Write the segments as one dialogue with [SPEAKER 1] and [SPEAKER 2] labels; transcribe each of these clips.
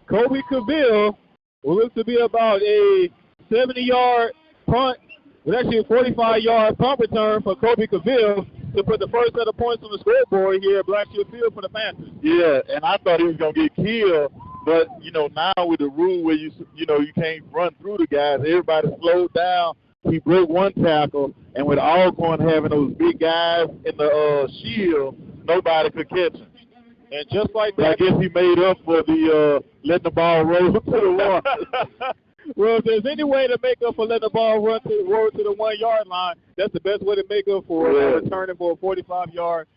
[SPEAKER 1] Kobe Cavill will look to be about a 70-yard punt, with actually a 45-yard punt return for Kobe Cavill to put the first set of points on the scoreboard here at Blackshield Field for the Panthers.
[SPEAKER 2] Yeah, and I thought he was going to get killed, but, now with the rule where you can't run through the guys, everybody slowed down. He broke one tackle, and with Alcorn having those big guys in the shield, nobody could catch him.
[SPEAKER 1] And just like that,
[SPEAKER 2] I guess he made up for the letting the ball roll to the one.
[SPEAKER 1] Well, if there's any way to make up for letting the ball roll to the 1 yard line, that's the best way to make up for returning for a 45-yard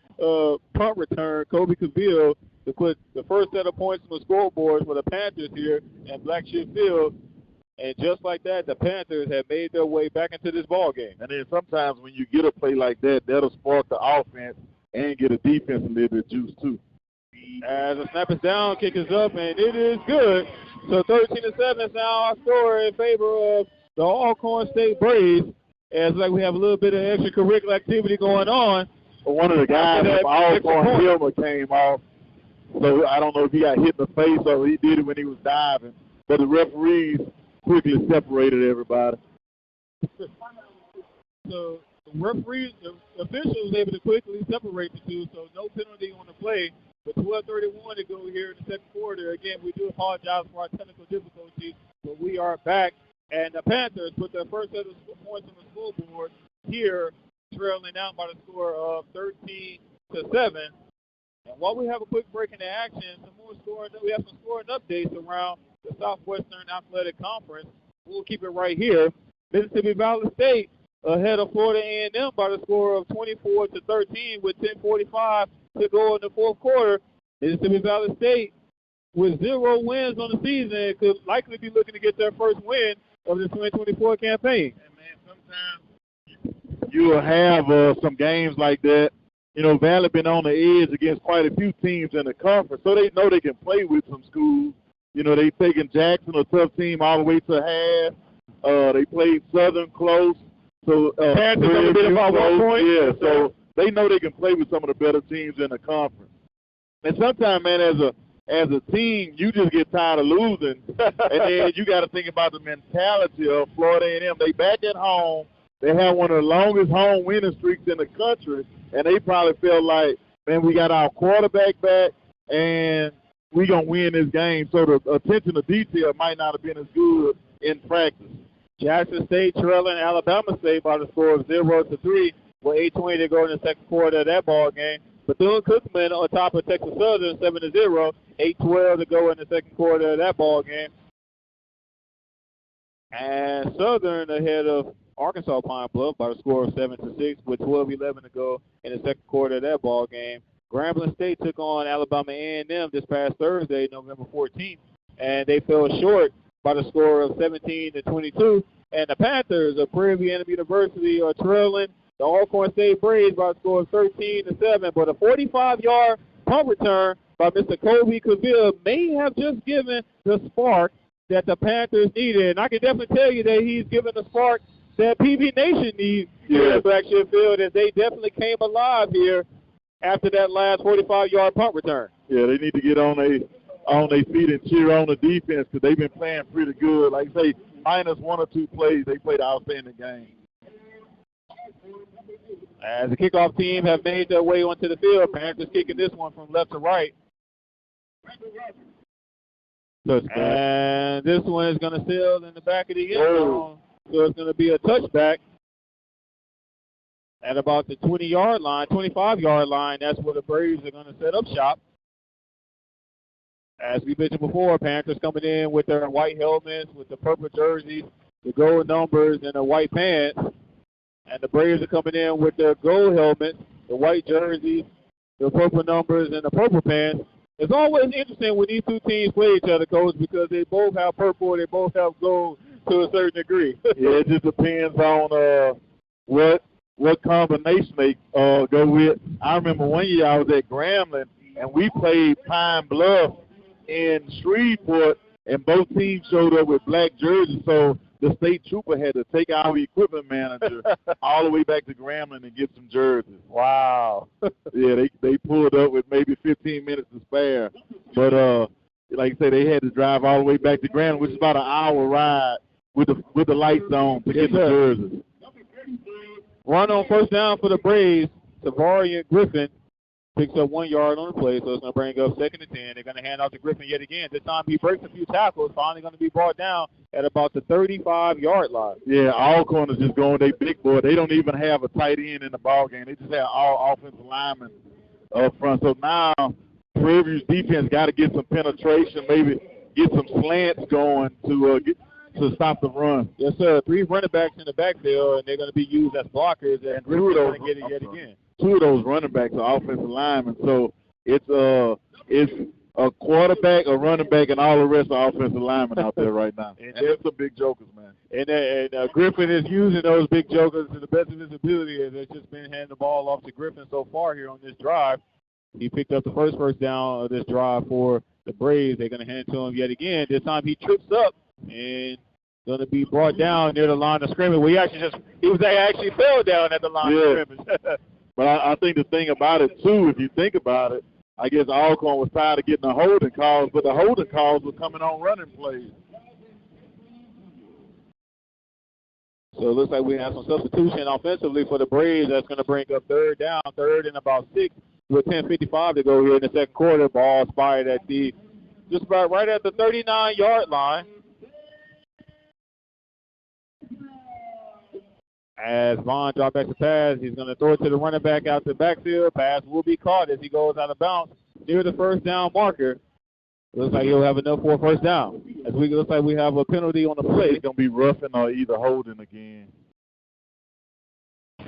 [SPEAKER 1] punt return. Kobe Cavill to put the first set of points on the scoreboard for the Panthers here at Blackshield Field. And just like that, the Panthers have made their way back into this ball game.
[SPEAKER 2] And then sometimes when you get a play like that, that'll spark the offense and get a defense a little bit of juice too.
[SPEAKER 1] As the snap is down, kick is up, and it is good. So 13-7 is now our score in favor of the Alcorn State Braves. As like we have a little bit of extracurricular activity going on.
[SPEAKER 2] One of the guys from Alcorn helmet came off. So I don't know if he got hit in the face or he did it when he was diving. But the referees quickly separated everybody.
[SPEAKER 1] So the referees, the officials was able to quickly separate the two, so no penalty on the play. With 12:31 to go here in the second quarter. Again, we do apologize for our technical difficulties, but we are back. And the Panthers put their first set of points on the scoreboard here, trailing out by the score of 13-7. And while we have a quick break in the action, we have some scoring updates around the Southwestern Athletic Conference. We'll keep it right here. Mississippi Valley State ahead of Florida A&M by the score of 24-13 with 10:45 to go in the fourth quarter. Mississippi Valley State with 0 wins on the season could likely be looking to get their first win of the 2024 campaign.
[SPEAKER 2] And man, sometimes you will have some games like that. Valley been on the edge against quite a few teams in the conference, so they know they can play with some schools. They taken Jackson, a tough team, all the way to half. They played Southern close. So
[SPEAKER 1] Panthers only been about 1 point.
[SPEAKER 2] Yeah, so they know they can play with some of the better teams in the conference. And sometimes, man, as a team, you just get tired of losing, and then you got to think about the mentality of Florida A&M. They back at home. They have one of the longest home winning streaks in the country, and they probably feel like, man, we got our quarterback back, and we gonna win this game. So the attention to detail might not have been as good in practice.
[SPEAKER 1] Jackson State trailing Alabama State by the score of 0-3 with 8:20 to go in the second quarter of that ball game. Bethune-Cookman on top of Texas Southern 7-0, 8:12 to go in the second quarter of that ball game. And Southern ahead of Arkansas Pine Bluff by the score of 7-6 with 12:11 to go in the second quarter of that ball game. Grambling State took on Alabama A&M this past Thursday, November 14th, and they fell short by the score of 17-22. And the Panthers of Prairie View University are trailing the Alcorn State Braves by a score of 13-7. But a 45-yard punt return by Mr. Kobe Cavill may have just given the spark that the Panthers needed. And I can definitely tell you that he's given the spark that PV Nation needs here at Blackshield Field, as they definitely came alive here after that last 45-yard punt return.
[SPEAKER 2] Yeah, they need to get on their feet and cheer on the defense, because they've been playing pretty good. Like I say, minus 1 or 2 plays, they played an outstanding game.
[SPEAKER 1] As the kickoff team have made their way onto the field, Panthers kicking this one from left to right. And this one is going to sail in the back of the end zone, so it's going to be a touchback at about the 20-yard line, 25-yard line. That's where the Braves are going to set up shop. As we mentioned before, Panthers coming in with their white helmets, with the purple jerseys, the gold numbers, and the white pants. And the Braves are coming in with their gold helmets, the white jerseys, the purple numbers, and the purple pants. It's always interesting when these two teams play each other, Coach, because they both have purple, they both have gold to a certain degree.
[SPEAKER 2] Yeah, it just depends on what combination they go with. I remember one year I was at Grambling, and we played Pine Bluff in Shreveport, and both teams showed up with black jerseys, so the state trooper had to take our equipment manager all the way back to Grambling and get some jerseys.
[SPEAKER 1] Wow.
[SPEAKER 2] Yeah, they pulled up with maybe 15 minutes to spare. But like I say, they had to drive all the way back to Grand, which is about an hour ride with the lights on to get the jerseys.
[SPEAKER 1] Run on first down for the Braves. Tavarian Griffin picks up 1 yard on the play, so it's going to bring up 2nd and 10. They're going to hand off to Griffin yet again. This time he breaks a few tackles, finally going to be brought down at about the 35-yard line.
[SPEAKER 2] Yeah, Alcorn is just going they big boy. They don't even have a tight end in the ball game. They just have all offensive linemen up front. So now Prairie View's defense got to get some penetration, maybe get some slants going to stop the run.
[SPEAKER 1] Yes, sir. 3 running backs in the backfield, and they're going to be used as blockers, and Griffin's going to get it yet again.
[SPEAKER 2] 2 of those running backs are offensive linemen, so it's a quarterback, a running back, and all the rest are offensive linemen out there right now. And they're some big jokers, man.
[SPEAKER 1] And Griffin is using those big jokers to the best of his ability, as it's just been handing the ball off to Griffin so far here on this drive. He picked up the first down of this drive for the Braves. They're going to hand it to him yet again. This time he trips up and going to be brought down near the line of scrimmage. Well, he actually fell down at the line of scrimmage.
[SPEAKER 2] But I think the thing about it, too, if you think about it, I guess Alcorn was tired of getting the holding calls, but the holding calls were coming on running plays.
[SPEAKER 1] So it looks like we have some substitution offensively for the Braves. That's going to bring up 3rd down, 3rd and about 6 with 10:55 to go here in the second quarter. Ball spied at just about right at the 39-yard line. As Vaughn drops back to pass, he's going to throw it to the running back out the backfield. Pass will be caught as he goes out of bounds near the first down marker. Looks like he'll have enough for a first down. Looks like we have a penalty on the play.
[SPEAKER 2] It's going to be roughing or either holding again.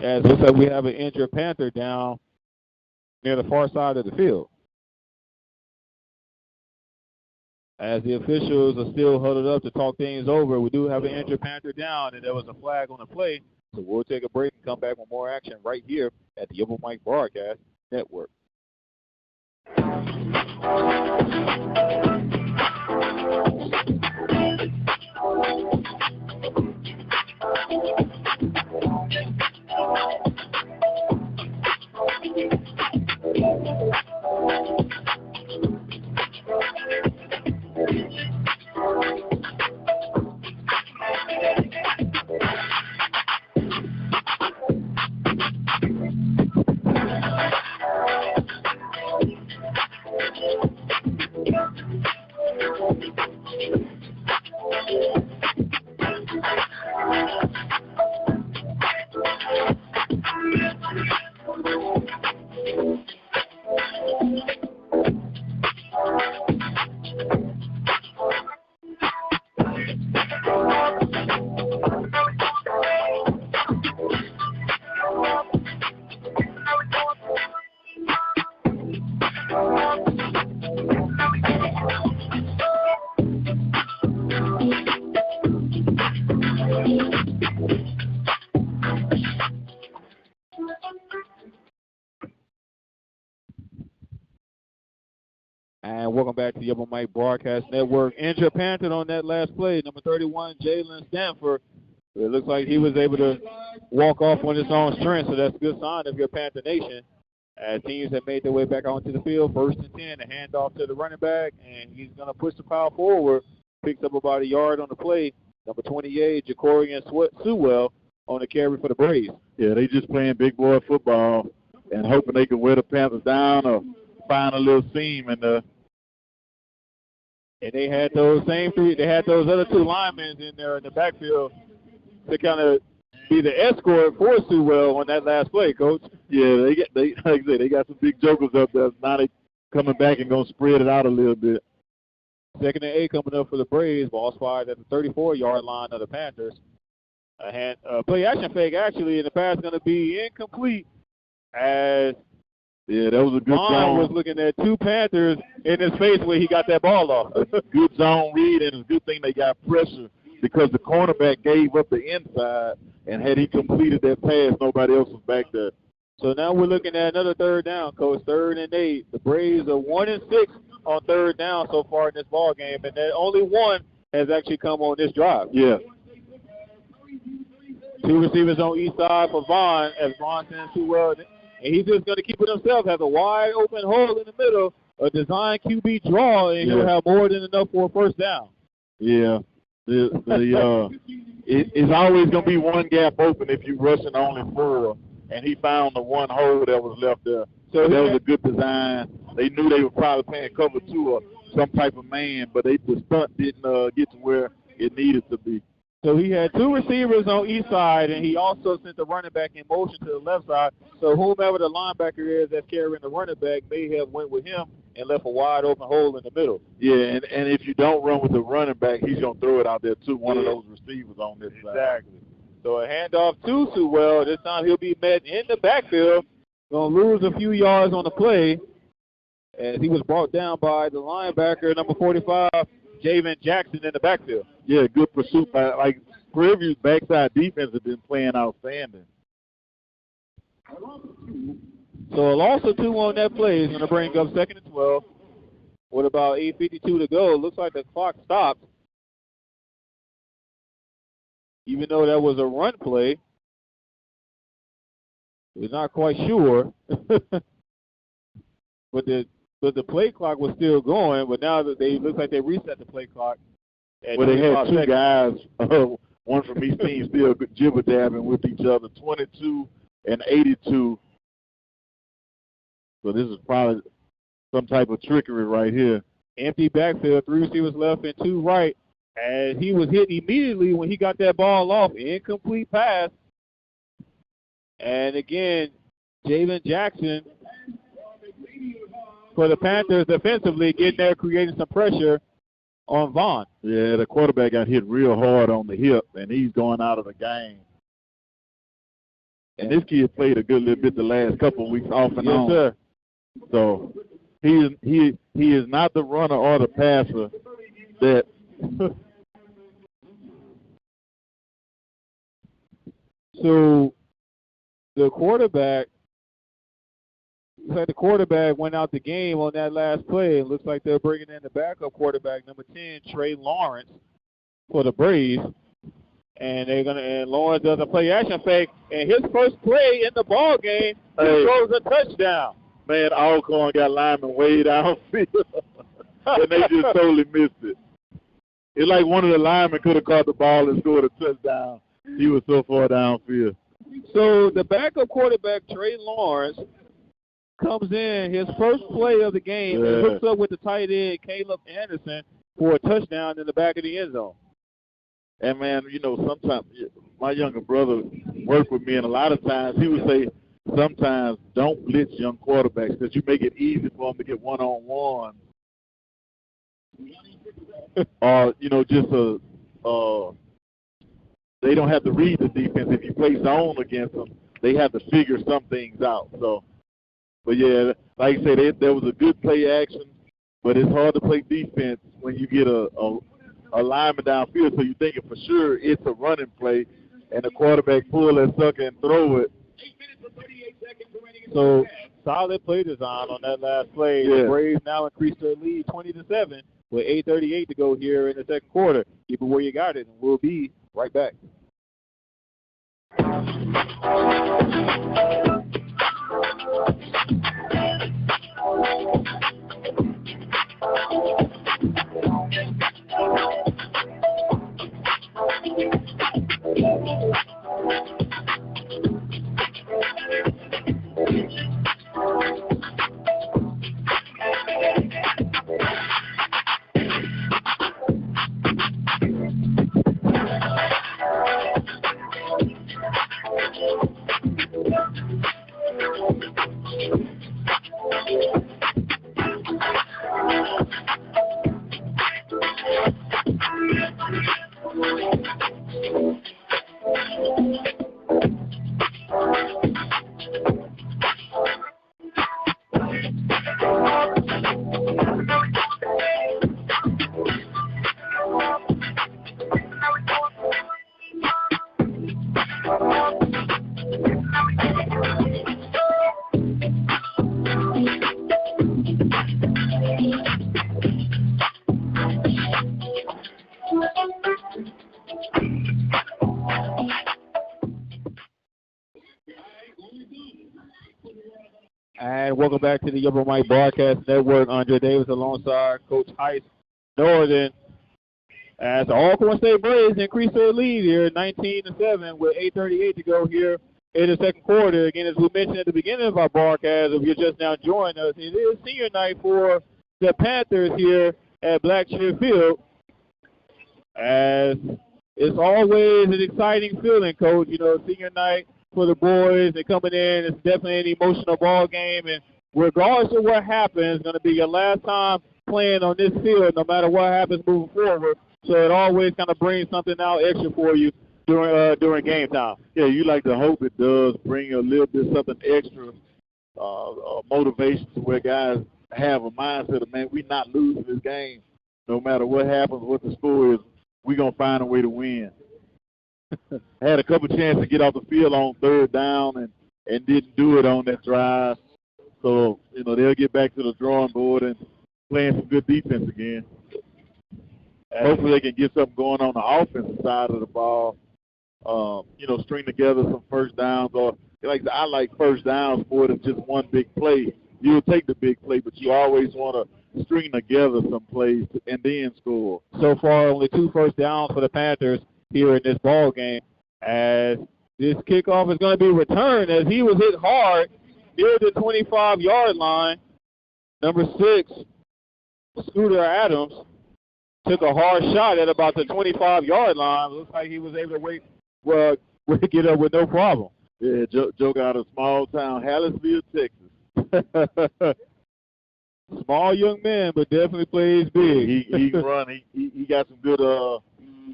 [SPEAKER 1] As looks like we have an injured Panther down near the far side of the field. As the officials are still huddled up to talk things over, we do have an injured Panther down, and there was a flag on the play. So we'll take a break and come back with more action right here at the Yellow Mike Broadcast Network. And welcome back to the Yellow Mike Broadcast Network. Injured Panther on that last play, number 31, Jalen Stanford. It looks like he was able to walk off on his own strength, so that's a good sign of your Panther Nation. As teams have made their way back onto the field, 1st and 10, a handoff to the running back, and he's going to push the pile forward. Picks up about a yard on the play. Number 28, Jacorian Sewell on the carry for the Braves.
[SPEAKER 2] Yeah, they just playing big boy football and hoping they can wear the Panthers down or find a little seam in the.
[SPEAKER 1] And they had those other 2 linemen in there in the backfield to kind of be the escort for Sewell on that last play, Coach.
[SPEAKER 2] Yeah, like I said, they got some big jokers up there. Now they coming back and gonna spread it out a little bit.
[SPEAKER 1] 2nd and 8 coming up for the Braves. Ball spotted at the 34-yard line of the Panthers. Play action fake actually, and the pass is going to be incomplete as
[SPEAKER 2] that was a good zone.
[SPEAKER 1] Was looking at 2 Panthers in his face where he got that ball off.
[SPEAKER 2] Good zone read, and it's a good thing they got pressure because the cornerback gave up the inside, and had he completed that pass, nobody else was back there.
[SPEAKER 1] So now we're looking at another 3rd down, Coach, 3rd and 8. The Braves are 1 and 6 on 3rd down so far in this ball game, and then only 1 has actually come on this drive.
[SPEAKER 2] Yeah.
[SPEAKER 1] 2 receivers on each side for Vaughn, as Vaughn sends Sewell, and he's just going to keep it himself. Has a wide open hole in the middle, a design QB draw, and he'll have more than enough for a first down.
[SPEAKER 2] Yeah. It's always going to be one gap open if you're rushing only 4, and he found the one hole that was left there. So that was a good design. They knew they were probably playing cover 2 or some type of man, but the stunt didn't get to where it needed to be.
[SPEAKER 1] So he had 2 receivers on each side, and he also sent the running back in motion to the left side. So whomever the linebacker is that's carrying the running back may have went with him and left a wide open hole in the middle.
[SPEAKER 2] Yeah, and if you don't run with the running back, he's going to throw it out there to one of those receivers on this side.
[SPEAKER 1] Exactly. So a handoff to Sewell. This time he'll be met in the backfield. Going to lose a few yards on the play as he was brought down by the linebacker, number 45, Javen Jackson, in the backfield.
[SPEAKER 2] Yeah, good pursuit by, like, Prairie View's backside defense has been playing outstanding.
[SPEAKER 1] So a loss of 2 on that play is going to bring up 2nd and 12 with about 8:52 to go. Looks like the clock stopped, even though that was a run play. We're not quite sure, but the play clock was still going. But now that they look like they reset the play clock.
[SPEAKER 2] Well, they had 2 guys, one from each team, still jibber-jabbing with each other, 22 and 82. So this is probably some type of trickery right here.
[SPEAKER 1] Empty backfield, 3 receivers left and 2 right. And he was hit immediately when he got that ball off. Incomplete pass. And again, Javen Jackson for the Panthers defensively getting there, creating some pressure on Vaughn.
[SPEAKER 2] Yeah, the quarterback got hit real hard on the hip, and he's going out of the game. And this kid played a good little bit the last couple of weeks off and on.
[SPEAKER 1] Yes, sir.
[SPEAKER 2] So he is not the runner or the passer that
[SPEAKER 1] So the quarterback went out the game on that last play. It looks like they're bringing in the backup quarterback, number 10, Trey Lawrence, for the Braves. And Lawrence does a play action fake, and his first play in the ball game, he throws a touchdown.
[SPEAKER 2] Man, Alcorn got linemen way downfield, and they just totally missed it. It's like one of the linemen could have caught the ball and scored a touchdown. He was so far downfield.
[SPEAKER 1] So the backup quarterback, Trey Lawrence, comes in his first play of the game and hooks up with the tight end, Caleb Anderson, for a touchdown in the back of the end zone.
[SPEAKER 2] And, man, sometimes my younger brother worked with me, and a lot of times he would say, sometimes don't blitz young quarterbacks because you make it easy for them to get one-on-one. Or, they don't have to read the defense. If you play zone against them, they have to figure some things out. So, but, yeah, like I said, there was a good play action, but it's hard to play defense when you get a lineman downfield, so you're thinking for sure it's a running play, and the quarterback pull that sucker and throw it.
[SPEAKER 1] So solid play design on that last play.
[SPEAKER 2] Yeah.
[SPEAKER 1] The Braves now increase their lead 20-7 with 8:38 to go here in the second quarter. Keep it where you got it, and we'll be right back. and welcome back to the Upper Mike Broadcast Network. Andre Davis alongside Coach Heiss Northern as the Alcorn State Braves increase their lead here 19-7 with 8:38 to go here in the second quarter. Again, as we mentioned at the beginning of our broadcast, if you're just now joining us, it is senior night for the Panthers here at Blackshear Field. As it's always an exciting feeling, Coach. You know, senior night for the boys. They're coming in. It's definitely an emotional ball game, and regardless of what happens, it's going to be your last time playing on this field, no matter what happens moving forward. So it always kind of brings something out extra for you during game time.
[SPEAKER 2] Yeah, you like to hope it does bring a little bit something extra, motivation to where guys have a mindset of, man, we're not losing this game. No matter what happens, what the score is, we're going to find a way to win. Had a couple chances to get off the field on third down and didn't do it on that drive. So, you know, they'll get back to the drawing board and playing some good defense again. Hopefully they can get something going on the offensive side of the ball. You know, string together some first downs. Or I like first downs more than just one big play. You'll take the big play, but you always want to string together some plays and then score.
[SPEAKER 1] So far, only 2 first downs for the Panthers here in this ball game, as this kickoff is going to be returned as he was hit hard near the 25-yard line. Number 6, Scooter Adams, took a hard shot at about the 25-yard line. Looks like he was able to get up with no problem.
[SPEAKER 2] Yeah, Joe got a small town, Hallisville, Texas.
[SPEAKER 1] Small young man, but definitely plays big.
[SPEAKER 2] He can run. He got some good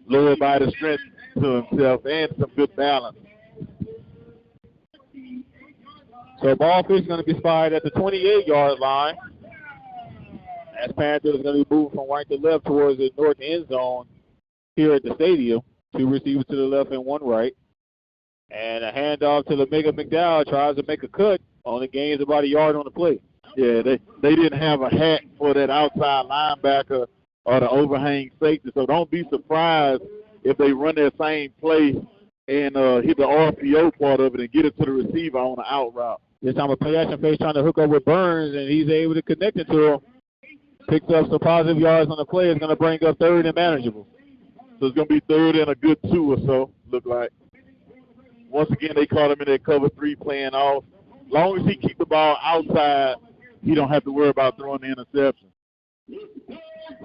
[SPEAKER 2] lower body strength to himself and some good balance.
[SPEAKER 1] So ball fish is going to be spied at the 28-yard line. As Panthers is going to be moving from right to left towards the north end zone here at the stadium. 2 receivers to the left and 1 right. And a handoff to Lamega McDowell, tries to make a cut, only gains about a yard on the play.
[SPEAKER 2] Yeah, they didn't have a hat for that outside linebacker or the overhang safety, so don't be surprised if they run that same play and hit the RPO part of it and get it to the receiver on the out route.
[SPEAKER 1] This time a play action face trying to hook up with Burns, and he's able to connect it to him. Picks up some positive yards on the play. It's going to bring up 3rd and manageable.
[SPEAKER 2] So it's going to be 3rd and a good 2 or so, look like. Once again, they caught him in that cover 3 playing off. As long as he keep the ball outside, he don't have to worry about throwing the interception.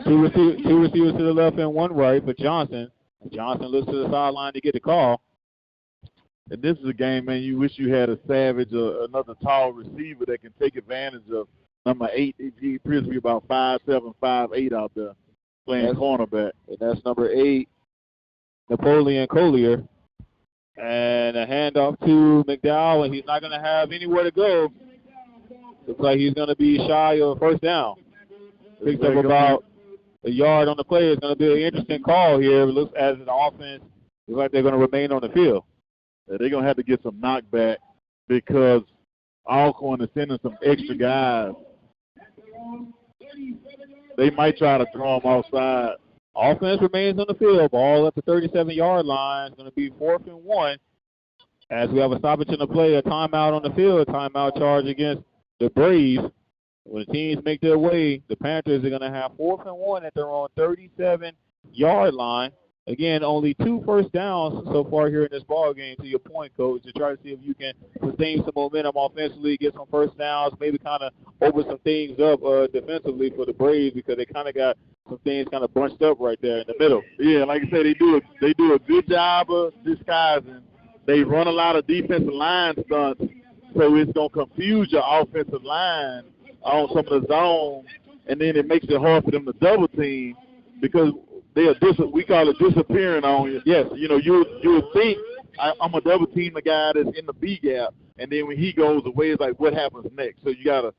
[SPEAKER 1] 2 receivers to the left and 1 right for Johnson. Johnson looks to the sideline to get the call.
[SPEAKER 2] And this is a game, man, you wish you had a Savage or another tall receiver that can take advantage of number 8. He appears to be about 5'7", 5'8" out there playing cornerback.
[SPEAKER 1] And that's number 8, Napoleon Collier. And a handoff to McDowell, and he's not going to have anywhere to go. Looks like he's going to be shy of first down. Picks up about a yard on the play. It's going to be an interesting call here. It looks as an offense, looks like they're going to remain on the field.
[SPEAKER 2] Yeah, they're going to have to get some knockback because Alcorn is sending some extra guys. They might try to throw them offside.
[SPEAKER 1] Offense remains on the field. Ball at the 37-yard line. It's going to be 4th and 1. As we have a stoppage in the play, a timeout on the field, a timeout charge against the Braves. When the teams make their way, the Panthers are going to have 4th and 1 at their own 37-yard line. Again, only 2 first downs so far here in this ball game, to your point, Coach, to try to see if you can sustain some momentum offensively, get some first downs, maybe kind of open some things up defensively for the Braves, because they kind of got some things kind of bunched up right there in the middle.
[SPEAKER 2] Yeah, like I said, they do a good job of disguising. They run a lot of defensive line stunts, so it's going to confuse your offensive line on some of the zones, and then it makes it hard for them to double team because we call it disappearing on you. Yes, you know, you would think I'm a double team the guy that's in the B gap, and then when he goes away, it's like, what happens next? So you gotta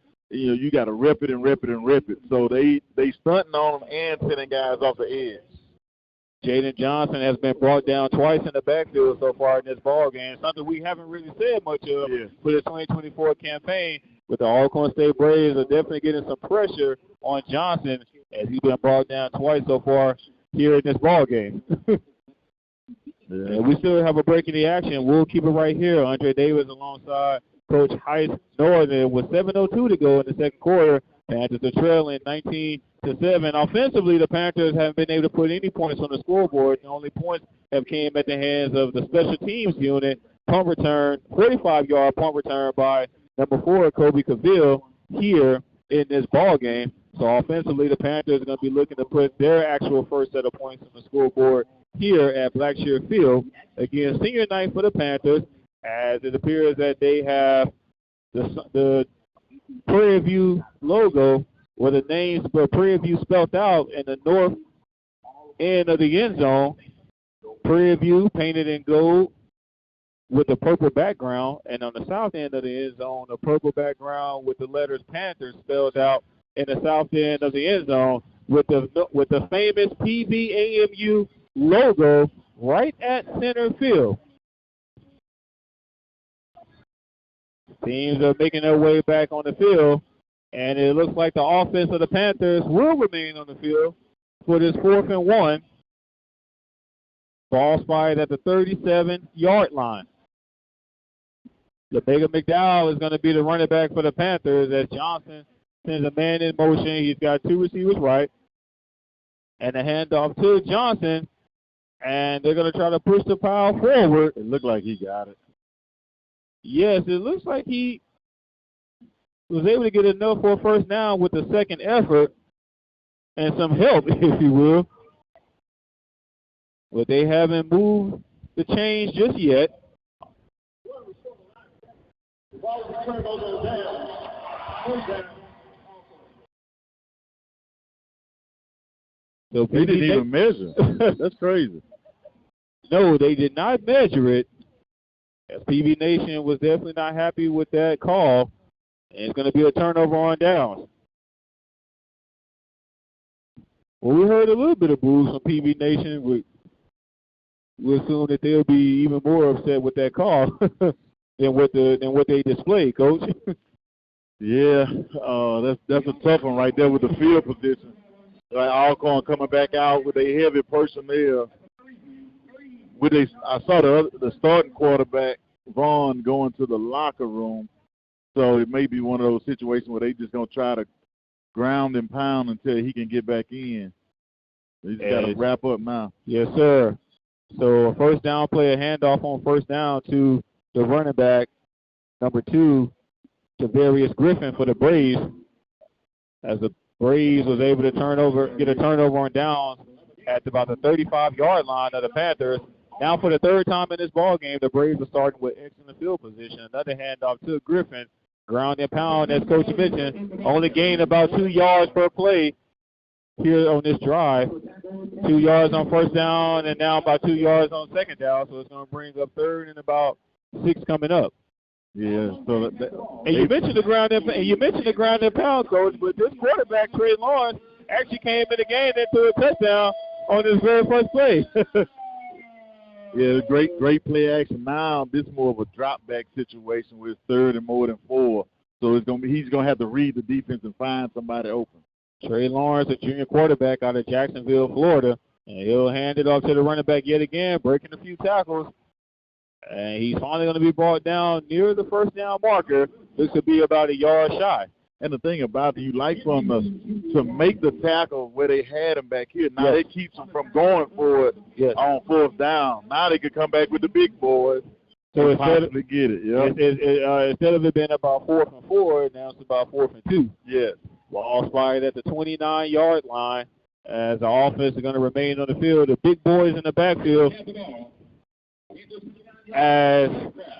[SPEAKER 2] rep it and rep it and rep it. So they stunting on them and sending guys off the edge.
[SPEAKER 1] Jaden Johnson has been brought down twice in the backfield so far in this ball game. Something we haven't really said much of for the 2024 campaign. But the Alcorn State Braves are definitely getting some pressure on Johnson as he's been brought down twice so far here in this ball game. And we still have a break in the action. We'll keep it right here. Andre Davis alongside Coach Heiss Northern with 7:02 to go in the second quarter. Panthers are trailing 19-7. Offensively, the Panthers haven't been able to put any points on the scoreboard. The only points have came at the hands of the special teams unit. Punt return, 45-yard punt return by number 4, Kobe Cavill, here in this ball game. So offensively, the Panthers are going to be looking to put their actual first set of points on the scoreboard here at Blackshear Field. Again, senior night for the Panthers, as it appears that they have the Prairie View logo, or the names for Prairie View spelled out in the north end of the end zone. Prairie View painted in gold with a purple background, and on the south end of the end zone, a purple background with the letters Panthers spelled out in the south end of the end zone with the famous PVAMU logo right at center field. Teams are making their way back on the field, and it looks like the offense of the Panthers will remain on the field for this 4th and 1. Ball spotted at the 37-yard line. LeBega McDowell is going to be the running back for the Panthers as Johnson sends a man in motion. He's got 2 receivers right. And a handoff to Johnson, and they're going to try to push the pile forward.
[SPEAKER 2] It looked like he got it.
[SPEAKER 1] Yes, it looks like he was able to get enough for a first down with the second effort and some help, if you will. But they haven't moved the chains just yet. So
[SPEAKER 2] they didn't even measure. That's crazy.
[SPEAKER 1] No, they did not measure it. PV Nation was definitely not happy with that call. And it's going to be a turnover on downs. Well, we heard a little bit of boos from PV Nation. We assume that they'll be even more upset with that call than what they displayed, Coach.
[SPEAKER 2] Yeah, that's a tough one right there with the field position. Like Alcorn coming back out with a heavy personnel. I saw the starting quarterback, Vaughn, going to the locker room. So it may be one of those situations where they just going to try to ground and pound until he can get back in. They just got to wrap up now.
[SPEAKER 1] Yes, sir. So a first down play, a handoff on first down to the running back, number 2, Tavarius Griffin for the Braves. As the Braves was able to get a turnover on downs at about the 35-yard line of the Panthers. Now for the 3rd time in this ball game, the Braves are starting with excellent field position. Another handoff to Griffin. Ground and pound, as Coach mentioned. Only gained about 2 yards per play here on this drive. 2 yards on first down, and now about 2 yards on second down. So it's going to bring up 3rd and about 6 coming up.
[SPEAKER 2] Yeah. So
[SPEAKER 1] you mentioned the ground and pound, Coach, but this quarterback, Trey Lawrence, actually came in the game and threw a touchdown on his very first play.
[SPEAKER 2] Yeah, great play action. Now this is more of a drop back situation with 3rd and more than 4. So he's gonna have to read the defense and find somebody open.
[SPEAKER 1] Trey Lawrence, a junior quarterback out of Jacksonville, Florida, and he'll hand it off to the running back yet again, breaking a few tackles. And he's finally going to be brought down near the first down marker. This could be about a yard shy.
[SPEAKER 2] And the thing about it, you like for them to make the tackle where they had him back here. Now it keeps them from going for it on 4th down. Now they can come back with the big boys. So instead of get it,
[SPEAKER 1] instead of it being about 4th and 4, now it's about 4th and 2.
[SPEAKER 2] Yes.
[SPEAKER 1] Ball spotted at the 29-yard line as the offense is going to remain on the field. The big boys in the backfield as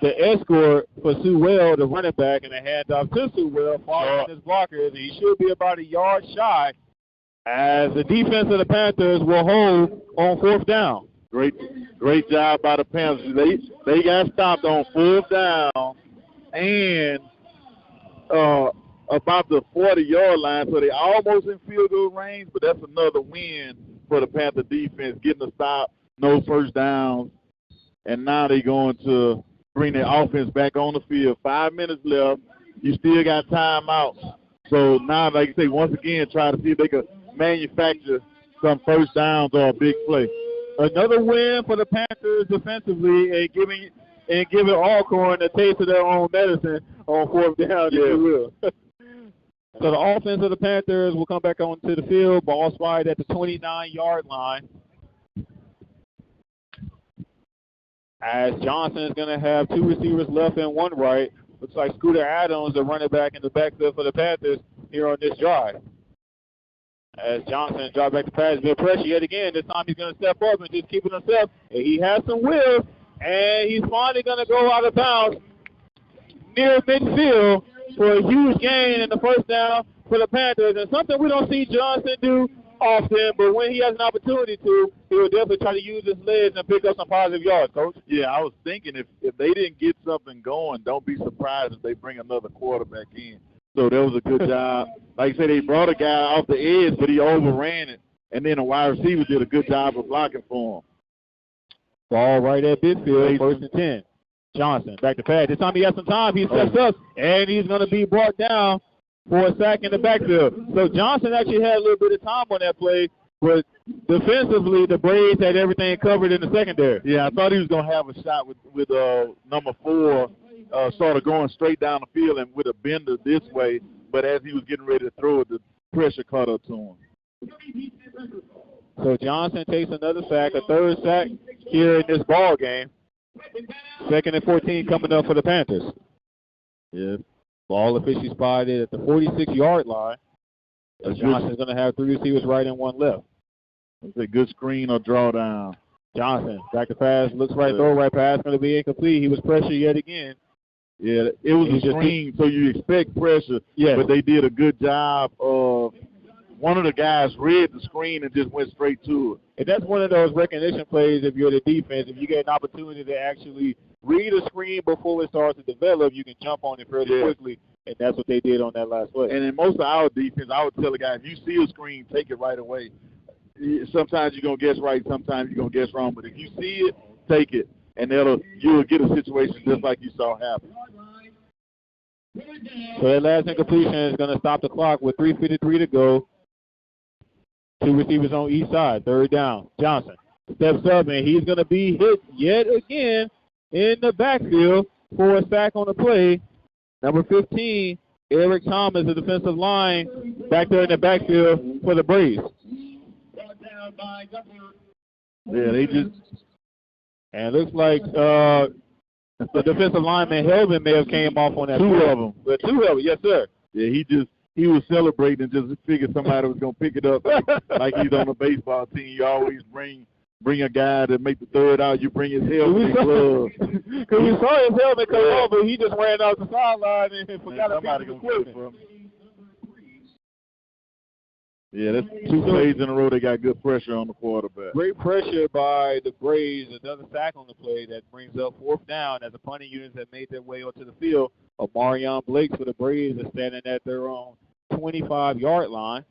[SPEAKER 1] the escort for Sewell, the running back, and a handoff to Sewell following his blockers. He should be about a yard shy as the defense of the Panthers will hold on 4th down.
[SPEAKER 2] Great job by the Panthers. They got stopped on 4th down and about the 40-yard line, so they almost in field goal range, but that's another win for the Panther defense, getting a stop, no first downs. And now they're going to bring their offense back on the field. 5 minutes left. You still got timeouts. So now, like I say, once again, try to see if they can manufacture some first downs or a big play.
[SPEAKER 1] Another win for the Panthers defensively and giving Alcorn a taste of their own medicine on fourth down, if you will. So the offense of the Panthers will come back onto the field. Ball spotted at the 29-yard line. As Johnson is going to have two receivers left and one right. Looks like Scooter Adams, the running back in the backfield for the Panthers here on this drive. As Johnson drops back to pass, good pressure yet again. This time he's going to step up and just keep it himself. And he has some will, and he's finally going to go out of bounds near midfield for a huge gain in the first down for the Panthers. And something we don't see Johnson do often, but when he has an opportunity to, he will definitely try to use his legs and pick up some positive yards, Coach.
[SPEAKER 2] Yeah, I was thinking if they didn't get something going, don't be surprised if they bring another quarterback in. So that was a good job. Like I said, they brought a guy off the edge, but he overran it, and then a wide receiver did a good job of blocking for him.
[SPEAKER 1] Ball right at midfield, first and 10. Johnson back to pass. This time he has some time. He steps up, and he's going to be brought down for a sack in the backfield. So Johnson actually had a little bit of time on that play, but defensively, the Braves had everything covered in the secondary.
[SPEAKER 2] Yeah, I thought he was going to have a shot with number 4, sort of going straight down the field and with a bender this way, but as he was getting ready to throw it, the pressure caught up to him.
[SPEAKER 1] So Johnson takes another sack, a third sack here in this ball game. 2nd and 14 coming up for the Panthers. Yeah. Ball officially spotted at the 46-yard line. Johnson's going to have 3 receivers right and 1 left.
[SPEAKER 2] It's a good screen or drawdown.
[SPEAKER 1] Johnson back to pass, looks right, throw right pass, going to be incomplete. He was pressured yet again.
[SPEAKER 2] Yeah, it was a screen, so you expect pressure, but they did a good job of one of the guys read the screen and just went straight to it.
[SPEAKER 1] And that's one of those recognition plays if you're the defense. If you get an opportunity to actually read a screen before it starts to develop, you can jump on it fairly quickly, and that's what they did on that last play.
[SPEAKER 2] And in most of our defense, I would tell a guy, if you see a screen, take it right away. Sometimes you're going to guess right, sometimes you're going to guess wrong, but if you see it, take it, and you'll get a situation just like you saw happen.
[SPEAKER 1] So that last incompletion is going to stop the clock with 3:53 to go. 2 receivers on each side. 3rd down. Johnson steps up, and he's going to be hit yet again in the backfield for a sack on the play. Number 15, Eric Thomas, the defensive line, back there in the backfield for the Braves.
[SPEAKER 2] Yeah, they just.
[SPEAKER 1] And it looks like the defensive lineman Helvin may have came off on that.
[SPEAKER 2] 2 of them.
[SPEAKER 1] But 2 of them, yes, sir.
[SPEAKER 2] Yeah, he was celebrating and just figured somebody was going to pick it up like he's on a baseball team. You always bring a guy to make the 3rd out. You bring his helmet and gloves.
[SPEAKER 1] Because we saw his helmet come off, but he just ran out the sideline and forgot about his equipment.
[SPEAKER 2] Yeah, that's 2 plays in a row. They got good pressure on the quarterback.
[SPEAKER 1] Great pressure by the Braves. Another sack on the play that brings up 4th down as the punting units have made their way onto the field. Omarion Blakes for the Braves is standing at their own 25-yard line.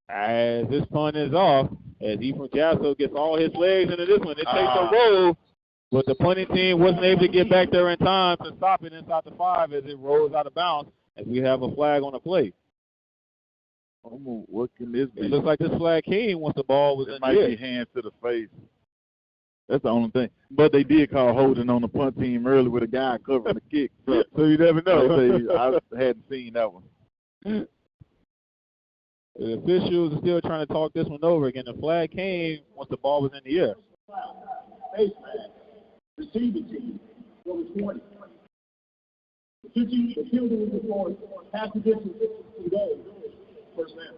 [SPEAKER 1] As this punt is off, as Ephraim Jasso gets all his legs into this one, it takes a roll, but the punting team wasn't able to get back there in time to stop it inside the 5 as it rolls out of bounds, as we have a flag on the play.
[SPEAKER 2] What can this be?
[SPEAKER 1] It looks like this flag came once the ball was in the air.
[SPEAKER 2] It might be hands to the face. That's the only thing. But they did call holding on the punt team early with a guy covering the kick.
[SPEAKER 1] So you never know.
[SPEAKER 2] I hadn't seen that one.
[SPEAKER 1] The officials are still trying to talk this one over again. The flag came once the ball was in the air.
[SPEAKER 3] Receiving team, number 20. The fielder was before half the distance to go. First down.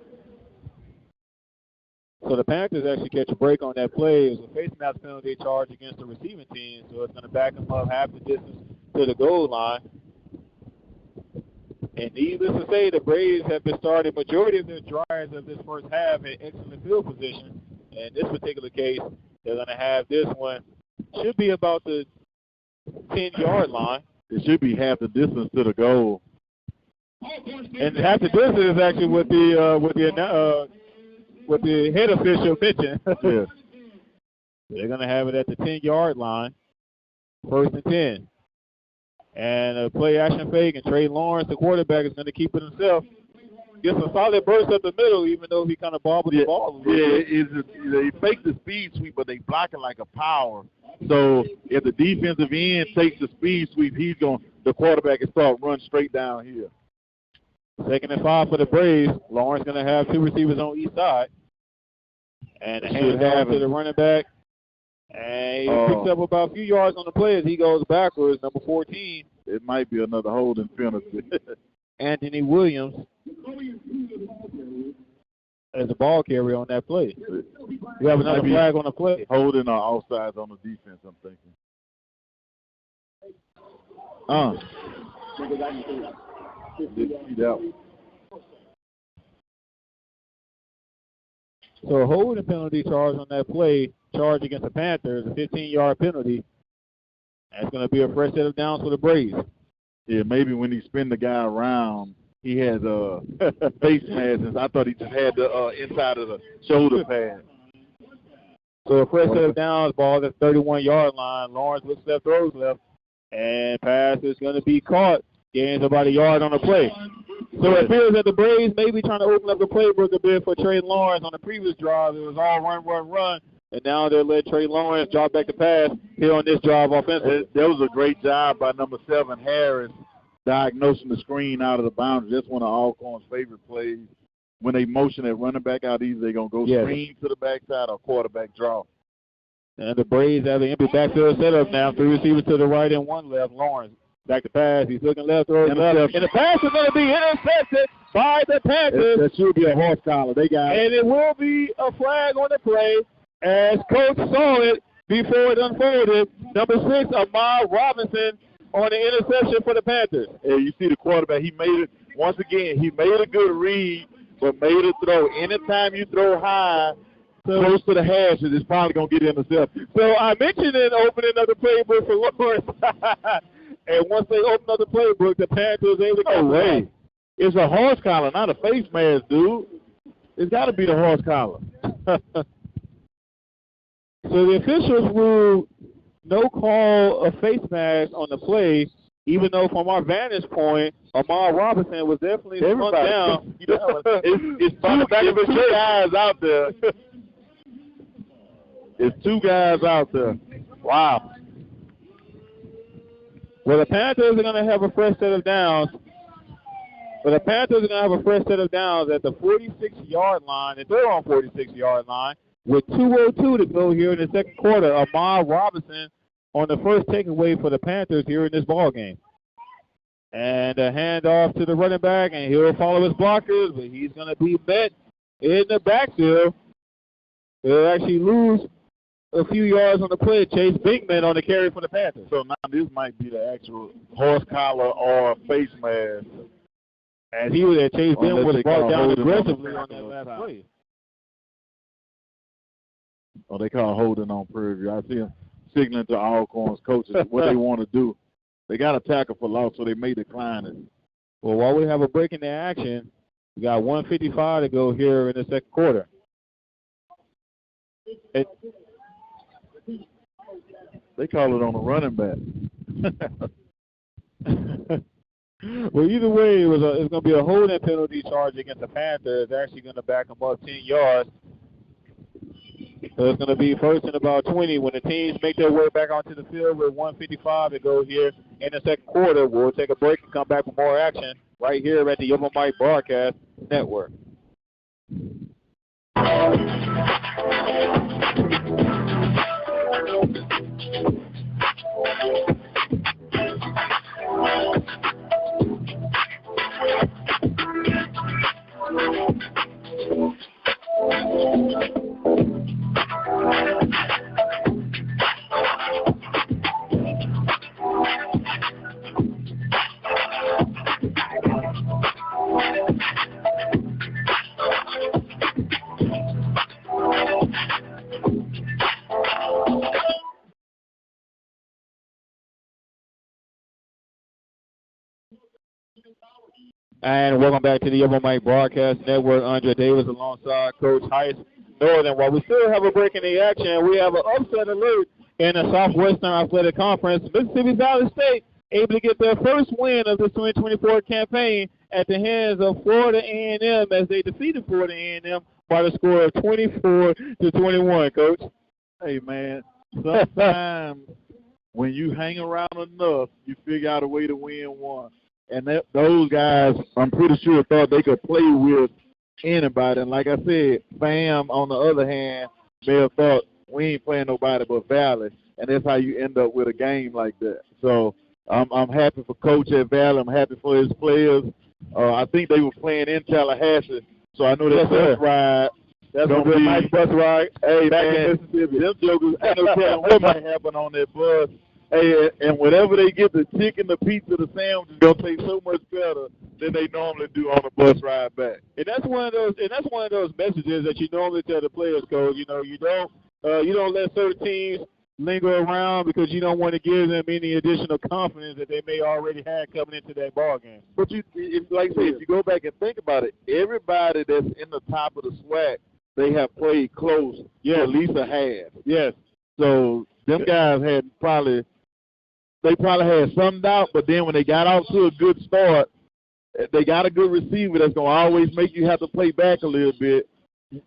[SPEAKER 1] So the Panthers actually catch a break on that play. It was a face mask penalty charge against the receiving team, so it's going to back them up half the distance to the goal line. And needless to say, the Braves have been starting majority of their drives of this first half in excellent field position. In this particular case, they're going to have this one, should be about the 10-yard line.
[SPEAKER 2] It should be half the distance to the goal.
[SPEAKER 1] And half the distance is actually what the head official mentioned.
[SPEAKER 2] Yeah.
[SPEAKER 1] They're going to have it at the 10-yard line, 1st and 10. And a play action fake, and Trey Lawrence, the quarterback, is going to keep it himself. Gets a solid burst up the middle, even though he kind of bobbled the ball a little bit.
[SPEAKER 2] They fake the speed sweep, but they block it like a power. So if the defensive end takes the speed sweep, he's going to the quarterback can start run straight down here.
[SPEAKER 1] 2nd and 5 for the Braves. Lawrence going to have 2 receivers on each side. And the handoff to the running back. And he picks up about a few yards on the play as he goes backwards, number 14.
[SPEAKER 2] It might be another holding penalty.
[SPEAKER 1] Anthony Williams as a ball carrier on that play. We have another flag on the play.
[SPEAKER 2] Holding or offsides on the defense, I'm thinking.
[SPEAKER 1] So a holding penalty charge on that play, charge against the Panthers, a 15-yard penalty. That's going to be a fresh set of downs for the Braves.
[SPEAKER 2] Yeah, maybe when he spin the guy around, he has a face mask. I thought he just had the inside of the shoulder pad.
[SPEAKER 1] So a fresh set of downs, ball at the 31-yard line. Lawrence looks left, throws left, and pass is going to be caught. Gains about a yard on the play. So it appears that the Braves may be trying to open up the playbook a bit for Trey Lawrence. On the previous drive, it was all run, run, run. And now they'll let Trey Lawrence drop back the pass here on this drive offensively.
[SPEAKER 2] That was a great job by number 7, Harris, diagnosing the screen out of the boundary. That's one of Alcorn's favorite plays. When they motion that running back out, either they're going to go screen to the backside or quarterback draw.
[SPEAKER 1] And the Braves have an empty backfield setup now. 3 receivers to the right and 1 left. Lawrence back to pass. He's looking left, throws left. And the pass is going to be intercepted by the Panthers.
[SPEAKER 2] That should be a horse collar. They got it.
[SPEAKER 1] And it will be a flag on the play as Coach saw it before it unfolded. Number 6, Ahmad Robinson on the interception for the Panthers.
[SPEAKER 2] Yeah, you see the quarterback. He made it, once again, he made a good read, but made a throw. Anytime you throw high, close to the hash, it's probably going to get intercepted.
[SPEAKER 1] So I mentioned in opening of the playbook for Lawrence. And once they open up the playbook, the Panthers able to
[SPEAKER 2] go away. It's a horse collar, not a face mask, dude. It's got to be the horse collar.
[SPEAKER 1] So the officials ruled no call of face mask on the play, even though from our vantage point, Ahmad Robinson was definitely slung down.
[SPEAKER 2] It's two guys out there. It's 2 guys out there.
[SPEAKER 1] Wow. Well, the Panthers are going to have a fresh set of downs. At the 46-yard line, and they're on 46-yard line, with 2:02 to go here in the second quarter. Ahmad Robinson on the first takeaway for the Panthers here in this ball game. And a handoff to the running back, and he'll follow his blockers, but he's going to be met in the backfield. They'll actually lose a few yards on the play. Chase Binkman on the carry for the Panthers.
[SPEAKER 2] So now this might be the actual horse collar or face mask.
[SPEAKER 1] And he was at Chase Binkman was brought down aggressively on that last play.
[SPEAKER 2] Oh, they call holding on Prairie View. I see them signaling to Alcorn's coaches what they want to do. They got a tackle for loss, so they may decline it.
[SPEAKER 1] Well, while we have a break in the action, we got 1:55 to go here in the second quarter.
[SPEAKER 2] They call it on a running back.
[SPEAKER 1] Well, either way, it's going to be a holding penalty charge against the Panthers. It's actually going to back them up 10 yards. So it's going to be first and about 20 when the teams make their way back onto the field with 1:55 to go here in the second quarter. We'll take a break and come back with more action right here at the Yobo Mike Broadcast Network. And welcome back to the Yobo Mike Broadcast Network. Andre Davis alongside Coach Heiss Northern. While we still have a break in the action, we have an upset alert in the Southwestern Athletic Conference. Mississippi Valley State able to get their first win of this 2024 campaign at the hands of Florida A&M as they defeated Florida A&M by the score of 24-21, Coach.
[SPEAKER 2] Hey, man, sometimes when you hang around enough, you figure out a way to win one. And those guys, I'm pretty sure, thought they could play with anybody. And like I said, Pam, on the other hand, may have thought we ain't playing nobody but Valley. And that's how you end up with a game like that. So I'm happy for Coach at Valley. I'm happy for his players. I think they were playing in Tallahassee, so I know that bus ride. That's going to be a nice bus ride. Hey, back in Mississippi. Them jokers, ain't no telling what might happen on that bus. Hey, and whatever they get, the chicken, the pizza, the sandwich is going to taste so much better than they normally do on a bus ride back.
[SPEAKER 1] And that's one of those messages that you normally tell the players, Coach. You know, you don't let certain teams linger around because you don't want to give them any additional confidence that they may already have coming into that ball game.
[SPEAKER 2] But like I said, if you go back and think about it, everybody that's in the top of the SWAC, they have played close for at least a half.
[SPEAKER 1] Yes.
[SPEAKER 2] So them guys had probably had some doubt, but then when they got off to a good start, they got a good receiver that's going to always make you have to play back a little bit.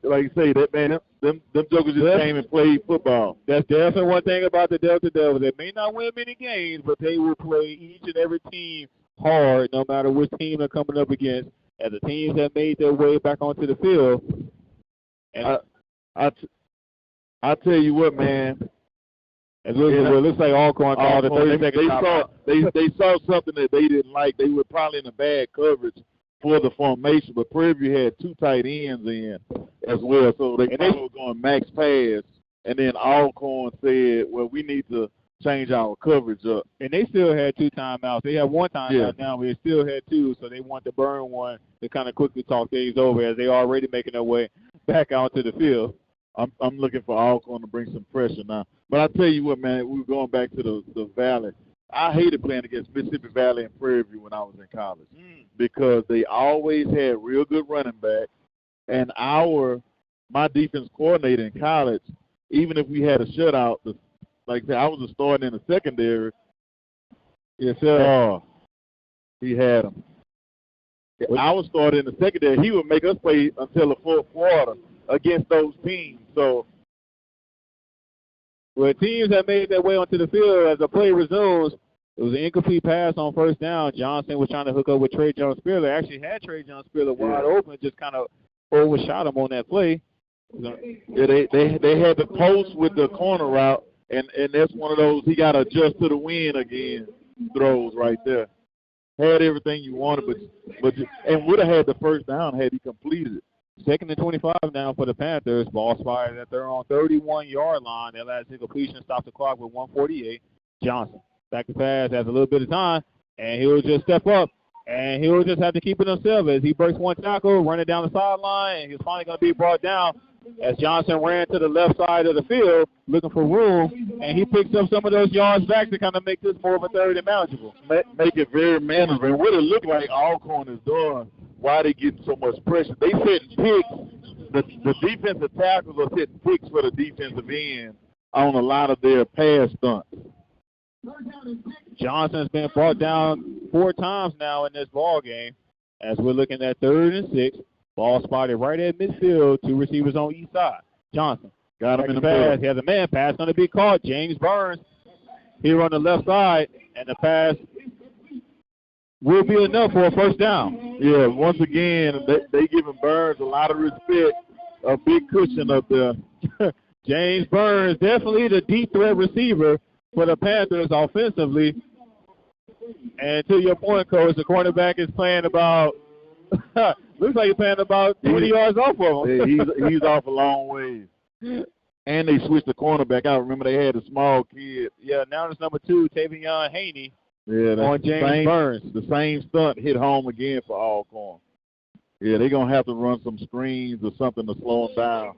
[SPEAKER 2] Like you say, that man, them jokers just came and played football.
[SPEAKER 1] That's definitely one thing about the Delta Devils. They may not win many games, but they will play each and every team hard, no matter which team they're coming up against. As the teams that made their way back onto the field. And
[SPEAKER 2] I tell you what, man.
[SPEAKER 1] It looks like Alcorn called the 30-second
[SPEAKER 2] they saw something that they didn't like. They were probably in a bad coverage for the formation, but Prairie View had two tight ends in as well, so they were going max pass, and then Alcorn said, well, we need to change our coverage up.
[SPEAKER 1] And they still had two timeouts. They had one timeout now, but they still had two, so they want to burn one to kind of quickly talk things over as they already making their way back onto the field.
[SPEAKER 2] I'm looking for Alcorn to bring some pressure now. But I tell you what, man, we were going back to the Valley. I hated playing against Mississippi Valley and Prairie View when I was in college because they always had real good running backs. And my defense coordinator in college, even if we had a shutout, like I said, I was a starter in the secondary. Yes, sir. Oh, he had them. If I was starting in the secondary, he would make us play until the fourth quarter against those teams. So,
[SPEAKER 1] well, teams that made their way onto the field as the play resumes, it was an incomplete pass on first down. Johnson was trying to hook up with Trey Jones-Spiller. Actually had Trey Jones-Spiller wide open, just kind of overshot him on that play.
[SPEAKER 2] Yeah, they had the post with the corner route, and that's one of those he got to adjust to the wind again throws right there. Had everything you wanted, but would have had the first down had he completed it.
[SPEAKER 1] 2nd and 25 now for the Panthers. Ball spotted at their own 31-yard line. Their last incompletion stops the clock with 1:48. Johnson back to pass, has a little bit of time, and he'll just step up, and he'll just have to keep it himself as he breaks one tackle, running down the sideline, and he's finally going to be brought down as Johnson ran to the left side of the field looking for room, and he picks up some of those yards back to kind of make this more of a third and manageable.
[SPEAKER 2] Make it very manageable. And what it looked like Alcorn is doing, why they getting so much pressure. They set picks. The defensive tackles are setting picks for the defensive end on a lot of their pass stunts.
[SPEAKER 1] Johnson's been brought down 4 times now in this ball game as we're looking at 3rd and 6. Ball spotted right at midfield, 2 receivers on each side. Johnson
[SPEAKER 2] got him in the
[SPEAKER 1] pass. He has a man pass going to be caught. James Burns here on the left side, and the pass will be enough for a first down.
[SPEAKER 2] Yeah, once again, they giving Burns a lot of respect. A big cushion up there.
[SPEAKER 1] James Burns, definitely the deep threat receiver for the Panthers offensively. And to your point, Coach, the cornerback is playing about looks like he's playing about 20 yards off of him.
[SPEAKER 2] Yeah, he's off a long ways. And they switched the cornerback. I remember they had a small kid.
[SPEAKER 1] Yeah, now it's number 2, Tavion Haney.
[SPEAKER 2] Yeah,
[SPEAKER 1] on James Burns.
[SPEAKER 2] The same stunt hit home again for Alcorn. Yeah, they're going to have to run some screens or something to slow them down.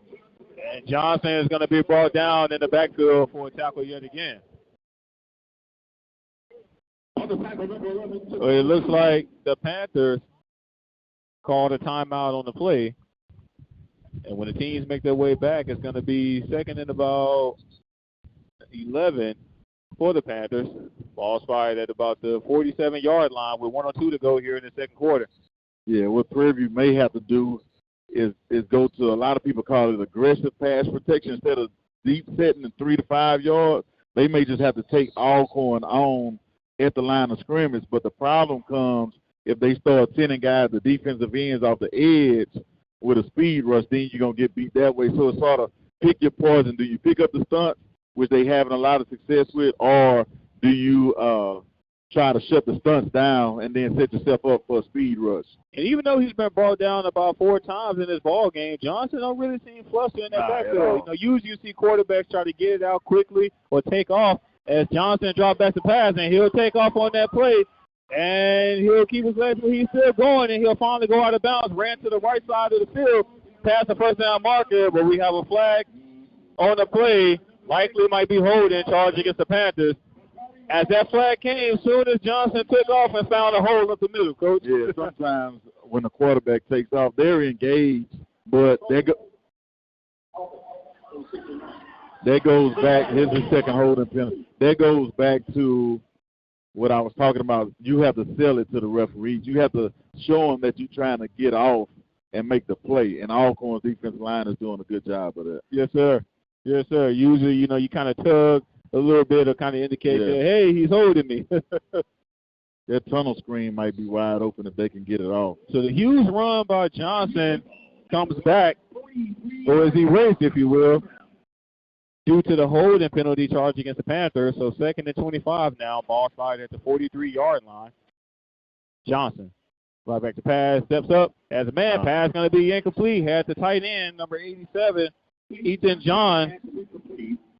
[SPEAKER 1] And Johnson is going to be brought down in the backfield for a tackle yet again. So it looks like the Panthers called a timeout on the play. And when the teams make their way back, it's going to be 2nd and about 11 for the Panthers. Ball spotted at about the 47-yard line with 1:02 to go here in the second quarter.
[SPEAKER 2] Yeah, what Prairie View may have to do is go to, a lot of people call it aggressive pass protection instead of deep setting in 3 to 5 yards. they may just have to take Alcorn on at the line of scrimmage. But the problem comes if they start sending guys, the defensive ends off the edge with a speed rush, then you're going to get beat that way. So it's sort of pick your poison. Do you pick up the stunts, which they having a lot of success with, or do you try to shut the stunts down and then set yourself up for a speed rush?
[SPEAKER 1] And even though he's been brought down about 4 times in this ball game, Johnson don't really seem flustered in that backfield. Usually you see quarterbacks try to get it out quickly or take off as Johnson drop back to pass, and he'll take off on that play, and he'll keep his legs where he's still going, and he'll finally go out of bounds, ran to the right side of the field, past the first down marker, but we have a flag on the play. Likely might be holding charge against the Panthers. As that flag came, soon as Johnson took off and found a hole up the middle, Coach.
[SPEAKER 2] Yeah, sometimes when the quarterback takes off, they're engaged, but that goes back. Here's the second holding penalty. That goes back to what I was talking about. You have to sell it to the referees. You have to show them that you're trying to get off and make the play, and Alcorn's defensive line is doing a good job of that.
[SPEAKER 1] Yes, sir. Yes, sir. Usually, you kind of tug a little bit to kind of indicate that, hey, he's holding me.
[SPEAKER 2] That tunnel screen might be wide open if they can get it off.
[SPEAKER 1] So the huge run by Johnson comes back, or is erased, if you will, due to the holding penalty charge against the Panthers. So 2nd and 25 now, ball slide at the 43-yard line. Johnson, right back to pass, steps up, as a man pass, going to be incomplete. Has the tight end, number 87, Ethan John,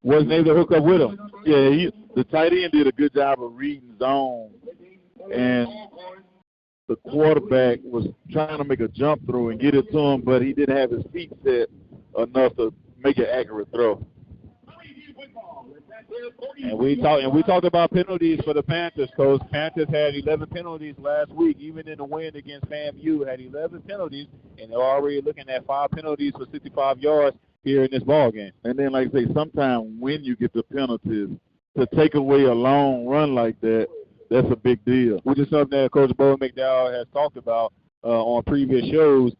[SPEAKER 1] wasn't able to hook up with him.
[SPEAKER 2] Yeah, the tight end did a good job of reading zone, and the quarterback was trying to make a jump through and get it to him, but he didn't have his feet set enough to make an accurate throw.
[SPEAKER 1] And we talked about penalties for the Panthers, Coach. Panthers had 11 penalties last week, even in the win against FAMU, had 11 penalties, and they're already looking at 5 penalties for 65 yards here in this ball game.
[SPEAKER 2] And then, like I say, sometimes when you get the penalties, to take away a long run like that, that's a big deal.
[SPEAKER 1] Which is something that Coach Bo McDowell has talked about on previous shows,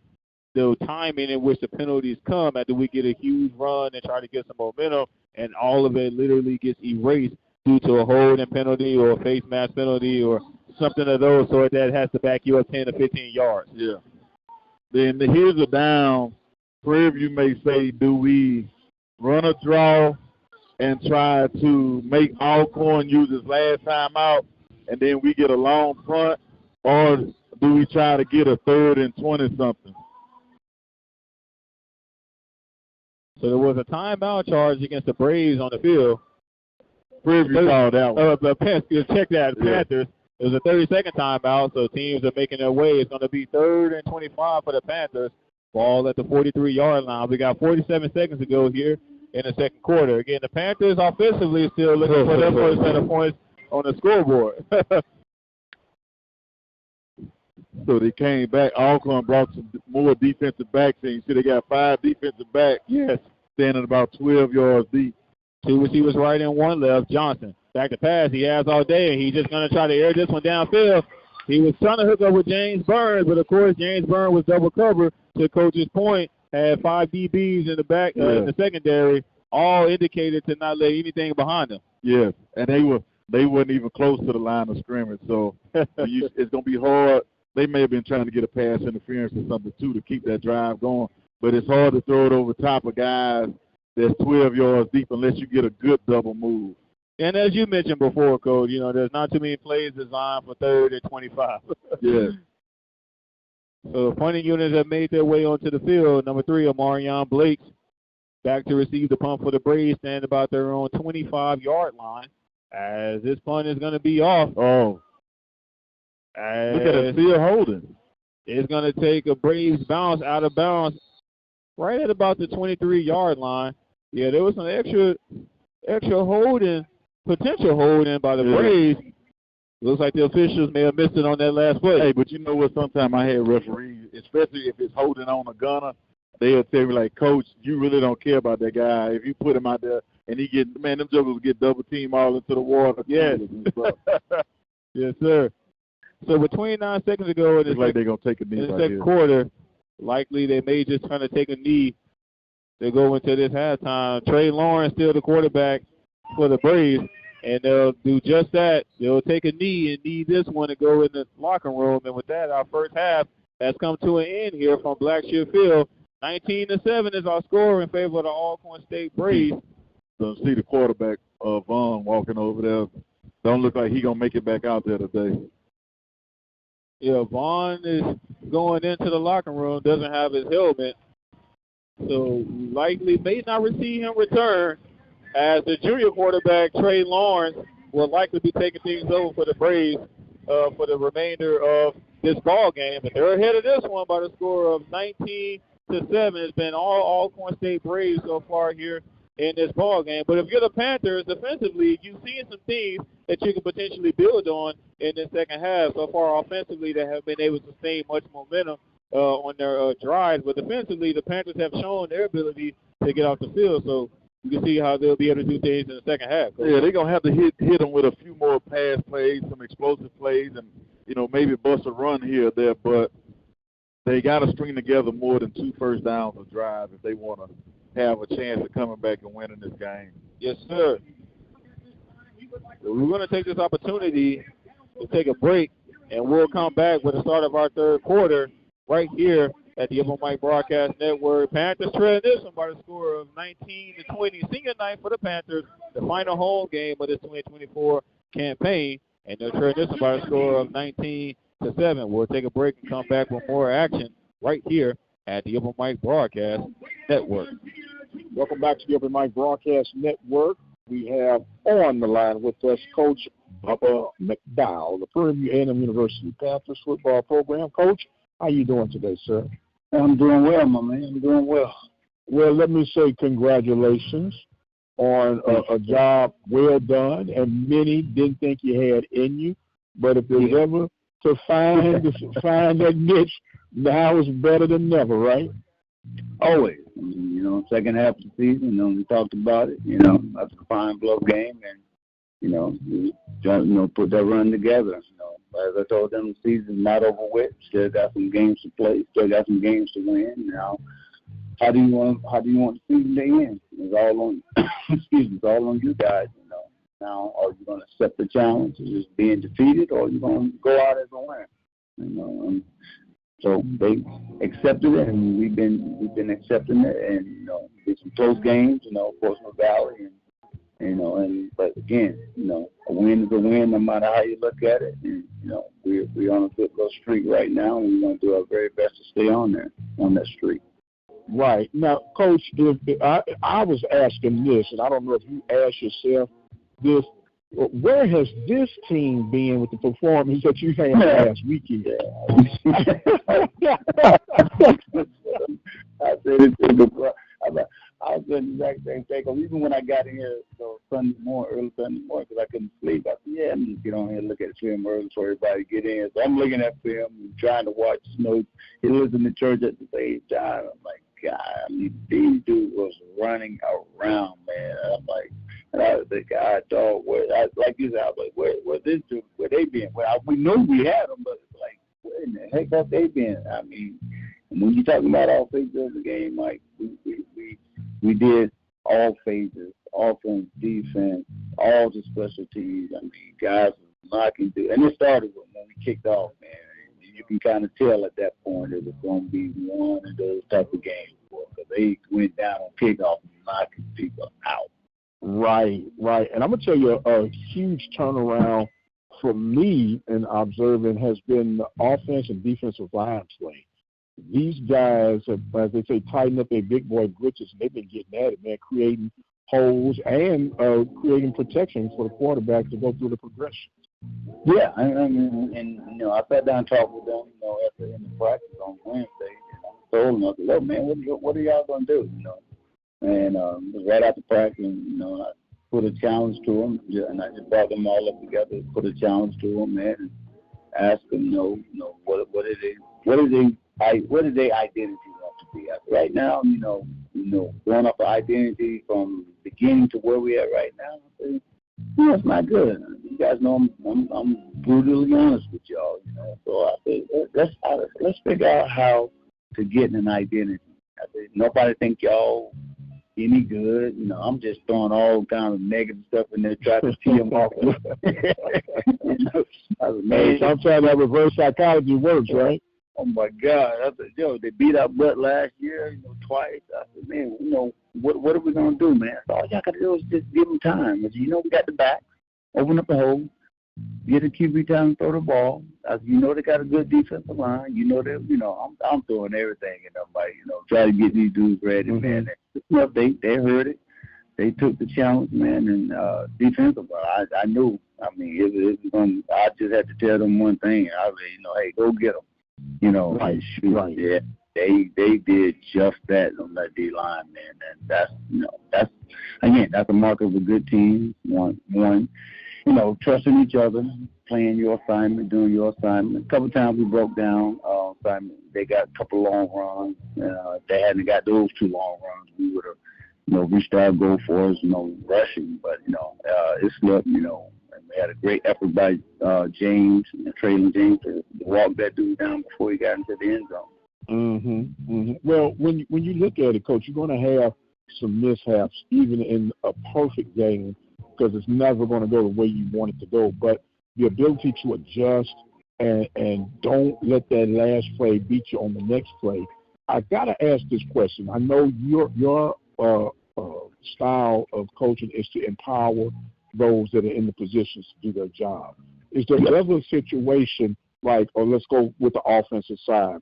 [SPEAKER 1] the timing in which the penalties come after we get a huge run and try to get some momentum, and all of it literally gets erased due to a holding penalty or a face mask penalty or something of those sort that has to back you up 10 to 15 yards.
[SPEAKER 2] Yeah. Then here's a down. Prairie may say, do we run a draw and try to make Alcorn use his last time out, and then we get a long punt, or do we try to get a 3rd and 20-something?
[SPEAKER 1] So there was a timeout charge against the Braves on the field.
[SPEAKER 2] Prairie called that one.
[SPEAKER 1] Check that, Panthers. It was a 30-second timeout, so teams are making their way. It's going to be 3rd and 25 for the Panthers. Ball at the 43-yard line. We got 47 seconds to go here in the second quarter. Again, the Panthers offensively still looking for their first set of points on the scoreboard.
[SPEAKER 2] So they came back. Alcorn brought some more defensive backs in. You see they got 5 defensive backs.
[SPEAKER 1] Yes.
[SPEAKER 2] Standing about 12 yards deep.
[SPEAKER 1] 2 receivers right and 1 left. Johnson back to pass. He has all day, and he's just going to try to air this one downfield. He was trying to hook up with James Burns, but, of course, James Burns was double covered. To Coach's point, had 5 DBs in the back in the secondary, all indicated to not let anything behind them.
[SPEAKER 2] Yes, and they weren't even close to the line of scrimmage, so it's going to be hard. They may have been trying to get a pass interference or something, too, to keep that drive going, but it's hard to throw it over top of guys that's 12 yards deep unless you get a good double move.
[SPEAKER 1] And as you mentioned before, Coach, there's not too many plays designed for 3rd and 25.
[SPEAKER 2] Yeah.
[SPEAKER 1] So the punting units have made their way onto the field. Number 3, Amarion Blakes, back to receive the punt for the Braves, standing about their own 25-yard line. As this punt is going to be off.
[SPEAKER 2] Oh. Look at it, still holding.
[SPEAKER 1] It's going to take a Braves bounce out of bounds right at about the 23-yard line. Yeah, there was some extra holding, potential holding by the Braves. Looks like the officials may have missed it on that last play.
[SPEAKER 2] Hey, but you know what? Sometimes I had referees, especially if it's holding on a gunner, they'll tell me, like, Coach, you really don't care about that guy. If you put him out there and them jokers get double team all into the water.
[SPEAKER 1] Yes. Yes, sir. So between 9 seconds ago in
[SPEAKER 2] like they're going to take a knee
[SPEAKER 1] in the second quarter, likely they may just kind of take a knee to go into this halftime. Trey Lawrence still the quarterback. for the Braves, and they'll do just that. They'll take a knee and need this one to go in the locker room. And with that, our first half has come to an end here from Blackshear Field. 19-7 is our score in favor of the Alcorn State Braves.
[SPEAKER 2] Don't see the quarterback, Vaughn, walking over there. Don't look like he's going to make it back out there today.
[SPEAKER 1] Yeah, Vaughn is going into the locker room, doesn't have his helmet, so likely may not receive him return, as the junior quarterback, Trey Lawrence, will likely be taking things over for the Braves for the remainder of this ball game. But they're ahead of this one by the score of 19-7. It's been all Alcorn State Braves so far here in this ball game. But if you're the Panthers, defensively, you've seen some things that you can potentially build on in the second half. So far, offensively, they have been able to sustain much momentum on their drives. But defensively, the Panthers have shown their ability to get off the field. So you can see how they'll be able to do things in the second half.
[SPEAKER 2] Yeah, they're going to have to hit them with a few more pass plays, some explosive plays, and, maybe bust a run here or there. But they got to string together more than 2 first downs a drive if they want to have a chance of coming back and winning this game.
[SPEAKER 1] Yes, sir. So we're going to take this opportunity to take a break, and we'll come back with the start of our third quarter right here at the Upper Mike Broadcast Network. Panthers trailing this one by the score of 19-20. Senior night for the Panthers, the final home game of this 2024 campaign, and they're trailing this one by the score of 19-7. We'll take a break and come back with more action right here at the Upper Mike Broadcast Network.
[SPEAKER 3] Welcome back to the Upper Mike Broadcast Network. We have on the line with us Coach Bubba McDowell, the Prairie View A&M University Panthers football program. Coach, how you doing today, sir?
[SPEAKER 4] I'm doing well, my man. I'm doing well.
[SPEAKER 3] Well, let me say congratulations on a job well done, and many didn't think you had in you. But if there's ever to find that niche, now is better than never, right?
[SPEAKER 4] Always. Second half of the season, we talked about it, after the Pine Bluff game, and, we put that run together. As I told them, the season's not over with. Still got some games to play. Still got some games to win. Now, how do you want the season to end? It's all on, it's all on you guys. Now, are you going to accept the challenge of just being defeated, or are you going to go out as a winner? So they accepted it, and we've been accepting it, and did some close games, Portsmouth Valley, but again, a win is a win no matter how you look at it. And, we're on a good little streak right now, and we're going to do our very best to stay on that streak.
[SPEAKER 3] Right. Now, Coach, I was asking this, and I don't know if you asked yourself this, where has this team been with the performance that you had last weekend?
[SPEAKER 4] I said it to the I was doing the exact same thing. Even when I got in here early Sunday morning, because I couldn't sleep, I said, let me get on here and look at the film early so everybody get in. So I'm looking at film and trying to watch, he lives in the church at the same time. I'm like, God, these dudes was running around, man. I'm like, and I was like, God, dog, like you said, I was like, where they been? Well, we knew we had them, but it's like, where in the heck have they been? I mean, when you're talking about all phases of the game, like we did all phases, offense, defense, all the special teams. I mean, guys were knocking through, and it started when we kicked off, man. You can kind of tell at that point it was going to be one of those type of games because they went down on kickoff and knocking people out.
[SPEAKER 3] Right. And I'm going to tell you a huge turnaround for me in observing has been the offense and defensive line play. These guys have, as they say, tightened up their big boy britches, and they've been getting at it, man, creating holes and creating protection for the quarterback to go through the progression.
[SPEAKER 4] Yeah, I mean, I sat down and talked with them, after in the practice on Wednesday, and I told them, I said, look, man, what are y'all going to do, And it was right after practice, and, I put a challenge to them, and I just brought them all up together, put a challenge to them, man, and asked them, what is their identity want to be? Right now, going up an identity from beginning to where we at right now, I say, it's not good. You guys know I'm brutally honest with y'all, So I said, let's figure out how to get an identity. I said, nobody think y'all any good. You know, I'm just throwing all kind of negative stuff in there, trying to tee them off.
[SPEAKER 3] Hey, sometimes that reverse psychology works, right?
[SPEAKER 4] Oh my God! I said, yo, they beat our butt last year, twice. I said, man, what are we gonna do, man? So all y'all gotta do is just give them time. As we got the back, open up the hole, get a QB time to throw the ball. As they got a good defensive line. I'm throwing everything in them, like, try to get these dudes ready, man. They heard it. They took the challenge, man, and defensive. I knew. I mean, it was going. I just had to tell them one thing. I was, hey, go get them.
[SPEAKER 3] Right.
[SPEAKER 4] Yeah, they did just that on that D line, man. And that's a mark of a good team. One, trusting each other, playing your assignment, doing your assignment. A couple of times we broke down assignment. They got a couple of long runs. If they hadn't got those 2 long runs, we would have, reached our goal for us, rushing. But it slipped, and we had a great effort by James, Traylon James, to walk that dude down before he got into the end zone.
[SPEAKER 3] Well, when you look at it, Coach, you're going to have some mishaps, even in a perfect game, because it's never going to go the way you want it to go. But the ability to adjust and don't let that last play beat you on the next play. I got to ask this question. I know your style of coaching is to empower those that are in the positions to do their job. Is there ever a situation like, or let's go with the offensive side,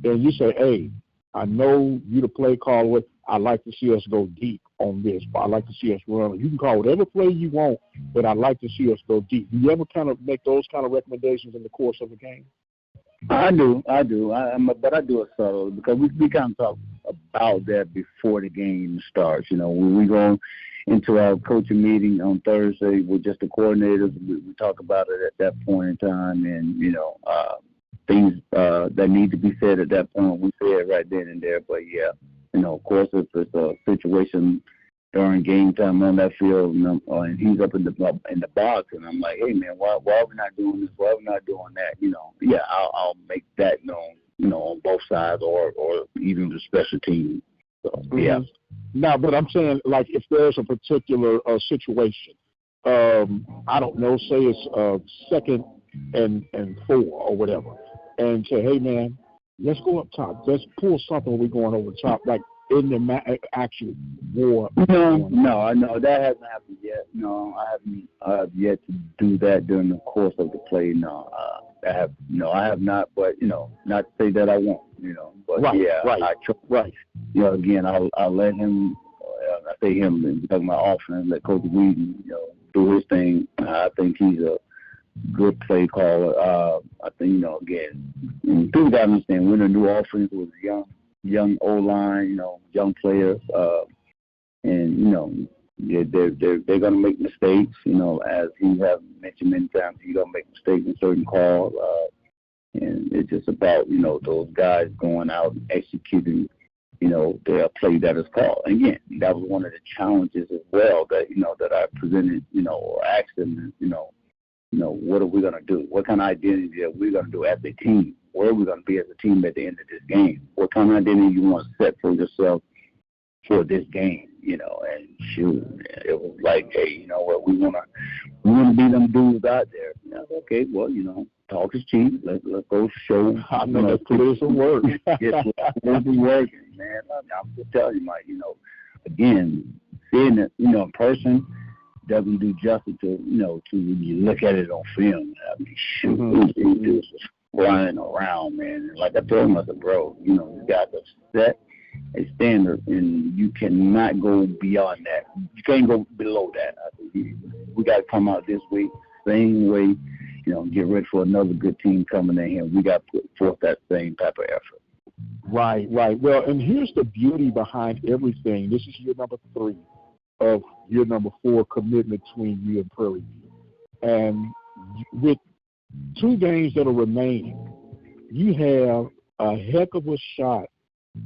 [SPEAKER 3] and you say, hey, I know you the play caller, I'd like to see us go deep on this, but I'd like to see us run. You can call whatever play you want, but I'd like to see us go deep. Do you ever kind of make those kind of recommendations in the course of a game?
[SPEAKER 4] I do. But I do it subtle, because we kind of talk about that before the game starts. When we go into our coaching meeting on Thursday with just the coordinators, we talk about it at that point in time, and things that need to be said at that point, we say it right then and there. But yeah, of course, if it's a situation during game time on that field, and he's up in the box, and I'm like, hey man, why are we not doing this? Why are we not doing that? Yeah, I'll make that known, on both sides, or even the special team. So yeah.
[SPEAKER 3] No, but I'm saying, like, if there's a particular situation, I don't know, say it's 2nd and 4 or whatever, and say, hey man, let's go up top. Let's pull something when we're going over the top, like in the actual war.
[SPEAKER 4] No, I know that hasn't happened yet. No, I haven't yet to do that during the course of the play. No, I have not. But not to say that I won't. But
[SPEAKER 3] right,
[SPEAKER 4] yeah,
[SPEAKER 3] right, right.
[SPEAKER 4] Again, I'll let him. I say him, and talking about offense, let Coach Whedon, do his thing. I think he's a good play caller. I think, again, people got to understand, we're in a new offense with young O-line, young players, and, they're going to make mistakes, as he has mentioned many times, he's going to make mistakes in certain calls, and it's just about, those guys going out and executing, their play that is called. And again, that was one of the challenges as well that, that I presented, or asked them, what are we going to do? What kind of identity are we going to do as a team? Where are we going to be as a team at the end of this game? What kind of identity you want to set for yourself for this game? And shoot, it was like, hey, what, we want to be them dudes out there. Okay, well, talk is cheap. Let's go show.
[SPEAKER 3] I know that put in some work.
[SPEAKER 4] It's working, man. I'm just telling you, Mike. Again, seeing it, in person doesn't do justice to when you look at it on film. I mean, shoot, these dudes was flying around, man. And like I told him, I said, bro, you got to set a standard, and you cannot go beyond that. You can't go below that. I think we got to come out this week same way, get ready for another good team coming in here. We got to put forth that same type of effort.
[SPEAKER 3] Right. Well, and here's the beauty behind everything. This is year number 3 of year number 4 commitment between you and Prairie View. And with 2 games that are remaining, you have a heck of a shot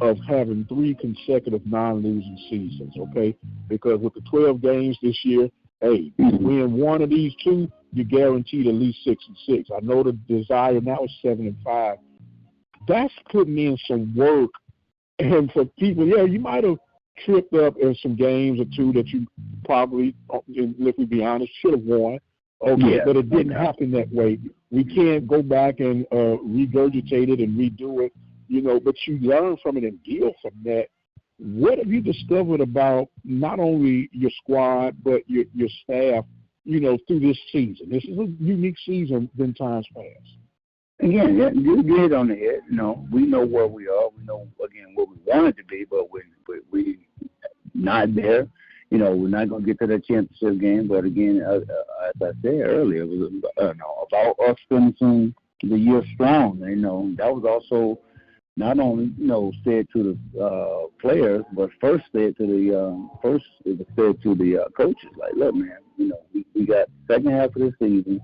[SPEAKER 3] of having 3 consecutive non-losing seasons, okay? Because with the 12 games this year, hey, you win one of these 2, you're guaranteed at least 6-6. I know the desire now is 7-5. That's putting in some work. And for people, you might have tripped up in some games or two that you probably, if we be honest, should have won. Okay, but it didn't happen that way. We can't go back and regurgitate it and redo it, but you learn from it and deal from that. What have you discovered about not only your squad but your staff, through this season? This is a unique season than times past.
[SPEAKER 4] Again, you hit on the head. We know where we are. We know, again, where we wanted to be, but we're not there. We're not going to get to that championship game. But again, as I said earlier, it was about us finishing the year strong. That was also not only said to the players, but first said to the coaches. Like, look, man, we got second half of the season.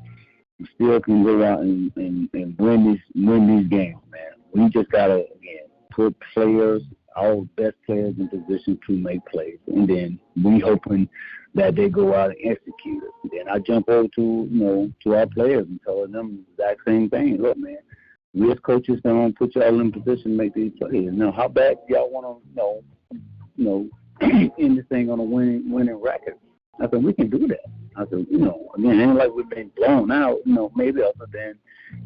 [SPEAKER 4] We still can go out and win these games, man. We just gotta again put players, our best players, in position to make plays, and then we hoping that they go out and execute it. And then I jump over to our players and telling them the exact same thing. Look, man, we as coaches don't put y'all in position to make these plays. Now, how bad y'all want to end this thing on a winning record? I said, we can do that. I said, again, ain't like we've been blown out, maybe other than,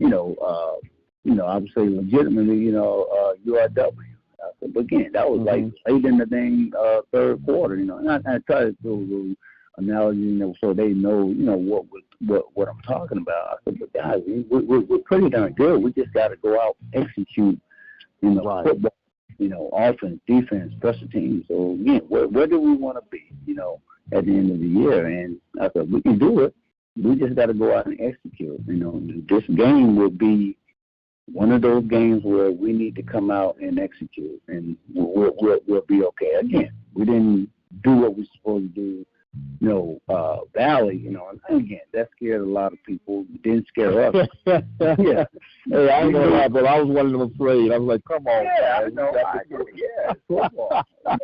[SPEAKER 4] I would say legitimately, URW. I said, but again, that was like late in the dang third quarter, and I try to do an analogy, so they know, what I'm talking about. I said, but guys, we're pretty darn good. We just got to go out and execute, football, offense, defense, special teams. So again, where do we want to be, at the end of the year? And I said, we can do it. We just got to go out and execute. This game will be one of those games where we need to come out and execute, and we'll be okay. Again, we didn't do what we're supposed to do, Valley, and again, that scared a lot of people. It didn't scare us. Yeah.
[SPEAKER 3] Hey, I ain't gonna lie, but I was one of them afraid. I was like, come on.
[SPEAKER 4] Yeah, I agree. Yeah, football. I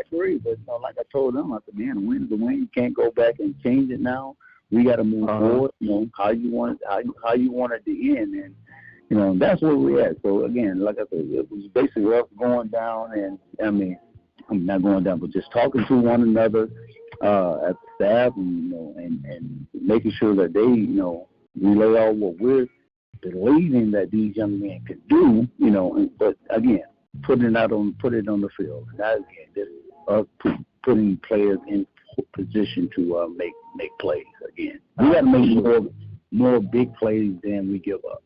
[SPEAKER 4] agree. But like I told them, I said, man, the win is the win. You can't go back and change it now. We got to move forward. How you want it to end, and that's where we're at. So again, like I said, it was basically us going down, and I'm not going down, but just talking to one another at the staff, and making sure that they relay all what we're believing that these young men could do, but again, put it on the field. That again, just putting players in position to make plays. Again, we got to make more big plays than we give up.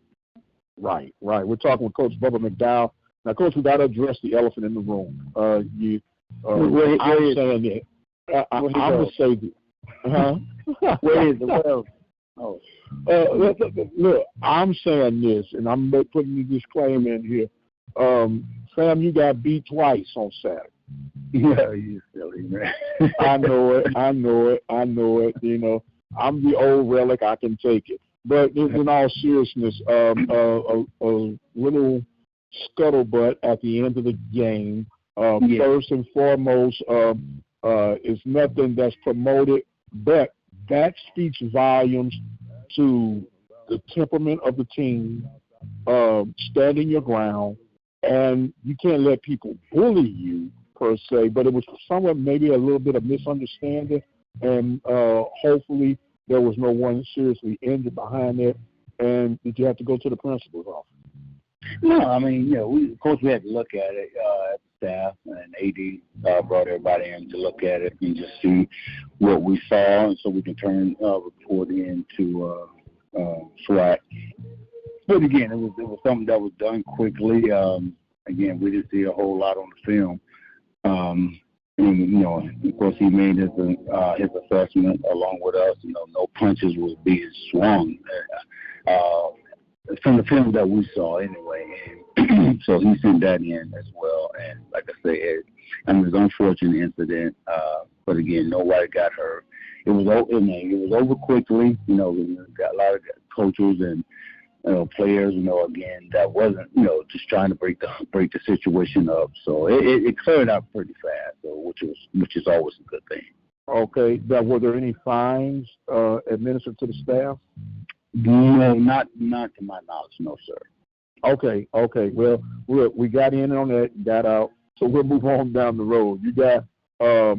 [SPEAKER 3] Right. We're talking with Coach Bubba McDowell. Now, Coach, we got to address the elephant in the room. I'm saying that. I'm going to say this.
[SPEAKER 4] Where is the well? Oh.
[SPEAKER 3] Look, I'm saying this, and I'm putting the disclaimer in here. Sam, you got beat twice on Saturday.
[SPEAKER 4] Yeah, you silly, man.
[SPEAKER 3] I know it. I'm the old relic. I can take it. But in all seriousness, a little scuttlebutt at the end of the game. First and foremost, is nothing that's promoted, but that speaks volumes to the temperament of the team, standing your ground, and you can't let people bully you per se, but it was somewhat maybe a little bit of misunderstanding, and hopefully there was no one seriously injured behind it. And did you have to go to the principal's office?
[SPEAKER 4] No, I mean, of course we had to look at it at the staff, and AD brought everybody in to look at it and just see what we saw, and so we can turn report in to SWAC. But again, it was something that was done quickly. Again, we didn't see a whole lot on the film. And, of course, he made his assessment along with us. No punches was being swung from the film that we saw anyway. And so he sent that in as well. And like I said, it was an unfortunate incident. But again, nobody got hurt. It was over quickly. We got a lot of coaches and players, again, that wasn't, just trying to break the situation up. So it cleared up pretty fast, so which is always a good thing.
[SPEAKER 3] Okay. Now, were there any fines administered to the staff?
[SPEAKER 4] No, not to my knowledge, no, sir.
[SPEAKER 3] Okay. Well, we got in on that, got out. So we'll move on down the road. You got a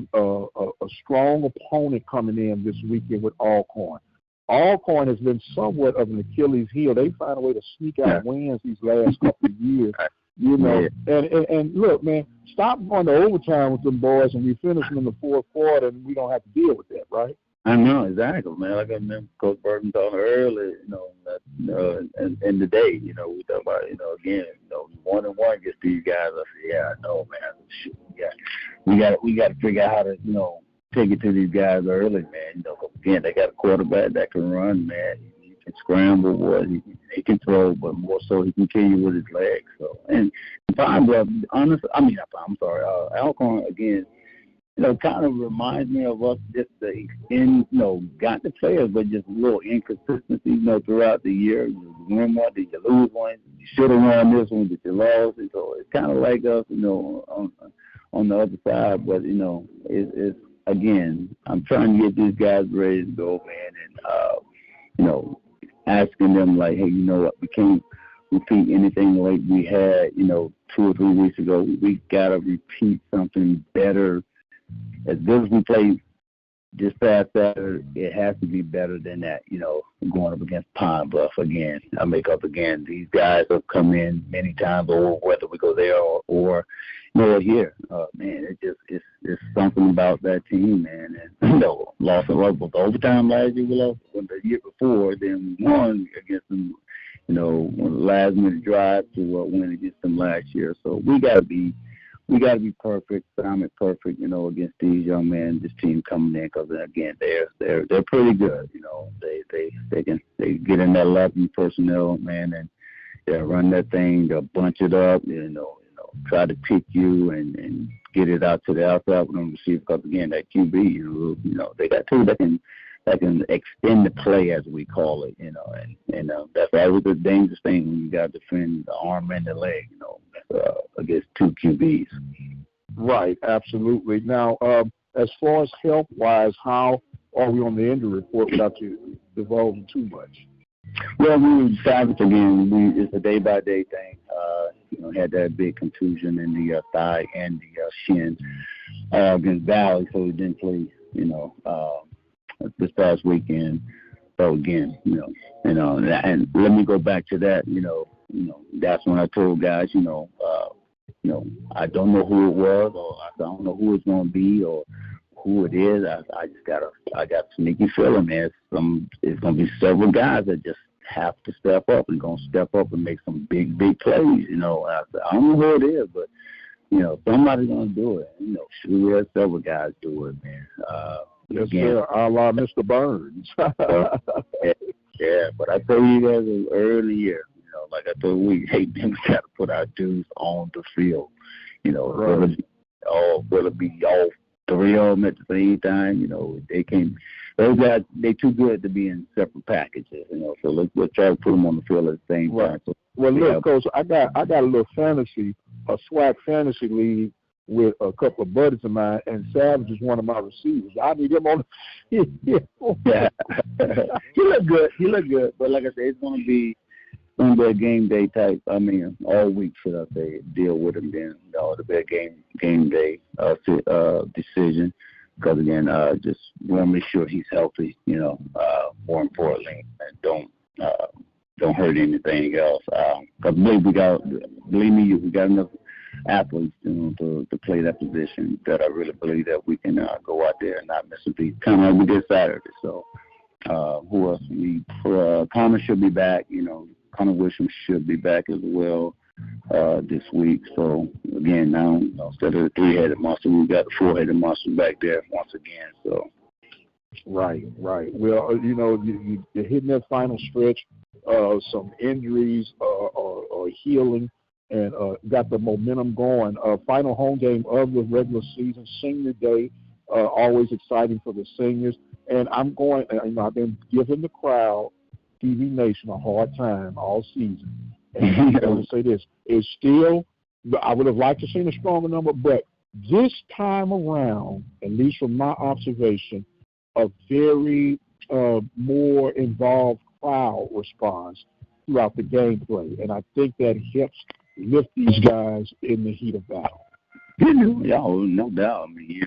[SPEAKER 3] strong opponent coming in this weekend with Alcorn. Alcorn has been somewhat of an Achilles heel. They find a way to sneak out wins these last couple of years. You know, and look, man, stop going to overtime with them boys, and we finish them in the fourth quarter, and we don't have to deal with that, right?
[SPEAKER 4] I know, exactly, man. Like I remember Coach Burton talking earlier, in the day, we talk about, again, 1-1 against these guys. I said, yeah, I know, man. Shoot, we got to figure out how to, take it to these guys early, man. Again, they got a quarterback that can run, man. He can scramble, boy. He can throw, but more so he can kill you with his legs. So, and Pvamu, Alcorn again. Kind of reminds me of us just got the players, but just a little inconsistency, throughout the year. You win one, did you lose one? You should have won this one, but you lost. And so it's kind of like us, on the other side. But, it's again, I'm trying to get these guys ready to go, man, and, asking them, like, hey, you know what, we can't repeat anything like we had, 2 or 3 weeks ago. We got to repeat something better. As good as we played this past Saturday, it has to be better than that, going up against Pine Bluff again. I make up again. These guys have come in many times, or whether we go there or here. Man, it's something about that team, man. And, lost with overtime last year, we lost the year before, then we won against them, last minute drive to win against them last year. So we got to be perfect, perfect, against these young men, this team coming in, because again, they're pretty good. They get in that 11 personnel, man, and they'll run that thing, they'll bunch it up, try to pick you and get it out to the outside with them receiver. Because again, that QB, they got two that can extend the play, as we call it, and that's always the dangerous thing when you got to defend the arm and the leg, against two QBs.
[SPEAKER 3] Right, absolutely. Now, as far as health-wise, how are we on the injury report without you divulging too much?
[SPEAKER 4] Well, we decided again, it's a day-by-day thing. Had that big contusion in the thigh and the shin against Valley, so we didn't play, this past weekend. So again, and let me go back to that, that's when I told guys, I don't know who it was, or I don't know who it's going to be, or who it is. I got a sneaky feeling, man. It's going to be several guys that just have to step up and going to step up and make some big plays. I don't know who it is, but somebody's going to do it. We had several guys do it, man.
[SPEAKER 3] Yes, sir. A la Mr. Burns.
[SPEAKER 4] Yeah, but I told you guys earlier, like I told we got to put our dudes on the field.
[SPEAKER 3] Right.
[SPEAKER 4] Will it be all three of them at the same time? They can't. Those guys, they too good to be in separate packages. So let's try to put them on the field at the same time. So,
[SPEAKER 3] well, look, Coach, I got a little fantasy, a SWAC fantasy league with a couple of buddies of mine, and Savage is one of my receivers. I need him on the field. Yeah. He look good. But like I said, it's going to be a game day type. I mean, all week, should I say, deal with him. Then it'll be a game day decision. Because again, just want to make sure he's healthy. More importantly, and don't hurt anything else. Because believe me, we got enough athletes to play that position that I really believe that we can go out there and not miss a beat. Kind of like we did Saturday. So who else? Connor should be back. Connor Wisham should be back as well this week. So again, now instead of the 3-headed monster, we got the 4-headed monster back there once again. So right. Well, you're hitting that final stretch. Some injuries are healing, and got the momentum going. Final home game of the regular season, Senior Day, always exciting for the seniors. And I'm going. I've been giving the crowd, TV Nation, a hard time all season. And I want to say this: it's still. I would have liked to see a stronger number, but this time around, at least from my observation, a very more involved crowd response throughout the gameplay, and I think that helps lift these guys in the heat of battle.
[SPEAKER 4] No doubt. You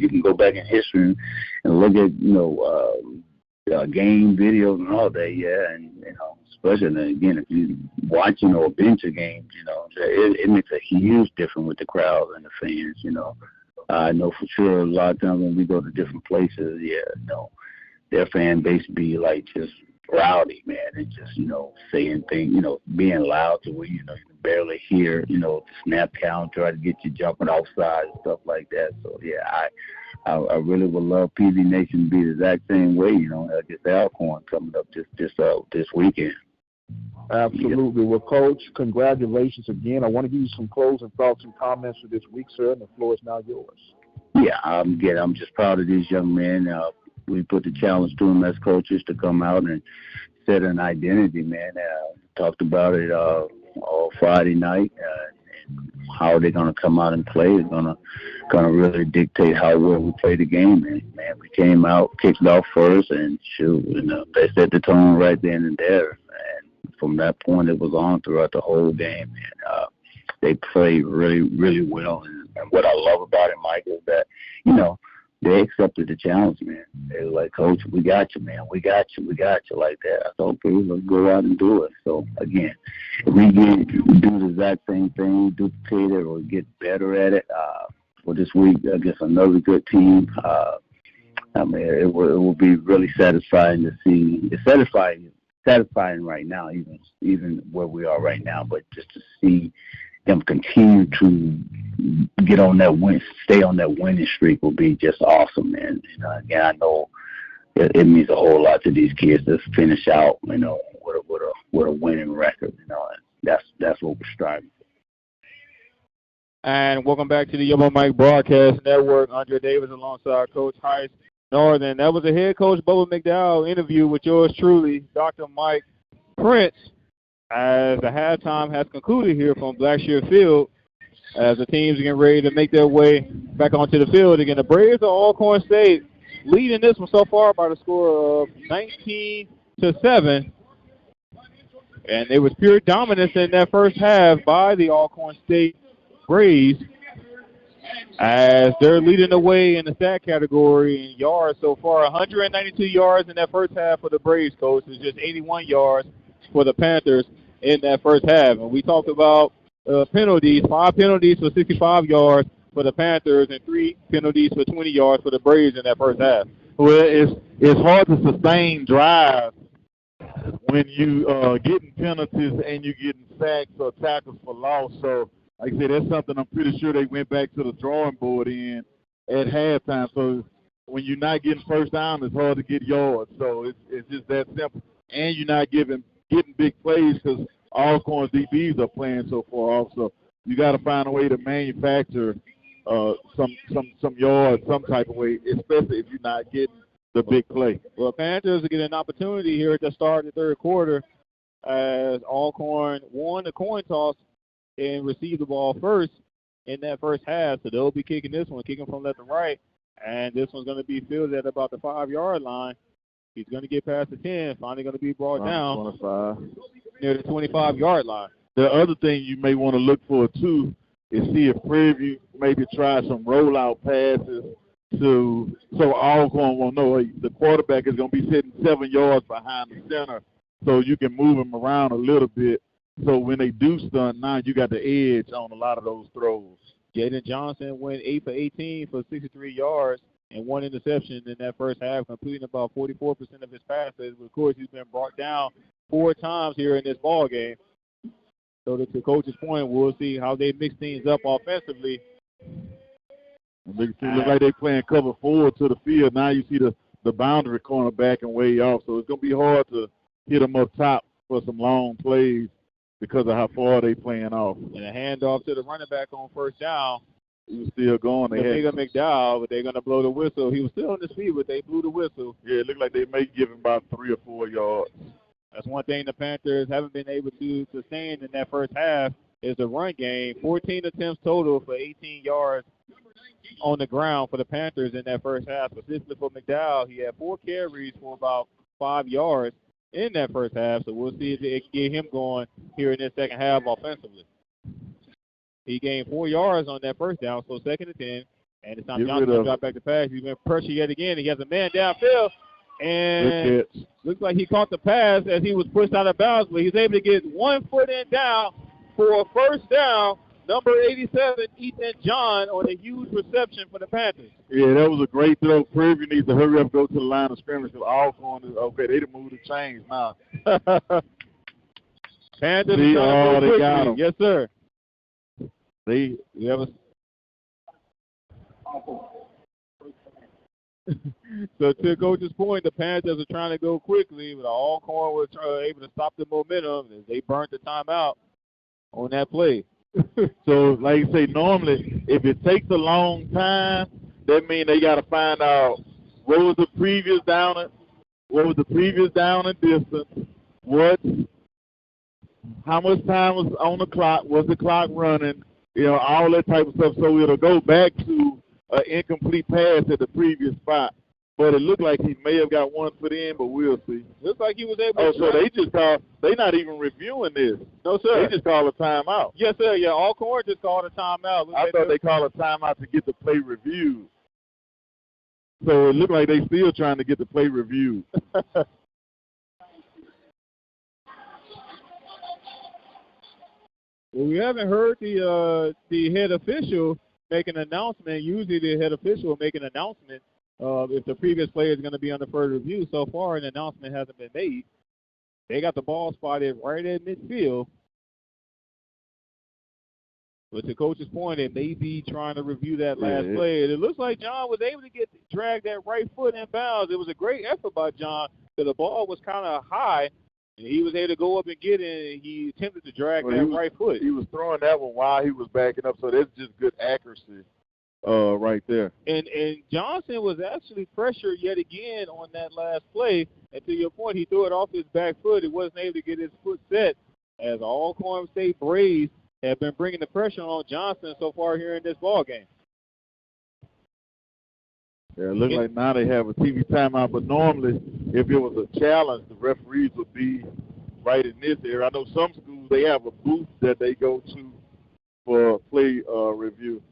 [SPEAKER 4] can go back in history and look at game videos and all that. Yeah, and especially again if you watching or bench games, it makes a huge difference with the crowds and the fans. I know for sure a lot of times when we go to different places, their fan base be like just rowdy, man, and just saying things, being loud to where you can barely hear, the snap count, try to get you jumping offside and stuff like that. So yeah, I really would love PV Nation to be the exact same way, like this Alcorn coming up this weekend.
[SPEAKER 3] Absolutely. Well, Coach, congratulations again. I want to give you some closing thoughts and comments for this week, sir, and the floor is now yours.
[SPEAKER 4] Yeah, I'm just proud of these young men. We put the challenge to them as coaches to come out and set an identity, man. Talked about it all Friday night. How they're going to come out and play is going to really dictate how well we play the game. And, man, we came out, kicked off first, and shoot, they set the tone right then and there. And from that point, it was on throughout the whole game. And they played really, really well. And what I love about it, Mike, is that, they accepted the challenge, man. They were like, Coach, we got you, man. We got you like that. I thought, okay, let's go out and do it. So, again, if we do the exact same thing, duplicate it or get better at it for this week against another good team, it will be really satisfying to see. It's satisfying right now, even where we are right now, but just to see them continue to get on that stay on that winning streak will be just awesome, man. Again, I know it means a whole lot to these kids to finish out, with a winning record, and that's what we're striving for.
[SPEAKER 1] And welcome back to the Yellow Mike Broadcast Network. Andre Davis alongside Coach Heist Northern. That was a head coach Bubba McDowell interview with yours truly, Dr. Mike Prince, as the halftime has concluded here from Blackshear Field, as the teams are getting ready to make their way back onto the field again. The Braves of Alcorn State leading this one so far by the score of 19-7. And it was pure dominance in that first half by the Alcorn State Braves, as they're leading the way in the stat category in yards so far. 192 yards in that first half for the Braves, Coach. It's just 81 yards for the Panthers in that first half. And we talked about penalties, 5 penalties for 65 yards for the Panthers and 3 penalties for 20 yards for the Braves in that first half.
[SPEAKER 2] Well, it's hard to sustain drives when you getting penalties and you getting sacks or tackles for loss. So, like I said, that's something I'm pretty sure they went back to the drawing board in at halftime. So when you're not getting first down, it's hard to get yards. So it's just that simple. And you're not getting big plays because Alcorn's DBs are playing so far off. So you got to find a way to manufacture some yards some type of way, especially if you're not getting the big play.
[SPEAKER 1] Well, Panthers are getting an opportunity here at the start of the third quarter, as Alcorn won the coin toss and received the ball first in that first half. So they'll be kicking this one, kicking from left and right. And this one's going to be fielded at about the 5-yard line. He's going to get past the 10, finally going to be brought down
[SPEAKER 2] 25.
[SPEAKER 1] Near the 25-yard line.
[SPEAKER 2] The other thing you may want to look for, too, is see if Prairie View maybe try some rollout passes so Alcorn will know the quarterback is going to be sitting 7 yards behind the center, so you can move him around a little bit. So when they do stunt, now you got the edge on a lot of those throws.
[SPEAKER 1] Jaden Johnson went 8 for 18 for 63 yards and 1 interception in that first half, completing about 44% of his passes. Of course, he's been brought down 4 times here in this ball game. So to coach's point, we'll see how they mix things up offensively.
[SPEAKER 2] Look like they're playing cover 4 to the field. Now you see the boundary corner backing way off. So it's going to be hard to hit them up top for some long plays because of how far they playing off.
[SPEAKER 1] And a handoff to the running back on first down.
[SPEAKER 2] He was still going.
[SPEAKER 1] They had McDowell, but they're going to blow the whistle. He was still on his feet, but they blew the whistle.
[SPEAKER 2] Yeah, it looked like they may give him about 3 or 4 yards.
[SPEAKER 1] That's one thing the Panthers haven't been able to sustain in that first half is the run game. 14 attempts total for 18 yards on the ground for the Panthers in that first half. Specifically for McDowell, he had 4 carries for about 5 yards in that first half. So we'll see if they can get him going here in this second half offensively. He gained 4 yards on that first down, so 2nd and 10. And it's time Johnson to drop back to pass. He's been pressure yet again. He has a man downfield. And looks like he caught the pass as he was pushed out of bounds, but he's able to get 1 foot in down for a first down. Number 87, Ethan John, on a huge reception for the Panthers.
[SPEAKER 2] Yeah, that was a great throw. Prairie needs to hurry up, go to the line of scrimmage because Alcorn is okay. They done moved the chains now.
[SPEAKER 1] Panthers are trying to go
[SPEAKER 2] got him.
[SPEAKER 1] Yes, sir.
[SPEAKER 2] We have a
[SPEAKER 1] So to Coach's point, the Panthers are trying to go quickly, but Alcorn was able to stop the momentum as they burnt the timeout on that play.
[SPEAKER 2] So, like I say, normally if it takes a long time, that means they got to find out what was the previous down and distance, how much time was on the clock, was the clock running, all that type of stuff. So it'll go back to an incomplete pass at the previous spot. But it looked like he may have got 1 foot in, but we'll see.
[SPEAKER 1] Looks like he was able to.
[SPEAKER 2] So they not even reviewing this.
[SPEAKER 1] No, sir.
[SPEAKER 2] They just call a timeout.
[SPEAKER 1] Yes, sir. Yeah, Alcorn just called a timeout.
[SPEAKER 2] I thought they called a timeout to get the play reviewed. So it looked like they still trying to get the play reviewed.
[SPEAKER 1] Well, we haven't heard the head official make an announcement. Usually the head official will make an announcement if the previous player is going to be under further review. So far, an announcement hasn't been made. They got the ball spotted right at midfield. But to Coach's point, it may be trying to review that last play. And it looks like John was able to drag that right foot in bounds. It was a great effort by John, because the ball was kind of high, and he was able to go up and get it, and he attempted to drag that right foot.
[SPEAKER 2] He was throwing that one while he was backing up, so that's just good accuracy right there.
[SPEAKER 1] And Johnson was actually pressured yet again on that last play. And to your point, he threw it off his back foot. He wasn't able to get his foot set, as Alcorn State Braves have been bringing the pressure on Johnson so far here in this ball game.
[SPEAKER 2] Yeah, it looks like now they have a TV timeout, but normally if it was a challenge, the referees would be right in this area. I know some schools, they have a booth that they go to for play review.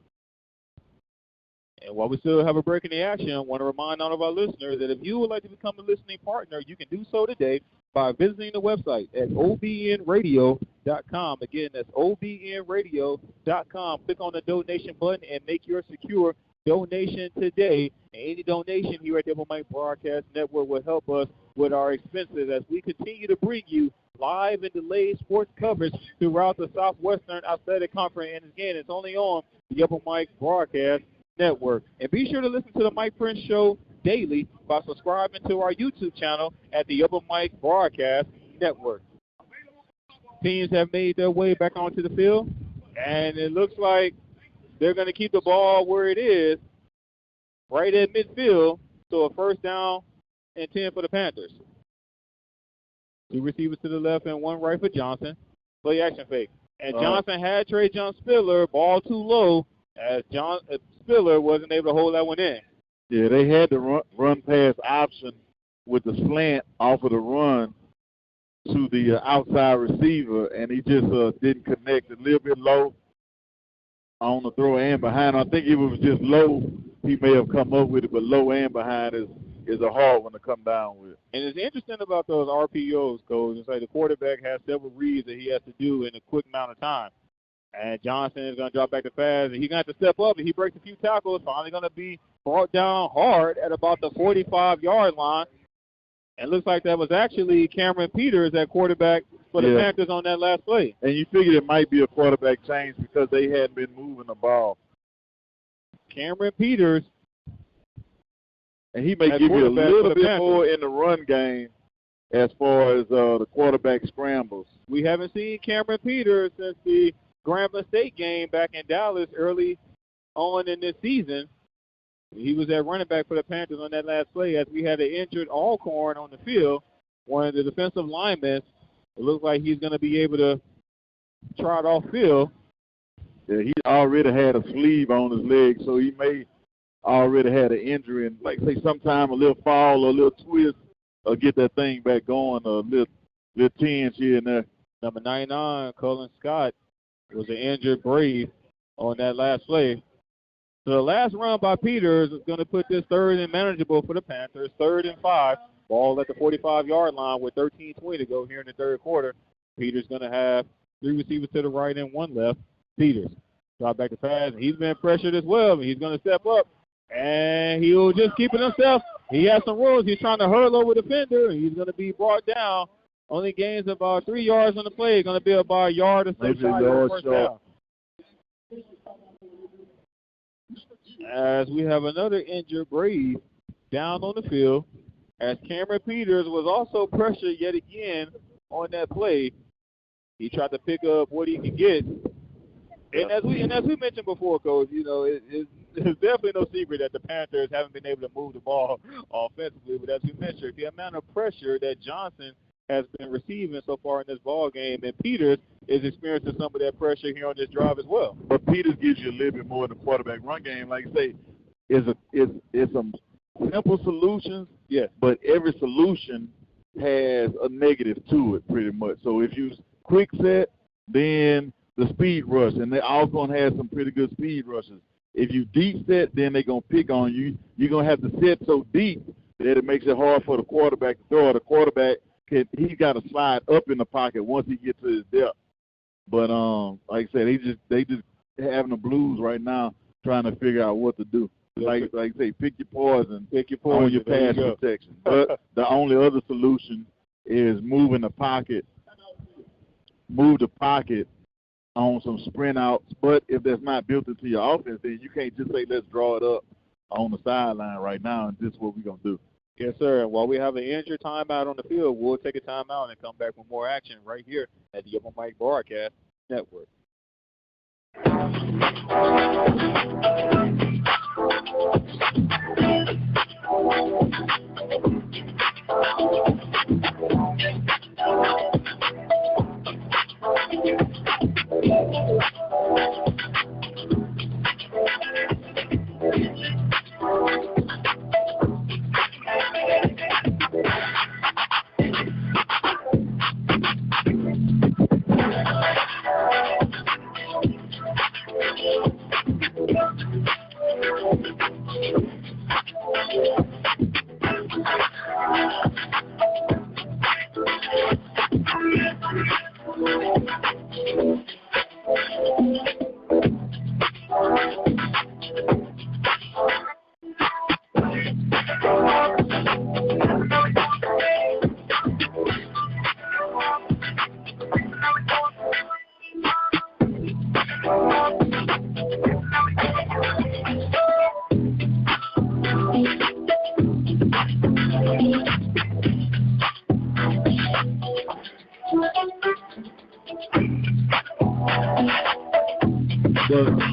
[SPEAKER 1] And while we still have a break in the action, I want to remind all of our listeners that if you would like to become a listening partner, you can do so today by visiting the website at obnradio.com. Again, that's obnradio.com. Click on the donation button and make your secure donation today. And any donation here at the Upper Mike Broadcast Network will help us with our expenses as we continue to bring you live and delayed sports coverage throughout the Southwestern Athletic Conference. And again, it's only on the Upper Mike Broadcast Network. And be sure to listen to the Mike Prince Show daily by subscribing to our YouTube channel at the Upper Mike Broadcast Network. Teams have made their way back onto the field, and it looks like they're going to keep the ball where it is, right at midfield, so a first down and 10 for the Panthers. 2 receivers to the left and 1 right for Johnson. Play action fake. And Johnson had Trey John Spiller, ball too low, as Spiller wasn't able to hold that one in.
[SPEAKER 2] Yeah, they had the run pass option with the slant off of the run to the outside receiver, and he just didn't connect. A little bit low on the throw and behind. I think if it was just low, he may have come up with it, but low and behind is a hard one to come down with.
[SPEAKER 1] And it's interesting about those RPOs, Coach. It's like the quarterback has several reads that he has to do in a quick amount of time. And Johnson is going to drop back to pass, and he's going to have to step up, and he breaks a few tackles. Finally going to be brought down hard at about the 45-yard line. And looks like that was actually Cameron Peters at quarterback for the Panthers on that last play.
[SPEAKER 2] And you figured it might be a quarterback change because they hadn't been moving the ball.
[SPEAKER 1] Cameron Peters.
[SPEAKER 2] And he may give you a little bit more in the run game as far as the quarterback scrambles.
[SPEAKER 1] We haven't seen Cameron Peters since the Grambling State game back in Dallas early on in this season. He was at running back for the Panthers on that last play as we had an injured Alcorn on the field. One of the defensive linemen, it looks like he's going to be able to trot off field.
[SPEAKER 2] Yeah, he already had a sleeve on his leg, so he may already had an injury. And like say sometime a little fall or a little twist or get that thing back going, a little tinge here and there.
[SPEAKER 1] Number 99, Cullen Scott, was an injured Brave on that last play. So the last run by Peters is going to put this third and manageable for the Panthers. 3rd and 5. Ball at the 45-yard line with 13:20 to go here in the third quarter. Peters going to have 3 receivers to the right and 1 left. Peters drop back to pass. He's been pressured as well. He's going to step up, and he'll just keep it himself. He has some rules. He's trying to hurl over the defender. He's going to be brought down. Only gains about 3 yards on the play. Going to be about a yard or so shy of first down. As we have another injured Brave down on the field, as Cameron Peters was also pressured yet again on that play. He tried to pick up what he could get. And as we mentioned before, Coach, you know, it's definitely no secret that the Panthers haven't been able to move the ball offensively. But as we mentioned, the amount of pressure that Johnson has been receiving so far in this ball game, and Peters is experiencing some of that pressure here on this drive as well.
[SPEAKER 2] But Peters gives you a little bit more than the quarterback run game. Like I say, it's some simple solutions,
[SPEAKER 1] yes,
[SPEAKER 2] but every solution has a negative to it pretty much. So if you quick set, then the speed rush, and they Alcorn has some pretty good speed rushes. If you deep set, then they're going to pick on you. You're going to have to set so deep that it makes it hard for the quarterback to throw. The quarterback, he's got to slide up in the pocket once he gets to his depth. But like I said, they just having the blues right now trying to figure out what to do. Like I say, pick your poison on your pass protection. But the only other solution is move the pocket on some sprint outs. But if that's not built into your offense, then you can't just say, let's draw it up on the sideline right now, and this is what we're going to do.
[SPEAKER 1] Yes, sir. And while we have an injured timeout on the field, we'll take a timeout and come back with more action right here at the Upper Mike Broadcast Network.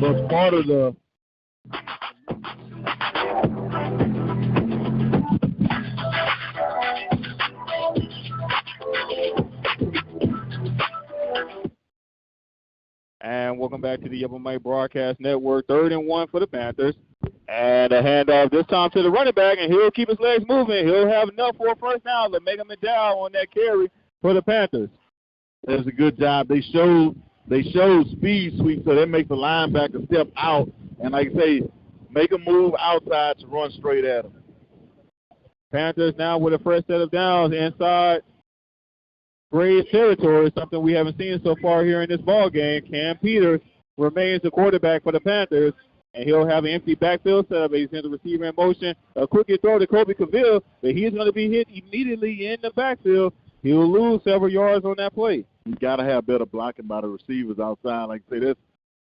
[SPEAKER 2] But part of the
[SPEAKER 1] And welcome back to the Upper Mike Broadcast Network. 3rd and 1 for the Panthers. And a handoff this time to the running back, and he'll keep his legs moving. He'll have enough for a first down to make him down on that carry for the Panthers.
[SPEAKER 2] That's a good job. They showed speed sweep, so that makes the linebacker step out and, like I say, make a move outside to run straight at him.
[SPEAKER 1] Panthers now with a fresh set of downs inside Braves territory, something we haven't seen so far here in this ball game. Cam Peters remains the quarterback for the Panthers, and he'll have an empty backfield setup. He's in the receiver in motion. A quick throw to Kobe Cavill, but he's going to be hit immediately in the backfield. He'll lose several yards on that play.
[SPEAKER 2] You got to have better blocking by the receivers outside. Like I say,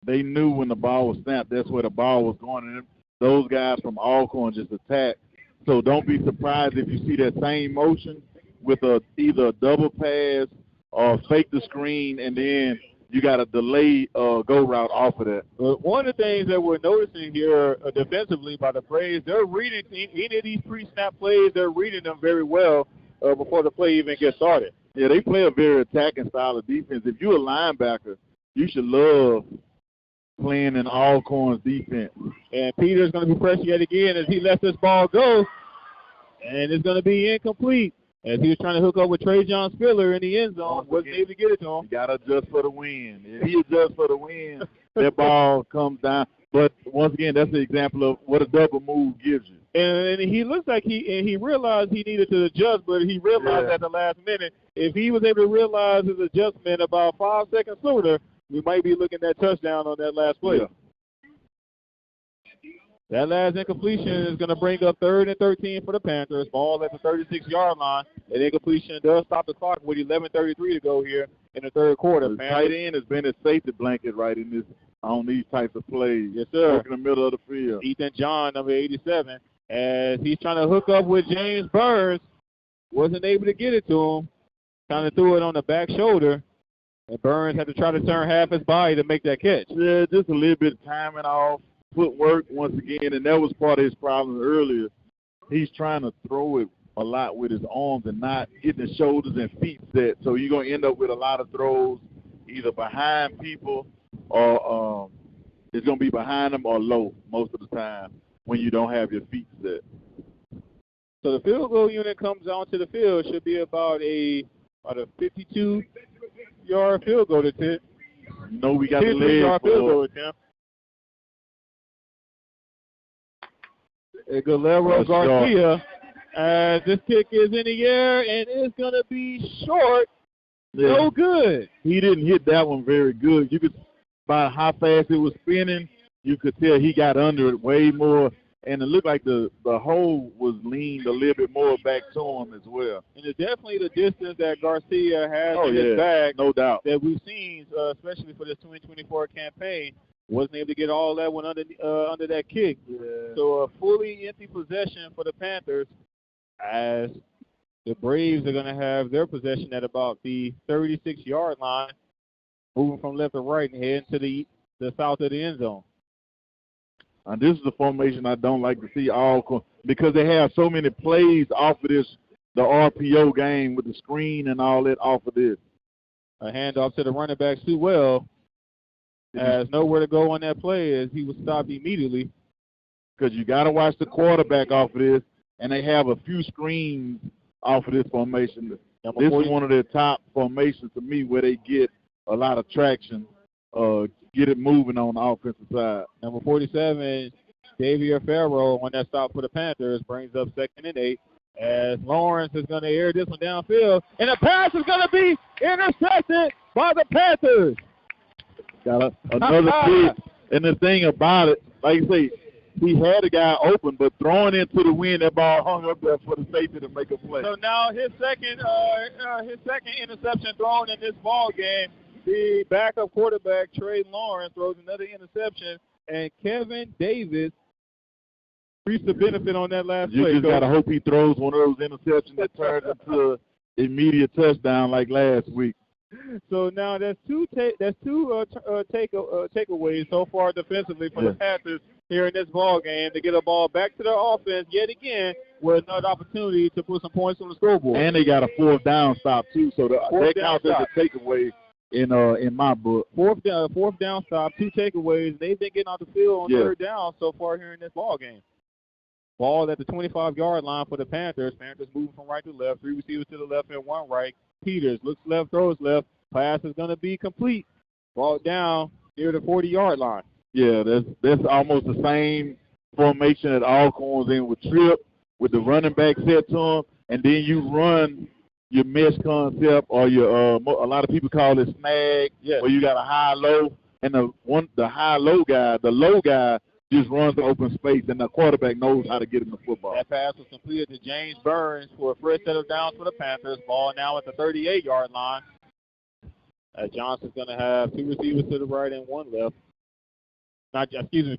[SPEAKER 2] they knew when the ball was snapped, that's where the ball was going. And those guys from Alcorn just attacked. So don't be surprised if you see that same motion with either a double pass or fake the screen, and then you got a delay go route off of that.
[SPEAKER 1] But one of the things that we're noticing here defensively by the Braves, they're reading any of these pre-snap plays, they're reading them very well before the play even gets started.
[SPEAKER 2] Yeah, they play a very attacking style of defense. If you're a linebacker, you should love playing in Alcorn's defense.
[SPEAKER 1] And Peter's going to be pressured yet again as he lets this ball go, and it's going to be incomplete. As he was trying to hook up with Trajan Spiller in the end zone, wasn't able to get it to him.
[SPEAKER 2] You got to adjust for the wind. If he adjusts for the wind, that ball comes down. But once again, that's the example of what a double move gives you.
[SPEAKER 1] And he looks like he realized he needed to adjust, but he realized at the last minute, if he was able to realize his adjustment about 5 seconds sooner, we might be looking at touchdown on that last play.
[SPEAKER 2] Yeah.
[SPEAKER 1] That last incompletion is going to bring up 3rd and 13 for the Panthers. Ball at the 36-yard line. That incompletion does stop the clock with 11:33 to go here in the third quarter.
[SPEAKER 2] The tight end has been a safety blanket right in this on these types of plays.
[SPEAKER 1] Yes, sir.
[SPEAKER 2] Work in the middle of the field.
[SPEAKER 1] Ethan John, number 87, as he's trying to hook up with James Burns. Wasn't able to get it to him. Kind of threw it on the back shoulder. And Burns had to try to turn half his body to make that catch.
[SPEAKER 2] Yeah, just a little bit of timing off. Footwork once again, and that was part of his problem earlier. He's trying to throw it a lot with his arms and not getting his shoulders and feet set. So you're going to end up with a lot of throws either behind people or it's going to be behind them or low most of the time when you don't have your feet set.
[SPEAKER 1] So the field goal unit comes onto the field. Should be about a 52-yard field goal attempt.
[SPEAKER 2] No, we got the leg
[SPEAKER 1] field goal attempt. Galero Garcia, as this kick is in the air and it's going to be short.
[SPEAKER 2] Yeah.
[SPEAKER 1] No good.
[SPEAKER 2] He didn't hit that one very good. You could, by how fast it was spinning, you could tell he got under it way more, and it looked like the hole was leaned a little bit more back to him as well.
[SPEAKER 1] And it's definitely the distance that Garcia has in his bag,
[SPEAKER 2] no doubt,
[SPEAKER 1] that we've seen, especially for this 2024 campaign. Wasn't able to get all that one under that kick.
[SPEAKER 2] Yeah.
[SPEAKER 1] So a fully empty possession for the Panthers, as the Braves are going to have their possession at about the 36-yard line, moving from left to right and heading to the south of the end zone.
[SPEAKER 2] And this is the formation I don't like to see all because they have so many plays off of this, the RPO game with the screen and all that off of this.
[SPEAKER 1] A handoff to the running back, Sewell. Has nowhere to go on that play as he was stopped immediately.
[SPEAKER 2] Because you got to watch the quarterback off of this, and they have a few screens off of this formation. This is one of their top formations to me where they get a lot of traction, get it moving on the offensive side.
[SPEAKER 1] Number 47, Xavier Farrow on that stop for the Panthers brings up 2nd and 8 as Lawrence is going to air this one downfield, and the pass is going to be intercepted by the Panthers.
[SPEAKER 2] Got another kid. And the thing about it, like you say, he had a guy open, but throwing into the wind, that ball hung up there for the safety to make a play.
[SPEAKER 1] So now his second interception thrown in this ball game. The backup quarterback, Trey Lawrence, throws another interception, and Kevin Davis reached the benefit on that last play.
[SPEAKER 2] You just got to hope he throws one of those interceptions that turns into an immediate touchdown like last week.
[SPEAKER 1] So now that's two takeaways so far defensively for the Panthers here in this ball game to get a ball back to their offense yet again with another opportunity to put some points on the scoreboard.
[SPEAKER 2] And they got a 4th down stop too, so that counts as a takeaway in my book.
[SPEAKER 1] Fourth down stop, 2 takeaways. They've been getting off the field on 3rd down so far here in this ball game. Ball at the 25-yard line for the Panthers. Panthers moving from right to left. 3 receivers to the left and 1 right. Peters looks left, throws left. Pass is going to be complete. Ball down near the 40-yard line.
[SPEAKER 2] Yeah, that's almost the same formation that Alcorn's in with Tripp, with the running back set to him, and then you run your mesh concept or your a lot of people call it snag, where you got a high-low, and the high-low guy, the low guy just runs the open space, and the quarterback knows how to get him the football.
[SPEAKER 1] That pass was completed to James Burns for a first set of downs for the Panthers. Ball now at the 38-yard line. Johnson's going to have 2 receivers to the right and 1 left. Peters.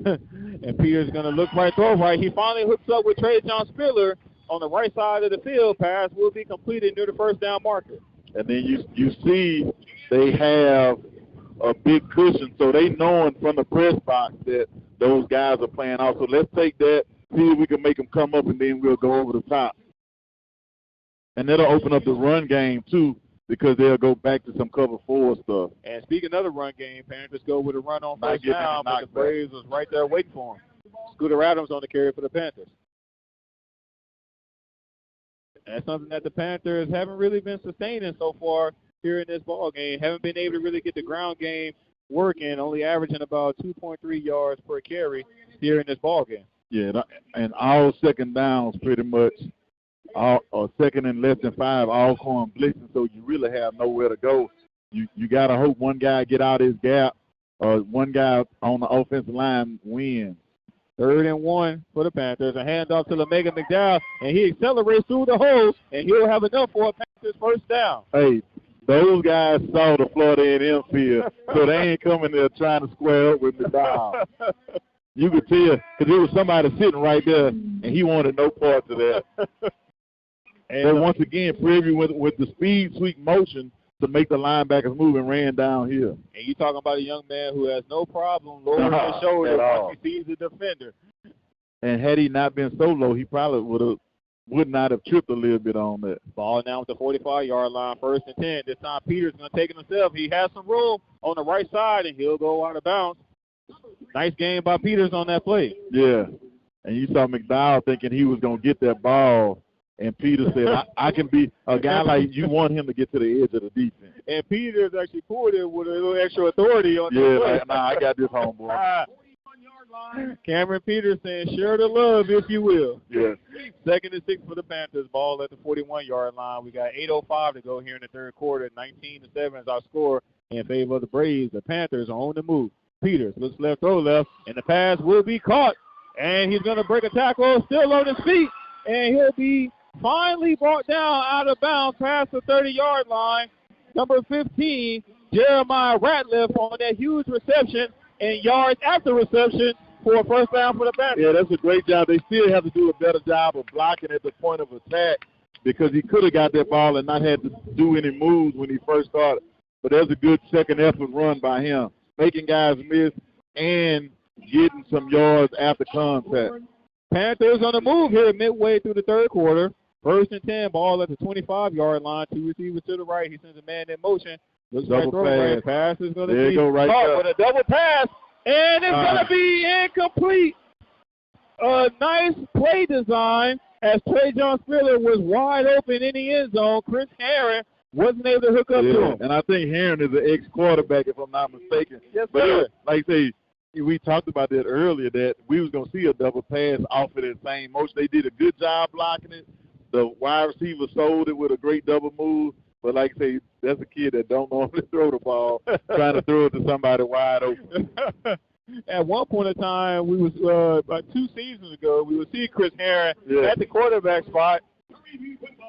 [SPEAKER 1] And Peters going to look right, throw right. He finally hooks up with Trey John Spiller on the right side of the field. Pass will be completed near the 1st down marker.
[SPEAKER 2] And then you see they have a big cushion, so they knowing from the press box that those guys are playing off. So let's take that, see if we can make them come up, and then we'll go over the top. And that'll open up the run game, too, because they'll go back to some cover 4 stuff.
[SPEAKER 1] And speaking of the run game, Panthers go with a run on 1st down, but the Braves was right there waiting for him. Scooter Adams on the carry for the Panthers. That's something that the Panthers haven't really been sustaining so far here in this ball game. Haven't been able to really get the ground game working, only averaging about 2.3 yards per carry here in this ball game.
[SPEAKER 2] Yeah, and all second downs pretty much, or second and less than 5, Alcorn blitzing, so you really have nowhere to go. You got to hope one guy get out his gap or one guy on the offensive line wins.
[SPEAKER 1] 3rd and 1 for the Panthers. A handoff to LeMegan McDowell, and he accelerates through the hole, and he'll have enough for a Panthers first down.
[SPEAKER 2] Hey, those guys saw the Florida A&M field, so they ain't coming there trying to square up with McDowell. You could tell, because there was somebody sitting right there, and he wanted no parts of that. And once again, Prairie with the speed sweep motion to make the linebackers move and ran downhill.
[SPEAKER 1] And you're talking about a young man who has no problem lowering his shoulder once he sees the defender.
[SPEAKER 2] And had he not been so low, he probably would not have tripped a little bit on that.
[SPEAKER 1] Ball now with the 45-yard line, 1st and 10. This time Peters going to take it himself. He has some room on the right side, and he'll go out of bounds. Nice game by Peters on that play.
[SPEAKER 2] Yeah, and you saw McDowell thinking he was going to get that ball. And Peters said, I can be a guy like you want him to get to the edge of the defense.
[SPEAKER 1] And Peters actually pulled it with a little extra authority on
[SPEAKER 2] that play. Yeah, I got this, homeboy.
[SPEAKER 1] Cameron Peters saying, share the love, if you will.
[SPEAKER 2] Yeah.
[SPEAKER 1] 2nd and 6 for the Panthers. Ball at the 41-yard line. We got 8:05 to go here in the 3rd quarter. 19-7 is our score in favor of the Braves. The Panthers are on the move. Peters looks left, throw left, and the pass will be caught. And he's going to break a tackle, still on his feet, and he'll be finally brought down out of bounds past the 30-yard line. Number 15, Jeremiah Ratliff on that huge reception and yards after reception for a first down for the Panthers.
[SPEAKER 2] Yeah, that's a great job. They still have to do a better job of blocking at the point of attack because he could have got that ball and not had to do any moves when he first started. But there's a good second effort run by him, making guys miss and getting some yards after contact.
[SPEAKER 1] Panthers on the move here midway through the 3rd quarter. 1st and 10, ball at the 25-yard line. 2 receivers to the right. He sends a man in motion. Looks
[SPEAKER 2] double
[SPEAKER 1] right, pass is going to be
[SPEAKER 2] right
[SPEAKER 1] caught with a double pass, and it's going to be incomplete. A nice play design as Trajan Spiller was wide open in the end zone. Chris Herron wasn't able to hook up to him.
[SPEAKER 2] And I think Herron is an ex-quarterback, if I'm not mistaken.
[SPEAKER 1] Yes,
[SPEAKER 2] but
[SPEAKER 1] sir.
[SPEAKER 2] Like I say, we talked about that earlier, that we was going to see a double pass off of that same motion. They did a good job blocking it. The wide receiver sold it with a great double move. But like I say, that's a kid that don't normally throw the ball, trying to throw it to somebody wide open.
[SPEAKER 1] At one point in time, we was about 2 seasons ago, we would see Chris Herron at the quarterback spot.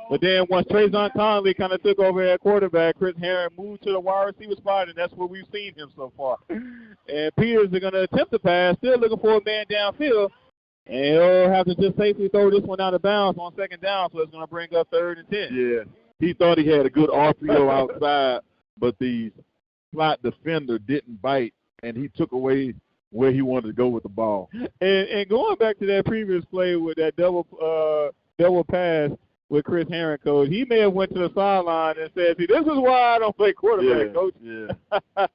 [SPEAKER 1] But then once Trajan Conley kind of took over at quarterback, Chris Herron moved to the wide receiver spot, and that's where we've seen him so far. And Peters are going to attempt the pass, still looking for a man downfield. And he'll have to just safely throw this one out of bounds on 2nd down, so it's going to bring up 3rd and 10.
[SPEAKER 2] Yeah, he thought he had a good RPO outside, but the slot defender didn't bite, and he took away where he wanted to go with the ball.
[SPEAKER 1] And going back to that previous play with that double pass with Chris Herron, coach, he may have went to the sideline and said, see, this is why I don't play quarterback, coach.
[SPEAKER 2] Yeah.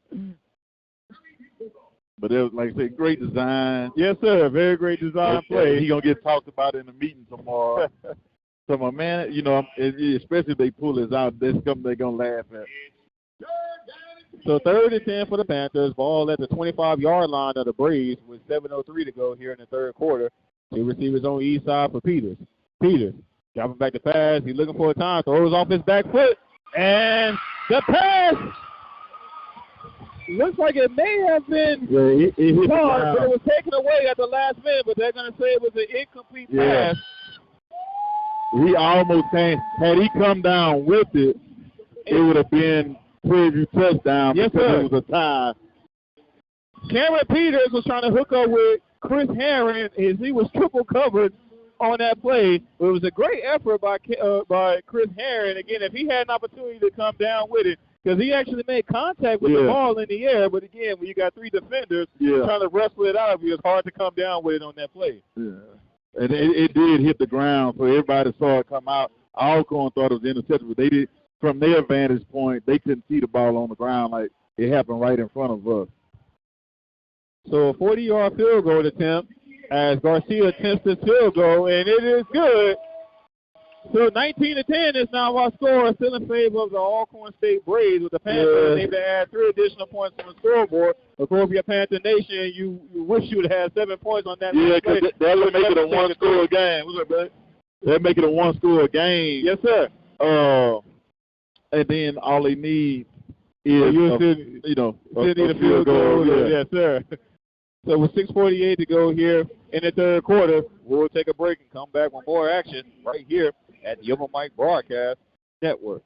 [SPEAKER 2] But it was, like I said, great design.
[SPEAKER 1] Yes, sir. Very great design play.
[SPEAKER 2] He's going to get talked about in the meeting tomorrow. So, my man, you know, especially if they pull this out, that's something they're going to laugh at.
[SPEAKER 1] So 3rd and 10 for the Panthers. Ball at the 25-yard line of the Braves with 7:03 to go here in the 3rd quarter. 2 receivers on each side for Peters. Peters dropping back to pass. He's looking for a time. Throws off his back foot. And the pass looks like it may have been caught, but it was taken away at the last minute. But they're going to say it was an incomplete pass.
[SPEAKER 2] He almost came. Had he come down with it, it would have been preview touchdown because it was a tie.
[SPEAKER 1] Cameron Peters was trying to hook up with Chris Herron as he was triple covered on that play. But it was a great effort by Chris Herron. Again, if he had an opportunity to come down with it, because he actually made contact with the ball in the air. But again, when you got 3 defenders trying to wrestle it out of you, it's hard to come down with it on that play.
[SPEAKER 2] Yeah. And it did hit the ground, so everybody saw it come out. Alcorn thought it was intercepted, but they did. From their vantage point, they couldn't see the ball on the ground like it happened right in front of us.
[SPEAKER 1] So a 40-yard field goal attempt as Garcia attempts this field goal, and it is good. So 19-10 is now our score, still in favor of the Alcorn State Braves, with the Panthers able to add 3 additional points on the scoreboard. Of course, if you're Panther Nation, you wish you would have 7 points on that.
[SPEAKER 2] Yeah, because that would make it a one-score game. What's up, buddy? That make it a one-score game.
[SPEAKER 1] Yes, sir.
[SPEAKER 2] And then all they need is,
[SPEAKER 1] a field goal. Yeah. Yes, sir. So with 6:48 to go here in the third quarter, we'll take a break and come back with more action right here at the Open Mic Broadcast Network.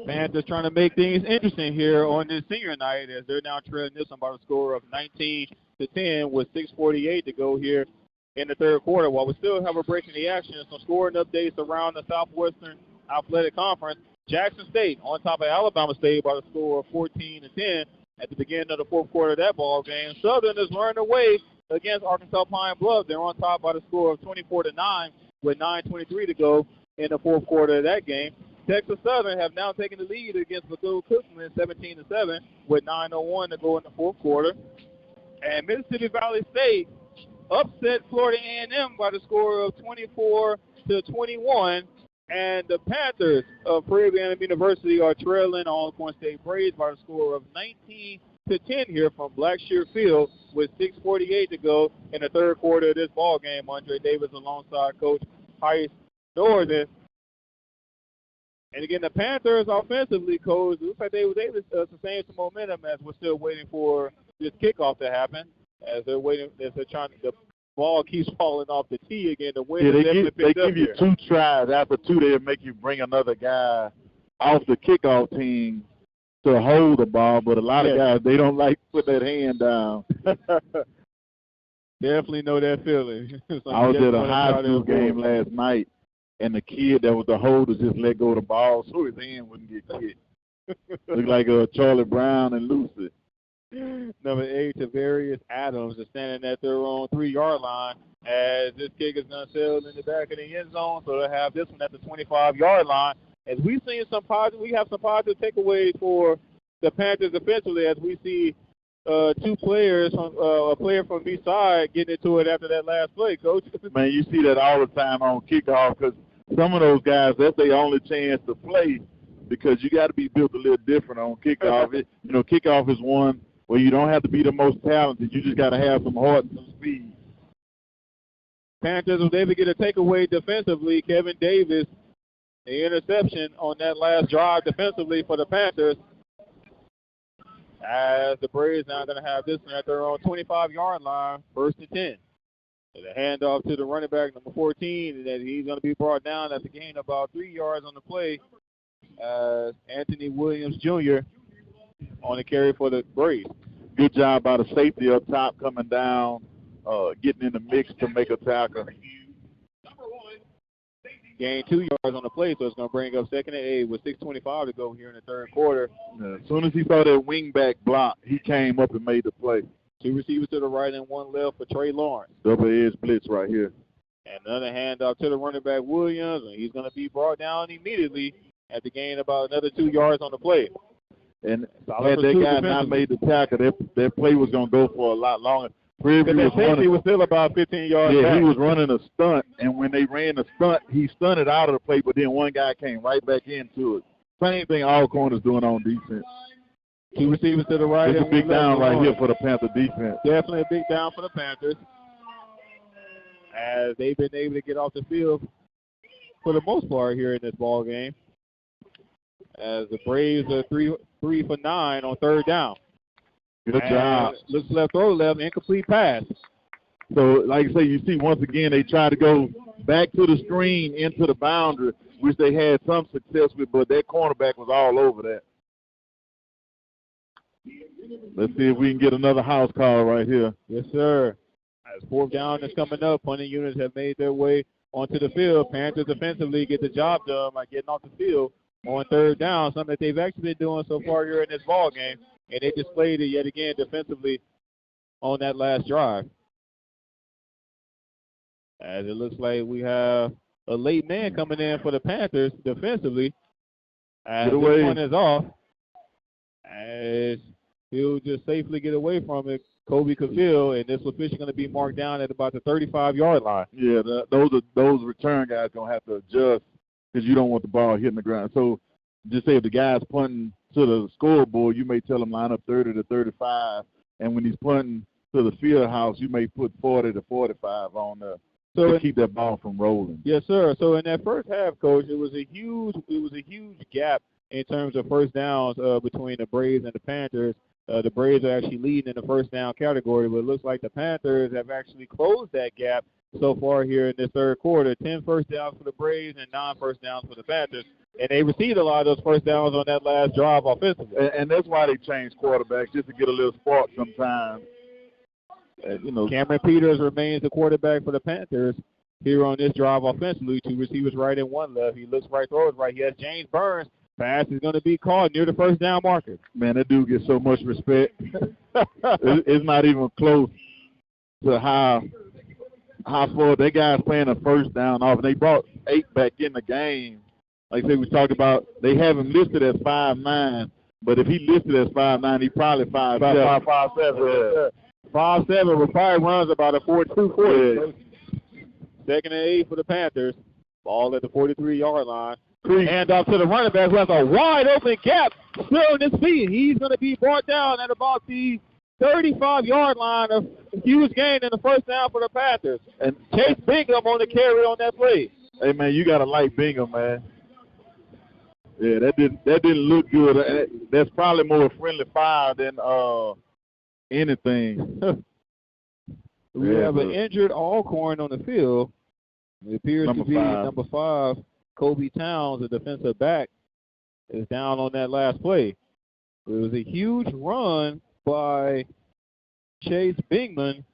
[SPEAKER 1] Panthers trying to make things interesting here on this senior night as they're now trailing this one by the score of 19-10 with 6:48 to go here in the third quarter. While we still have a break in the action, some scoring updates around the Southwestern Athletic Conference. Jackson State on top of Alabama State by the score of 14-10 at the beginning of the fourth quarter of that ball game. Southern is running away against Arkansas Pine Bluff. They're on top by the score of 24-9 with 9:23 to go in the fourth quarter of that game. Texas Southern have now taken the lead against Bethune-Cookman 17-7 with 9:01 to go in the fourth quarter. And Mississippi Valley State upset Florida A&M by the score of 24-21. And the Panthers of Prairie View University are trailing Alcorn State Braves by the score of 19-10 here from Blackshear Field with 6:48 to go in the third quarter of this ball game. Andre Davis alongside Coach Heiss Northern. And again, the Panthers offensively, Coach, looks like they was able to sustain some momentum as we're still waiting for this kickoff to happen. As they're waiting, as they're trying, the ball keeps falling off the tee again. The wind
[SPEAKER 2] they give you 2 tries. After 2, they'll make you bring another guy off the kickoff team to hold the ball. But a lot of guys, they don't like to put that hand down.
[SPEAKER 1] Definitely know that feeling.
[SPEAKER 2] I was at a high school game last night. And the kid that was the holder just let go of the ball so his hand wouldn't get kicked. Looked like Charlie Brown and Lucy.
[SPEAKER 1] Number 8, Tavarius Adams is standing at their own 3-yard line as this kick is going to sail in the back of the end zone. So they'll have this one at the 25-yard line. As we have some positive takeaways for the Panthers offensively as we see 2 players, a player from each side getting into it after that last play, Coach.
[SPEAKER 2] Man, you see that all the time on kickoff because some of those guys, that's their only chance to play because you got to be built a little different on kickoff. Kickoff is one where you don't have to be the most talented. You just got to have some heart and some speed.
[SPEAKER 1] Panthers was able to get a takeaway defensively. Kevin Davis, the interception on that last drive defensively for the Panthers. As the Braves now going to have this one at their own 25-yard line, 1st and 10. So the handoff to the running back, number 14, and that he's going to be brought down at the gain of about 3 yards on the play. Anthony Williams Jr. on the carry for the Braves.
[SPEAKER 2] Good job by the safety up top coming down, getting in the mix to make a tackle.
[SPEAKER 1] gained 2 yards on the play, so it's going to bring up 2nd and 8 with 6:25 to go here in the third quarter.
[SPEAKER 2] Yeah, as soon as he saw that wing back block, he came up and made the play.
[SPEAKER 1] 2 receivers to the right and 1 left for Trey Lawrence.
[SPEAKER 2] Double edge blitz right here.
[SPEAKER 1] And another handoff to the running back Williams, and he's going to be brought down immediately at the gain about another 2 yards on the play.
[SPEAKER 2] And had that guy not made the tackle, that play was going to go for a lot longer.
[SPEAKER 1] He was still about 15 yards back.
[SPEAKER 2] He was running a stunt, and when they ran the stunt, he stunted out of the play, but then one guy came right back into it. Same thing Alcorn is doing on defense.
[SPEAKER 1] 2 receivers to the right.
[SPEAKER 2] It's a big down right here for the Panther defense.
[SPEAKER 1] Definitely a big down for the Panthers, as they've been able to get off the field for the most part here in this ball game. As the Braves are 3 for 9 on 3rd down.
[SPEAKER 2] Good job.
[SPEAKER 1] Looks left, throw left, incomplete pass.
[SPEAKER 2] So, like I say, you see once again they try to go back to the screen into the boundary, which they had some success with, but that cornerback was all over that. Let's see if we can get another house call right here.
[SPEAKER 1] Yes, sir. As 4th down is coming up, punting units have made their way onto the field. Panthers defensively get the job done by getting off the field on 3rd down, something that they've actually been doing so far here in this ball game, and they displayed it yet again defensively on that last drive. As it looks like we have a late man coming in for the Panthers defensively. As this one is off, as he'll just safely get away from it, Kobe Cavill, and this official going to be marked down at about the 35-yard line.
[SPEAKER 2] Yeah, those return guys going to have to adjust because you don't want the ball hitting the ground. So just say if the guy's punting to the scoreboard, you may tell him line up 30 to 35, and when he's punting to the field house, you may put 40 to 45 on there to keep that ball from rolling.
[SPEAKER 1] Yes, sir. So in that first half, Coach, it was a huge gap in terms of first downs between the Braves and the Panthers. The Braves are actually leading in the first down category, but it looks like the Panthers have actually closed that gap so far here in this third quarter. 10 first downs for the Braves and 9 first downs for the Panthers. And they received a lot of those first downs on that last drive offensively.
[SPEAKER 2] And that's why they changed quarterbacks, just to get a little spark sometimes.
[SPEAKER 1] Cameron Peters remains the quarterback for the Panthers here on this drive offensively. 2 receivers right and 1 left. He looks right, throws right. He has James Burns. Pass is going to be called near the first down marker.
[SPEAKER 2] Man, that dude gets so much respect. It's not even close to how far that guy's playing a first down off. And they brought 8 back in the game. Like I said, we talked about they have him listed as 5'9", but if he listed as 5'9", he probably 5'7".
[SPEAKER 1] 5'7". 5'7", but probably runs about a 4.240. 2nd and 8 for the Panthers. Ball at the 43-yard line. Hand off to the running back who has a wide open gap still in his feet. He's going to be brought down at about the 35-yard line. A huge gain in the first down for the Panthers. And Chase Bingham on the carry on that play.
[SPEAKER 2] Hey, man, you got to like Bingham, man. Yeah, that didn't look good. That's probably more friendly fire than anything.
[SPEAKER 1] We have an injured Alcorn on the field. It appears to be number 5. Kobe Towns, the defensive back, is down on that last play. It was a huge run by Chase Bingham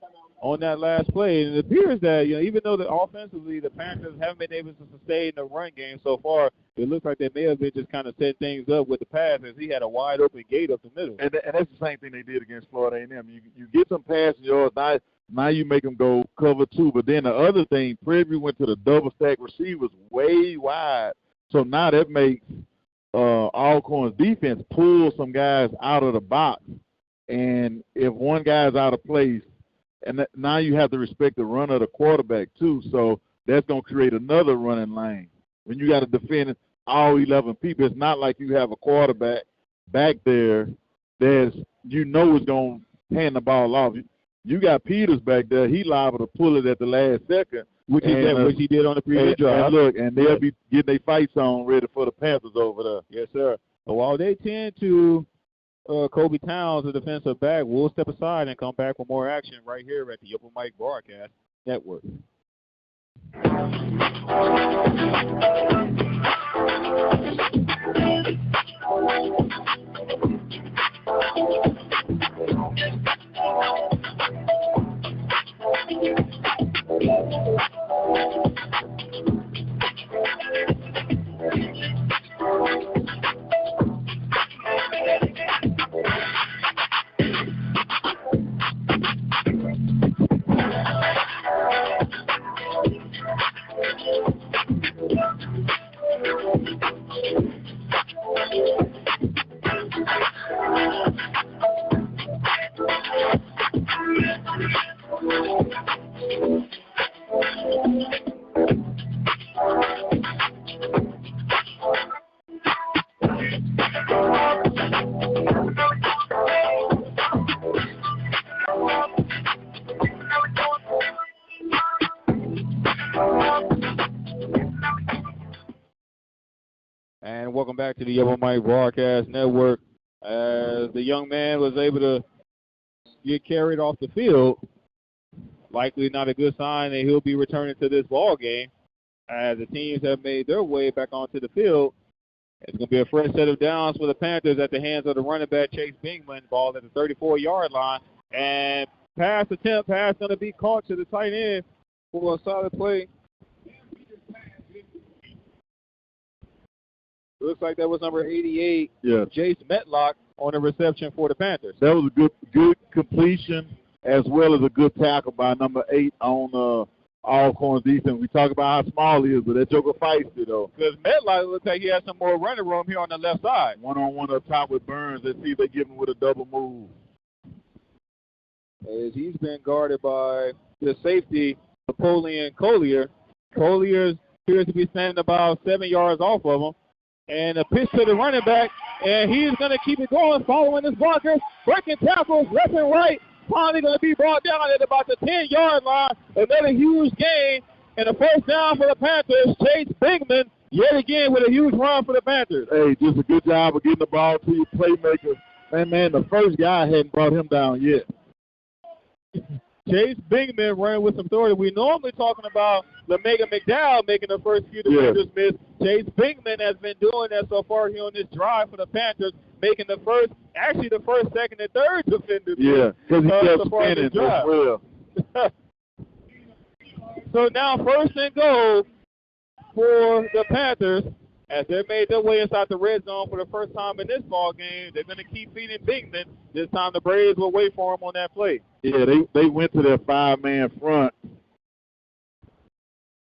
[SPEAKER 1] on that last play. And it appears that, even though offensively the Panthers haven't been able to sustain the run game so far, it looks like they may have been just kind of setting things up with the pass as he had a wide open gate up the middle.
[SPEAKER 2] And that's the same thing they did against Florida A&M. You get some passing yards, now you make them go cover 2. But then the other thing, Preview went to the double stack receivers way wide. So now that makes Alcorn's defense pull some guys out of the box. And if one guy's out of place, and now you have to respect the run of the quarterback too. So that's going to create another running lane. When you got to defend all 11 people, it's not like you have a quarterback back there that's is going to hand the ball off. You got Peters back there. He liable to pull it at the last second.
[SPEAKER 1] Which he did on the previous drive.
[SPEAKER 2] And they'll be getting their fights on ready for the Panthers over there.
[SPEAKER 1] Yes, sir. But while they tend to Kobe Towns, the defensive back, we'll step aside and come back with more action right here at the Open Mic Broadcast Network. back to the Yellow Mike Broadcast Network as the young man was able to get carried off the field. Likely not a good sign that he'll be returning to this ball game as the teams have made their way back onto the field. It's going to be a fresh set of downs for the Panthers at the hands of the running back Chase Bingman. Ball at the 34-yard line. And pass going to be caught to the tight end for a solid play. Looks like that was number 88, Jace Metlock, on the reception for the Panthers.
[SPEAKER 2] That was a good completion as well as a good tackle by number 8 on Alcorn defense. We talk about how small he is, but that joker feisty, though.
[SPEAKER 1] Because Metlock looks like he has some more running room here on the left side.
[SPEAKER 2] One-on-one up top with Burns. Let's see if they give him with a double move.
[SPEAKER 1] As he's been guarded by the safety, Napoleon Collier. Collier appears to be standing about 7 yards off of him. And a pitch to the running back, and he's going to keep it going, following his blocker, breaking tackles left and right. Finally going to be brought down at about the 10-yard line. Another huge gain, and a first down for the Panthers. Chase Bingman, yet again, with a huge run for the Panthers.
[SPEAKER 2] Hey, just a good job of getting the ball to your playmaker. Man, the first guy hadn't brought him down yet.
[SPEAKER 1] Chase Bingman running with some authority. We normally talking about LeMega McDowell making the first few defenders miss. Chase Bingman has been doing that so far here on this drive for the Panthers, making the first, second, and third defenders.
[SPEAKER 2] Yeah, because he kept spinning as well.
[SPEAKER 1] So now first and goal for the Panthers. As they made their way inside the red zone for the first time in this ball game, they're going to keep feeding Bingman. This time the Braves will wait for him on that play.
[SPEAKER 2] Yeah, they went to their 5-man front.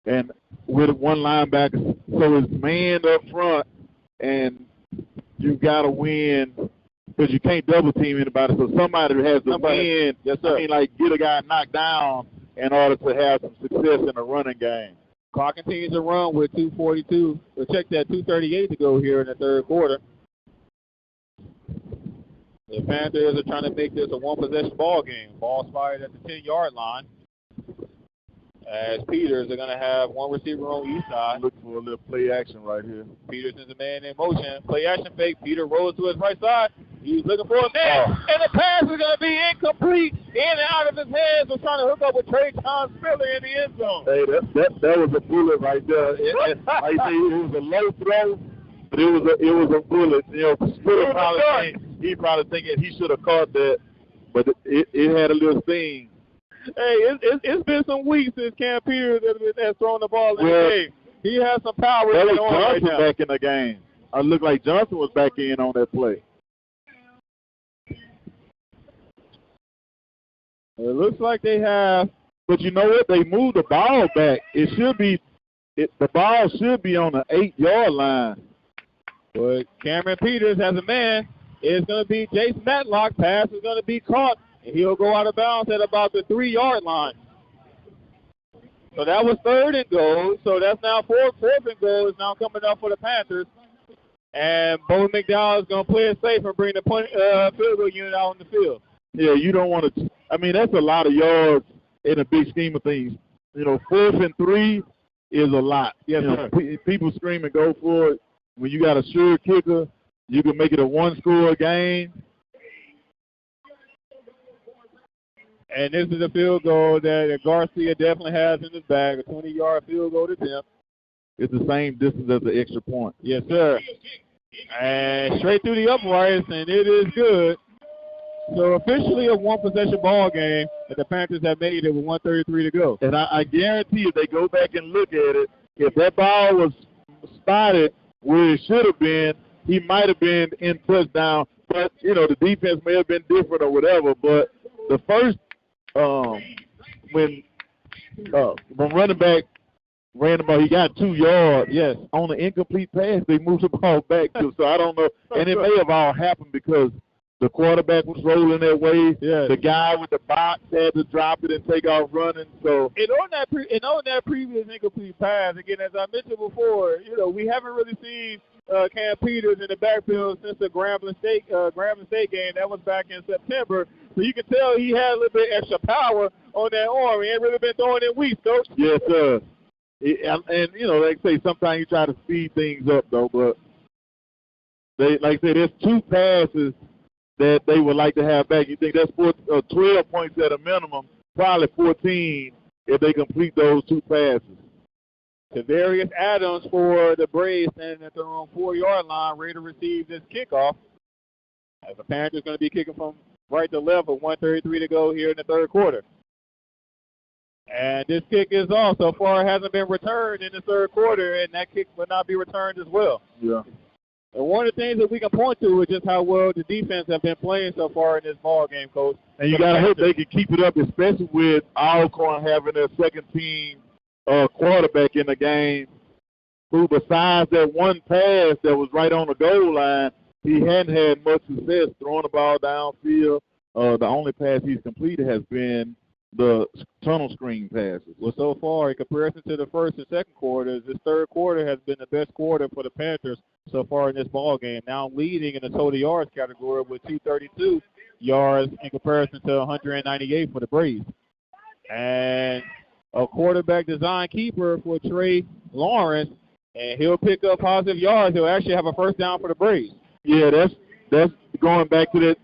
[SPEAKER 2] And with one linebacker, so it's man up front, and you got to win because you can't double team anybody. So somebody has to win.
[SPEAKER 1] Yes, sir.
[SPEAKER 2] Get a guy knocked down in order to have some success in the running game.
[SPEAKER 1] Clock continues to run with 2:42. We'll check that 2:38 to go here in the third quarter. The Panthers are trying to make this a one-possession ball game. Ball spotted at the 10-yard line. As Peters are going to have one receiver on each side.
[SPEAKER 2] Look for a little play action right here.
[SPEAKER 1] Peters is a man in motion. Play action fake. Peter rolls to his right side. He's looking for a man. And the pass is going to be incomplete. In and out of his hands. We're trying to hook up with Trey John Spiller in the end zone.
[SPEAKER 2] Hey, that was a bullet right there. It was a low throw, but it was a bullet. You know, Spiller probably thinking he should have caught that, but it had a little sting.
[SPEAKER 1] Hey, it's been some weeks since Cam Peters has thrown the ball in the game. He has some power.
[SPEAKER 2] That was Johnson back in the game. It looked like Johnson was back in on that play.
[SPEAKER 1] It looks like they have.
[SPEAKER 2] But you know what? They moved the ball back. The ball should be on the 8-yard line.
[SPEAKER 1] But Cameron Peters has a man. It's going to be Jace Matlock. Pass is going to be caught. And he'll go out of bounds at about the 3-yard line. So that was third and goal. So that's now fourth and goal is now coming up for the Panthers. And Bo McDowell is going to play it safe and bring the field goal unit out on the field.
[SPEAKER 2] Yeah, you don't want to – I mean, that's a lot of yards in a big scheme of things. You know, 4th and 3 is a lot.
[SPEAKER 1] Yes, sir.
[SPEAKER 2] People scream and go for it. When you got a sure kicker, you can make it a one-score game.
[SPEAKER 1] And this is a field goal that Garcia definitely has in his bag, a 20-yard field goal attempt.
[SPEAKER 2] It's the same distance as the extra point.
[SPEAKER 1] Yes, sir. And straight through the uprights, and it is good. So officially a one-possession ball game that the Panthers have made it with 1:33 to go.
[SPEAKER 2] And I guarantee if they go back and look at it, if that ball was spotted where it should have been, he might have been in touchdown. But, you know, the defense may have been different or whatever. But the first when running back ran the ball, he got 2 yards.
[SPEAKER 1] Yes.
[SPEAKER 2] On the incomplete pass, they moved the ball back to. So I don't know. And it may have all happened because the quarterback was rolling that way.
[SPEAKER 1] Yes.
[SPEAKER 2] The guy with the box had to drop it and take off running. So
[SPEAKER 1] and on that previous incomplete pass, again, as I mentioned before, you know, we haven't really seen Cam Peters in the backfield since the Grambling State game. That was back in September. So you can tell he had a little bit extra power on that arm. He ain't really been throwing in weeks, Coach.
[SPEAKER 2] Yes, sir. And, you know, like I say, sometimes you try to speed things up, though. But like I said, there's 2 passes that they would like to have back. You think that's 12 points at a minimum, probably 14 if they complete those 2 passes.
[SPEAKER 1] Tavarius Adams for the Braves standing at their own 4-yard line, ready to receive this kickoff. As the Panthers going to be kicking from right to left with 1:33 to go here in the third quarter. And this kick is off. So far, it hasn't been returned in the third quarter, and that kick will not be returned as well.
[SPEAKER 2] Yeah.
[SPEAKER 1] And one of the things that we can point to is just how well the defense have been playing so far in this ball game, Coach.
[SPEAKER 2] And you got to hope they can keep it up, especially with Alcorn having their second-team quarterback in the game, who besides that one pass that was right on the goal line, he hadn't had much success throwing the ball downfield. The only pass he's completed has been the tunnel screen passes.
[SPEAKER 1] Well, so far, in comparison to the first and second quarters, this third quarter has been the best quarter for the Panthers so far in this ball game. Now leading in the total yards category with 232 yards in comparison to 198 for the Braves. And a quarterback design keeper for Trey Lawrence, and he'll pick up positive yards. He'll actually have a first down for the Braves.
[SPEAKER 2] Yeah, that's going back to that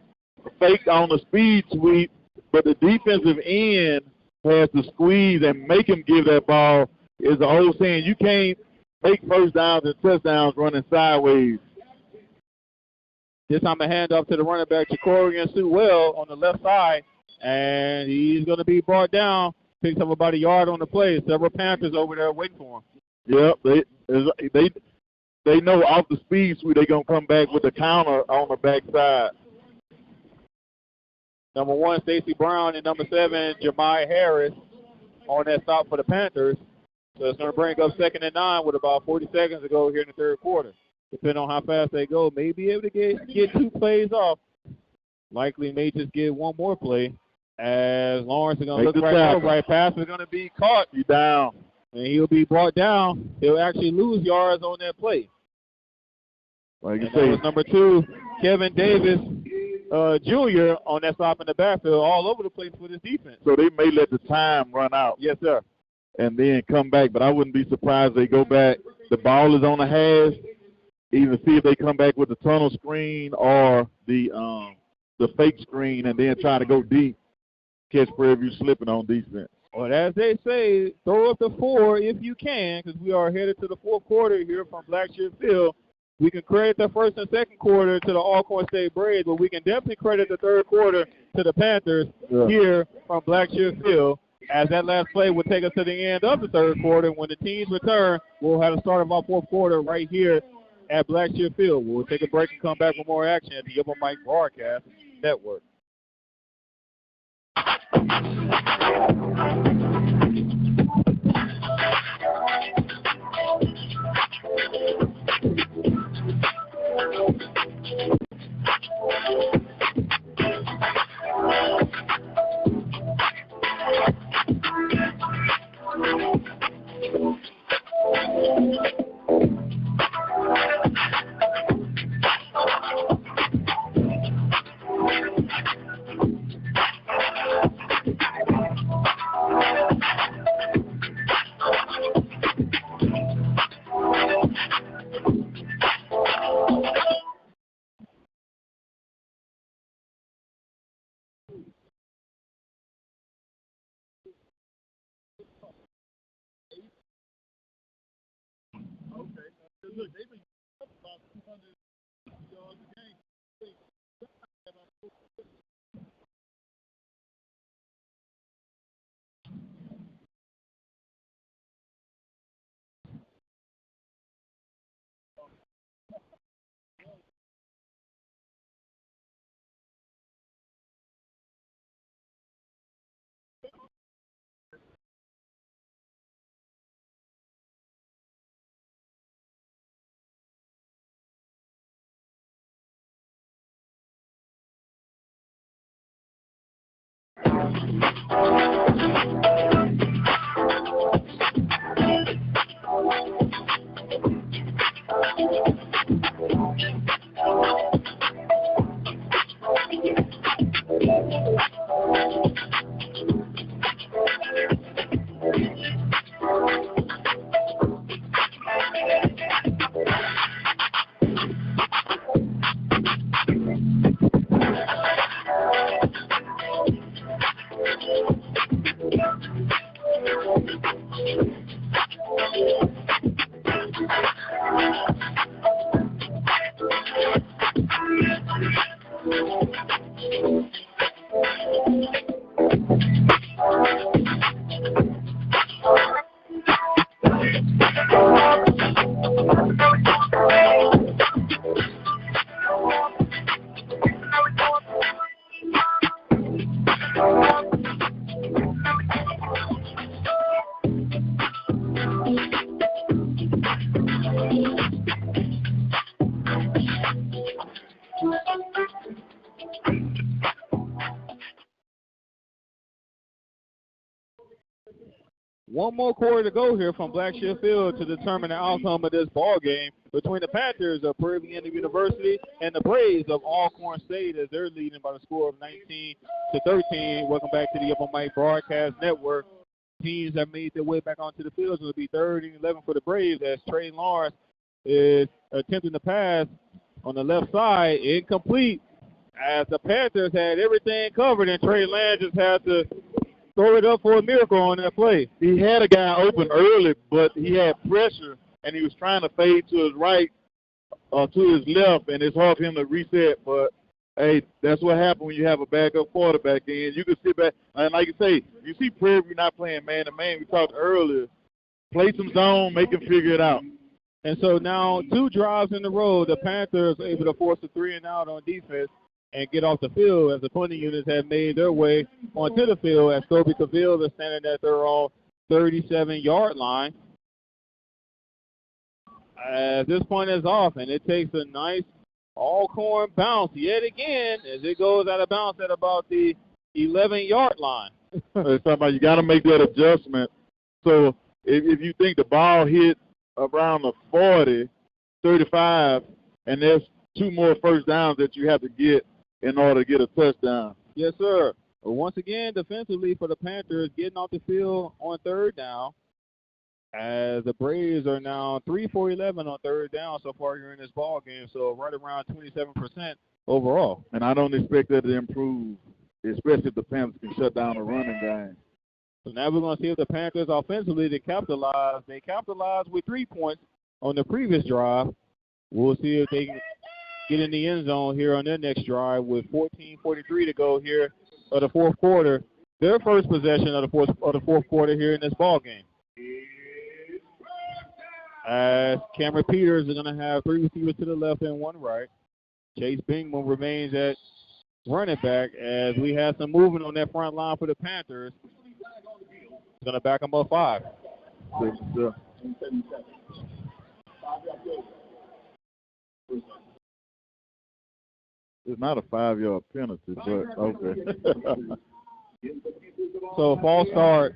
[SPEAKER 2] fake on the speed sweep, but the defensive end has to squeeze and make him give that ball. Is the old saying, you can't take first downs and touchdowns running sideways.
[SPEAKER 1] This time a handoff to the running back, Jacorian Sewell, on the left side, and he's going to be brought down. Picks up about a yard on the play. Several Panthers over there waiting for him.
[SPEAKER 2] Yep, they know off the speed sweep they're going to come back with the counter on the backside.
[SPEAKER 1] Number 1, Stacey Brown, and number 7, Jemiah Harris on that stop for the Panthers. So it's going to bring up 2nd and 9 with about 40 seconds to go here in the third quarter. Depending on how fast they go, may be able to get 2 plays off. Likely may just get 1 more play. As Lawrence is going to look right pass is going to be caught.
[SPEAKER 2] He's down.
[SPEAKER 1] And he'll be brought down. He'll actually lose yards on that play.
[SPEAKER 2] Like you
[SPEAKER 1] say, that was number 2, Kevin Davis Jr. on that stop in the backfield, all over the place with his defense.
[SPEAKER 2] So they may let the time run out.
[SPEAKER 1] Yes, sir.
[SPEAKER 2] And then come back. But I wouldn't be surprised if they go back. The ball is on the hash. Either see if they come back with the tunnel screen or the fake screen and then try to go deep. Catch Prairie View slipping on defense.
[SPEAKER 1] Well, as they say, throw up the 4 if you can, because we are headed to the fourth quarter here from Blackshear Field. We can credit the first and second quarter to the Alcorn State Braves, but we can definitely credit the third quarter to the Panthers here from Blackshear Field, as that last play will take us to the end of the third quarter. When the teams return, we'll have the start of our fourth quarter right here at Blackshear Field. We'll take a break and come back with more action at the Yellow Mike Broadcast Network. Look, they've been up about 200 yards a game. one more quarter to go here from Blackshear Field to determine the outcome of this ball game between the Panthers of Prairie Indian University and the Braves of Alcorn State, as they're leading by the score of 19-13. Welcome back to the Upper Mike Broadcast Network. Teams have made their way back onto the field. It'll be 3rd and 11 for the Braves as Trey Lawrence is attempting to pass on the left side, incomplete, as the Panthers had everything covered and Trey Lance just had to throw it up for a miracle on that play.
[SPEAKER 2] He had a guy open early, but he had pressure, and he was trying to fade to his right or to his left, and it's hard for him to reset. But, hey, that's what happens when you have a backup quarterback in. You can sit back, and like you say, you see Prairie not playing man-to-man. We talked earlier. Play some zone, make him figure it out.
[SPEAKER 1] And so now 2 drives in a row, the Panthers are able to force a 3-and-out on defense and get off the field as the punting units have made their way onto the field as Toby Cavill is standing at their own 37-yard line. As this point is off, and it takes a nice Alcorn bounce yet again as it goes out of bounds at about the 11-yard line.
[SPEAKER 2] It's talking about you got to make that adjustment. So if you think the ball hit around the 40, 35, and there's 2 more first downs that you have to get in order to get a touchdown.
[SPEAKER 1] Yes, sir. But once again, defensively for the Panthers, getting off the field on 3rd down, as the Braves are now 3 for 11 on 3rd down so far here in this ball game, so right around 27% overall.
[SPEAKER 2] And I don't expect that to improve, especially if the Panthers can shut down the running game.
[SPEAKER 1] So now we're going to see if the Panthers offensively they capitalize. They capitalized with 3 points on the previous drive. We'll see if they can get in the end zone here on their next drive with 14:43 to go here of the 4th quarter. Their first possession of the fourth quarter here in this ball game. As Cameron Peters is going to have 3 receivers to the left and 1 right. Chase Bingman remains at running back as we have some movement on that front line for the Panthers. He's going to back them up 5.
[SPEAKER 2] It's not a 5-yard penalty, but okay.
[SPEAKER 1] So false start.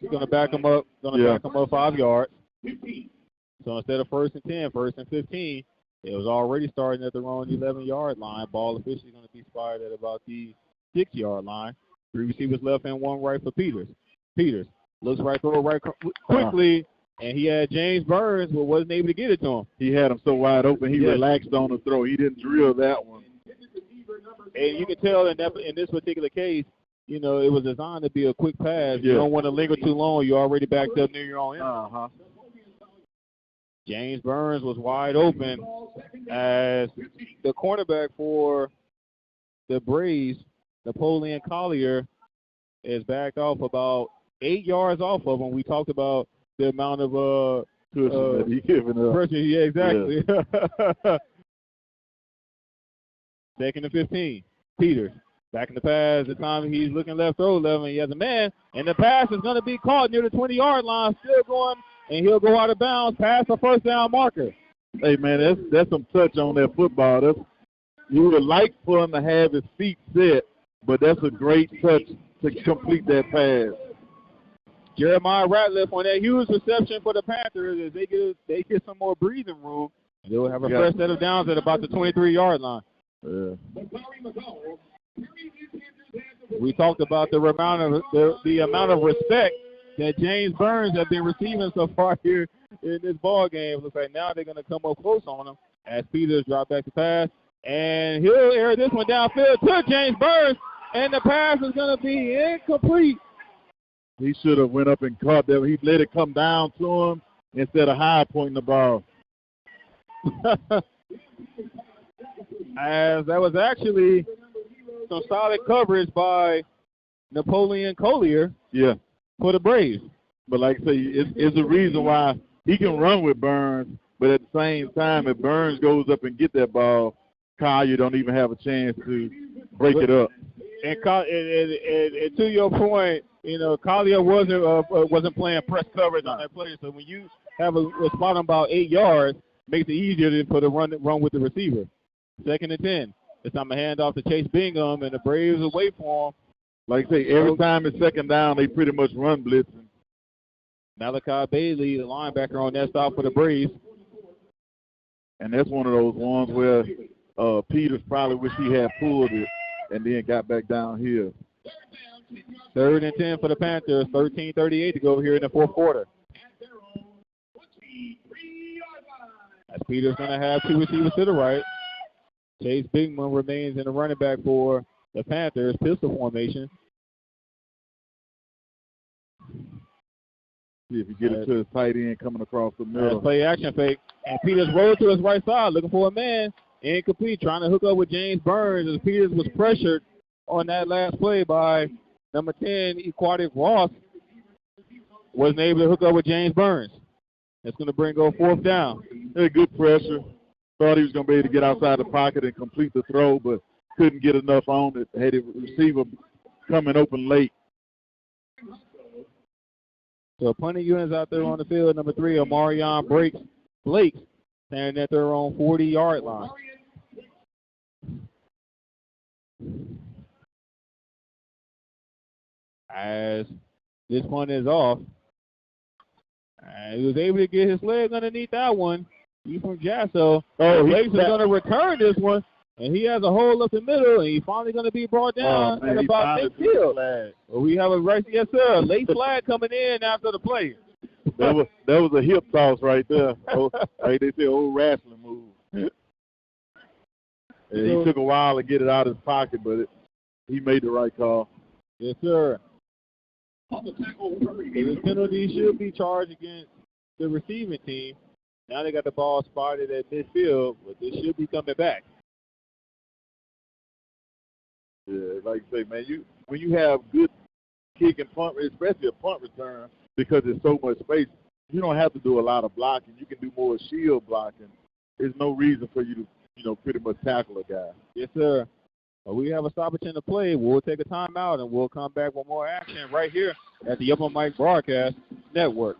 [SPEAKER 1] He's going to back them up. Back them up 5 yards. So instead of 1st and 10, 1st and 15, it was already starting at the wrong 11-yard line. Ball officially going to be spotted at about the 6-yard line. 3 receivers left and 1 right for Peters. Peters looks right, throw right quickly, and he had James Burns, but wasn't able to get it to him.
[SPEAKER 2] He had him so wide open, he relaxed on the throw. He didn't drill that one.
[SPEAKER 1] And you can tell in this particular case, you know, it was designed to be a quick pass. You don't want to linger too long. You're already backed up near your own end. James Burns was wide open as the cornerback for the Braves, Napoleon Collier, is backed off about 8 yards off of him. We talked about the amount of
[SPEAKER 2] cushion that he giving up.
[SPEAKER 1] pressure. Yeah, exactly. Yeah. 2nd and 15. Peters back in the pass. The time he's looking left, throw left, and he has a man. And the pass is going to be caught near the 20-yard line. Still going, and he'll go out of bounds past the first down marker.
[SPEAKER 2] Hey, man, that's some touch on that football. You would have liked for him to have his feet set, but that's a great touch to complete that pass.
[SPEAKER 1] Jeremiah Ratliff on that huge reception for the Panthers as they get some more breathing room. They'll have a fresh set of downs at about the 23-yard line.
[SPEAKER 2] Yeah.
[SPEAKER 1] We talked about the amount of respect that James Burns has been receiving so far here in this ball game. Looks like now they're going to come up close on him as Peters drop back to pass. And he'll air this one downfield to James Burns, and the pass is going to be incomplete.
[SPEAKER 2] He should have went up and caught that. He let it come down to him instead of high pointing the ball.
[SPEAKER 1] As that was actually some solid coverage by Napoleon Collier for the Braves.
[SPEAKER 2] But like I say, it's a reason why he can run with Burns, but at the same time, if Burns goes up and get that ball, Collier don't even have a chance to break it up.
[SPEAKER 1] And to your point, you know, Collier wasn't playing press coverage on that play. So when you have a spot on about 8 yards, makes it easier for the run with the receiver. 2nd and 10. It's time to hand off to Chase Bingham, and the Braves will wait for him.
[SPEAKER 2] Like I say, every time it's 2nd down, they pretty much run blitzing.
[SPEAKER 1] Malachi Bailey, the linebacker on that stop for the Braves.
[SPEAKER 2] And that's one of those ones where Peters probably wish he had pulled it and then got back down here.
[SPEAKER 1] 3rd and 10 for the Panthers, 13:38 to go here in the fourth quarter. As Peters going to have 2 receivers to the right. Chase Bigman remains in the running back for the Panthers, pistol formation.
[SPEAKER 2] See if you get it to his tight end coming across the middle.
[SPEAKER 1] Play action fake. And Peters rolled to his right side looking for a man. Incomplete, trying to hook up with James Burns as Peters was pressured on that last play by number 10, Aquatic Ross. Wasn't able to hook up with James Burns. That's going to bring go 4th down.
[SPEAKER 2] Good pressure. Thought he was going to be able to get outside the pocket and complete the throw, but couldn't get enough on it. Had the receiver coming open late.
[SPEAKER 1] So punting units out there on the field. Number 3, Omarion Blake, standing at their own 40-yard line. As this one is off, he was able to get his leg underneath that one. He's from Jasso. Blake is going to return this one, and he has a hole up the middle, and he's finally going to be brought down at about midfield. Well, we have a right, yes sir, late flag coming in after the play.
[SPEAKER 2] That was a hip toss right there. Like they say, old wrestling move. And he took a while to get it out of his pocket, but he made the right call.
[SPEAKER 1] Yes, sir. The penalty should be charged against the receiving team. Now they got the ball spotted at midfield, but this should be coming back.
[SPEAKER 2] Yeah, like you say, man, when you have good kick and punt, especially a punt return, because there's so much space, you don't have to do a lot of blocking. You can do more shield blocking. There's no reason for you to, pretty much tackle a guy.
[SPEAKER 1] Yes, sir. Well, we have a stoppage in the play. We'll take a timeout, and we'll come back with more action right here at the Upper Mike Broadcast Network.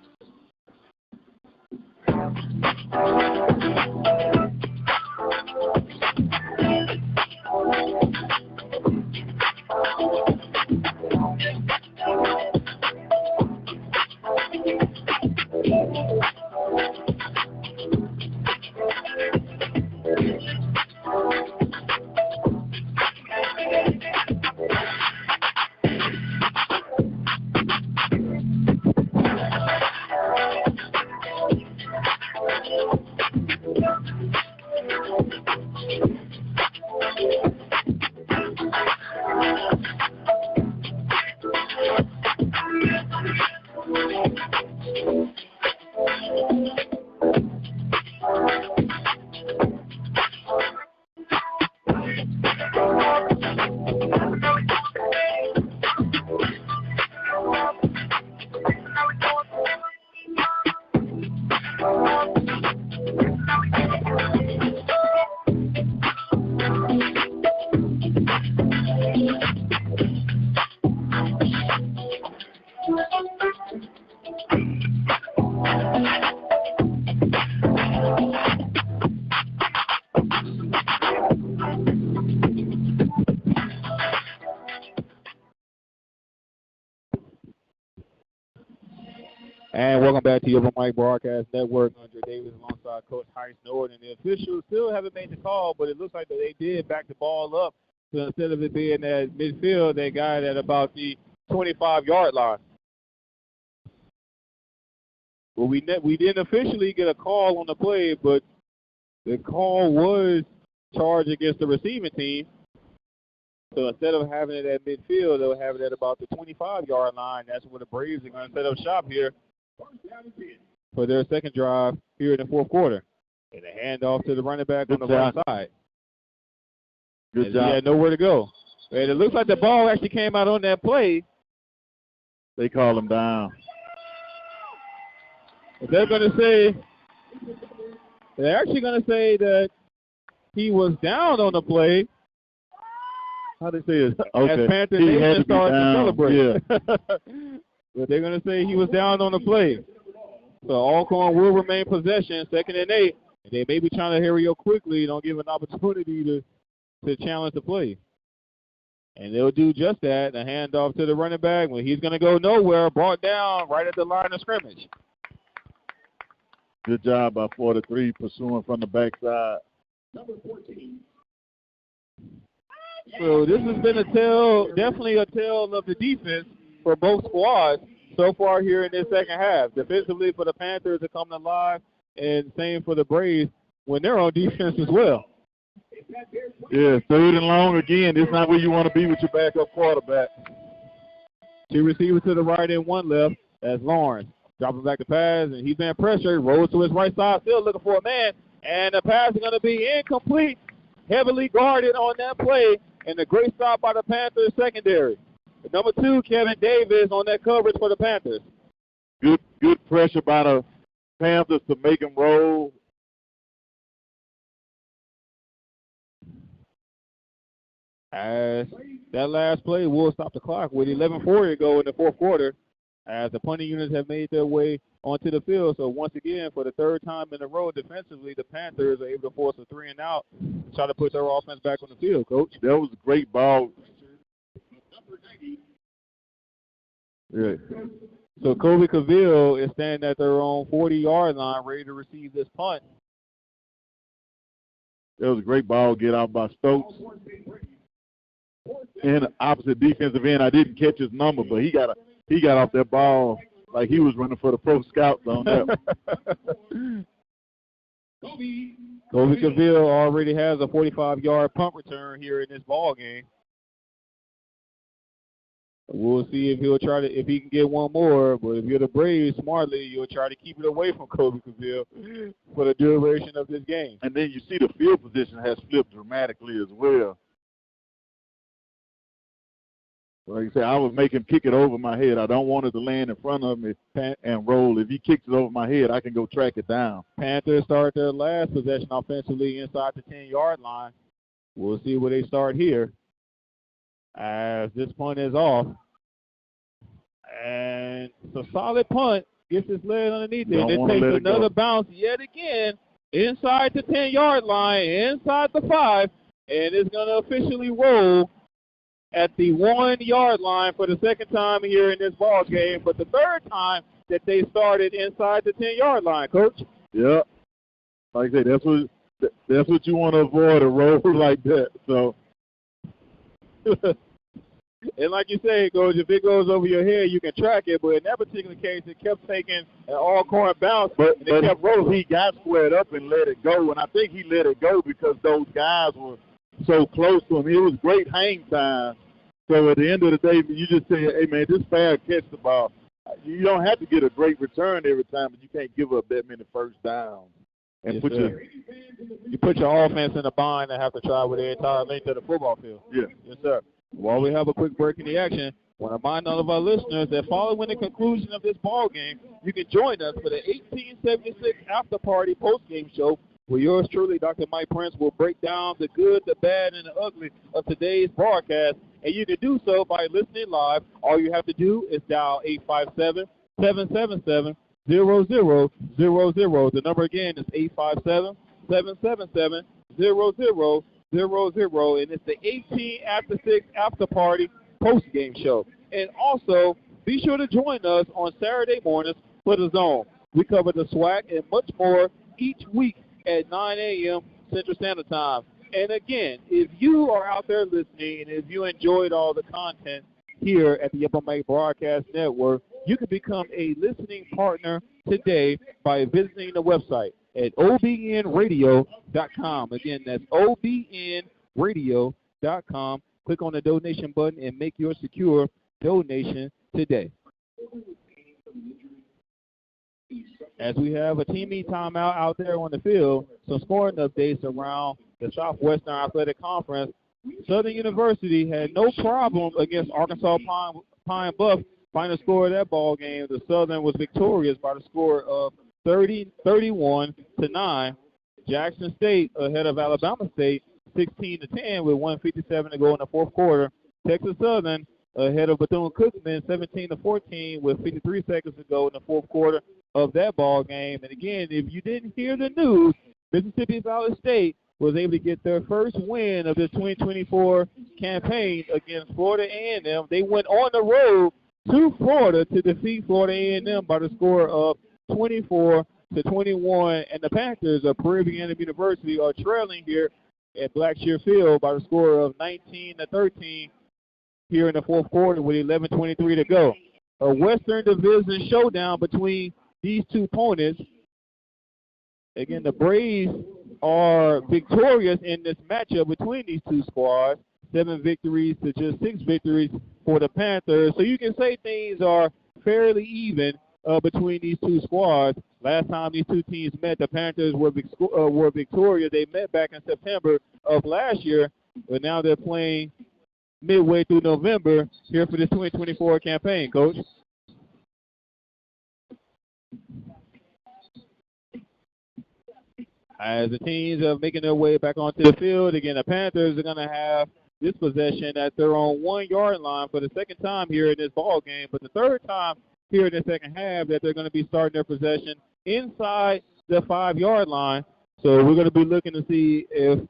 [SPEAKER 1] And welcome back to the Upper Mike Broadcast Network. Andre Davis alongside Coach Heist Nord. And the officials still haven't made the call, but it looks like that they did back the ball up. So instead of it being at midfield, they got it at about the 25-yard line. Well, we didn't officially get a call on the play, but the call was charged against the receiving team. So instead of having it at midfield, they'll have it at about the 25-yard line. That's where the Braves are going to set up shop here for their second drive here in the fourth quarter. And a handoff to the running back on the right side.
[SPEAKER 2] Good job.
[SPEAKER 1] He had nowhere to go. And it looks like the ball actually came out on that play.
[SPEAKER 2] They call him down.
[SPEAKER 1] They're actually going to say that he was down on the play.
[SPEAKER 2] How they say it? Okay.
[SPEAKER 1] As Panther Nation starts to celebrate. Yeah. But they're going to say he was down on the play. So Alcorn will remain possession, 2nd and 8. And they may be trying to hurry up quickly, don't give an opportunity to challenge the play. And they'll do just that, a handoff to the running back when he's going to go nowhere, brought down right at the line of scrimmage.
[SPEAKER 2] Good job by 43 pursuing from the backside.
[SPEAKER 5] Number 14.
[SPEAKER 1] So this has been definitely a tale of the defense for both squads so far here in this second half. Defensively for the Panthers are coming alive, and same for the Braves when they're on defense as well.
[SPEAKER 2] Yeah, 3rd and long again. This is not where you want to be with your backup quarterback.
[SPEAKER 1] 2 receivers to the right and 1 left. That's Lawrence. Dropping back the pass, and he's been pressured. Rolls to his right side, still looking for a man. And the pass is going to be incomplete. Heavily guarded on that play. And a great stop by the Panthers secondary. Number 2, Kevin Davis on that coverage for the Panthers.
[SPEAKER 2] Good pressure by the Panthers to make him roll.
[SPEAKER 1] As that last play will stop the clock with 11:40 to go in the fourth quarter, as the punting units have made their way onto the field. So once again, for the 3rd time in a row defensively, the Panthers are able to force a 3-and-out, try to put their offense back on the field, Coach.
[SPEAKER 2] That was a great ball. Yeah.
[SPEAKER 1] So Kobe Cavill is standing at their own 40-yard line, ready to receive this punt.
[SPEAKER 2] That was a great ball get out by Stokes. In the opposite defensive end, I didn't catch his number, but he got off that ball like he was running for the pro scouts on that.
[SPEAKER 1] Kobe Cavill already has a 45-yard punt return here in this ball game. We'll see if he can get one more. But if you're the Braves, smartly, you'll try to keep it away from Kobe Cavill for the duration of this game.
[SPEAKER 2] And then you see the field position has flipped dramatically as well. Like you said, I was making kick it over my head. I don't want it to land in front of me and roll. If he kicks it over my head, I can go track it down.
[SPEAKER 1] Panthers start their last possession offensively inside the 10-yard line. We'll see where they start here as this punt is off. And it's a solid punt. Gets his leg underneath it. It takes another bounce yet again inside the 10-yard line, inside the 5, and it's going to officially roll at the 1-yard line for the 2nd time here in this ball game, but the 3rd time that they started inside the 10-yard line, Coach.
[SPEAKER 2] Yeah, like I said, that's what you want to avoid, a roll like that. So,
[SPEAKER 1] and like you say, Coach, if it goes over your head, you can track it. But in that particular case, it kept taking an Alcorn bounce, but it kept rolling.
[SPEAKER 2] He got squared up and let it go, and I think he let it go because those guys were so close to him. It was great hang time. So at the end of the day, you just say, hey, man, just fair catch the ball. You don't have to get a great return every time, but you can't give up that many first downs. And
[SPEAKER 1] you put your offense in a bind and have to try with the entire length of the football field.
[SPEAKER 2] Yeah.
[SPEAKER 1] Yes, sir. While we have a quick break in the action, I want to remind all of our listeners that following the conclusion of this ball game, you can join us for the 1876 After Party Post-Game Show, where yours truly, Dr. Mike Prince, will break down the good, the bad, and the ugly of today's broadcast. And you can do so by listening live. All you have to do is dial 857-777-0000. The number again is 857-777-0000. And it's the 18 after 6 After Party Post-Game Show. And also, be sure to join us on Saturday mornings for The Zone. We cover the SWAC and much more each week at 9 a.m. Central Standard Time. And again, if you are out there listening and if you enjoyed all the content here at the Upper Mike Broadcast Network, you can become a listening partner today by visiting the website at obnradio.com. Again, that's obnradio.com. Click on the donation button and make your secure donation today. As we have a teamy timeout out there on the field, some scoring updates around the Southwestern Athletic Conference. Southern University had no problem against Arkansas Pine Bluff. Final score of that ball game, the Southern was victorious by the score of 31-9. Jackson State ahead of Alabama State 16-10 with 1:57 to go in the fourth quarter. Texas Southern ahead of Bethune-Cookman 17-14 with 53 seconds to go in the fourth quarter of that ball game. And again, if you didn't hear the news, Mississippi Valley State was able to get their first win of the 2024 campaign against Florida A&M. They went on the road to Florida to defeat Florida A&M by the score of 24-21, and the Panthers of Peruvian University are trailing here at Blackshear Field by the score of 19-13 here in the fourth quarter with 11:23 to go. A Western Division showdown between these two opponents. Again, the Braves are victorious in this matchup between these two squads. 7 victories to just 6 victories for the Panthers. So you can say things are fairly even between these two squads. Last time these two teams met, the Panthers were victorious. They met back in September of last year, but now they're playing midway through November here for this 2024 campaign, Coach. As the teams are making their way back onto the field, again, the Panthers are going to have this possession at their own 1-yard line for the second time here in this ball game, but the third time here in the second half that they're going to be starting their possession inside the 5-yard line. So we're going to be looking to see if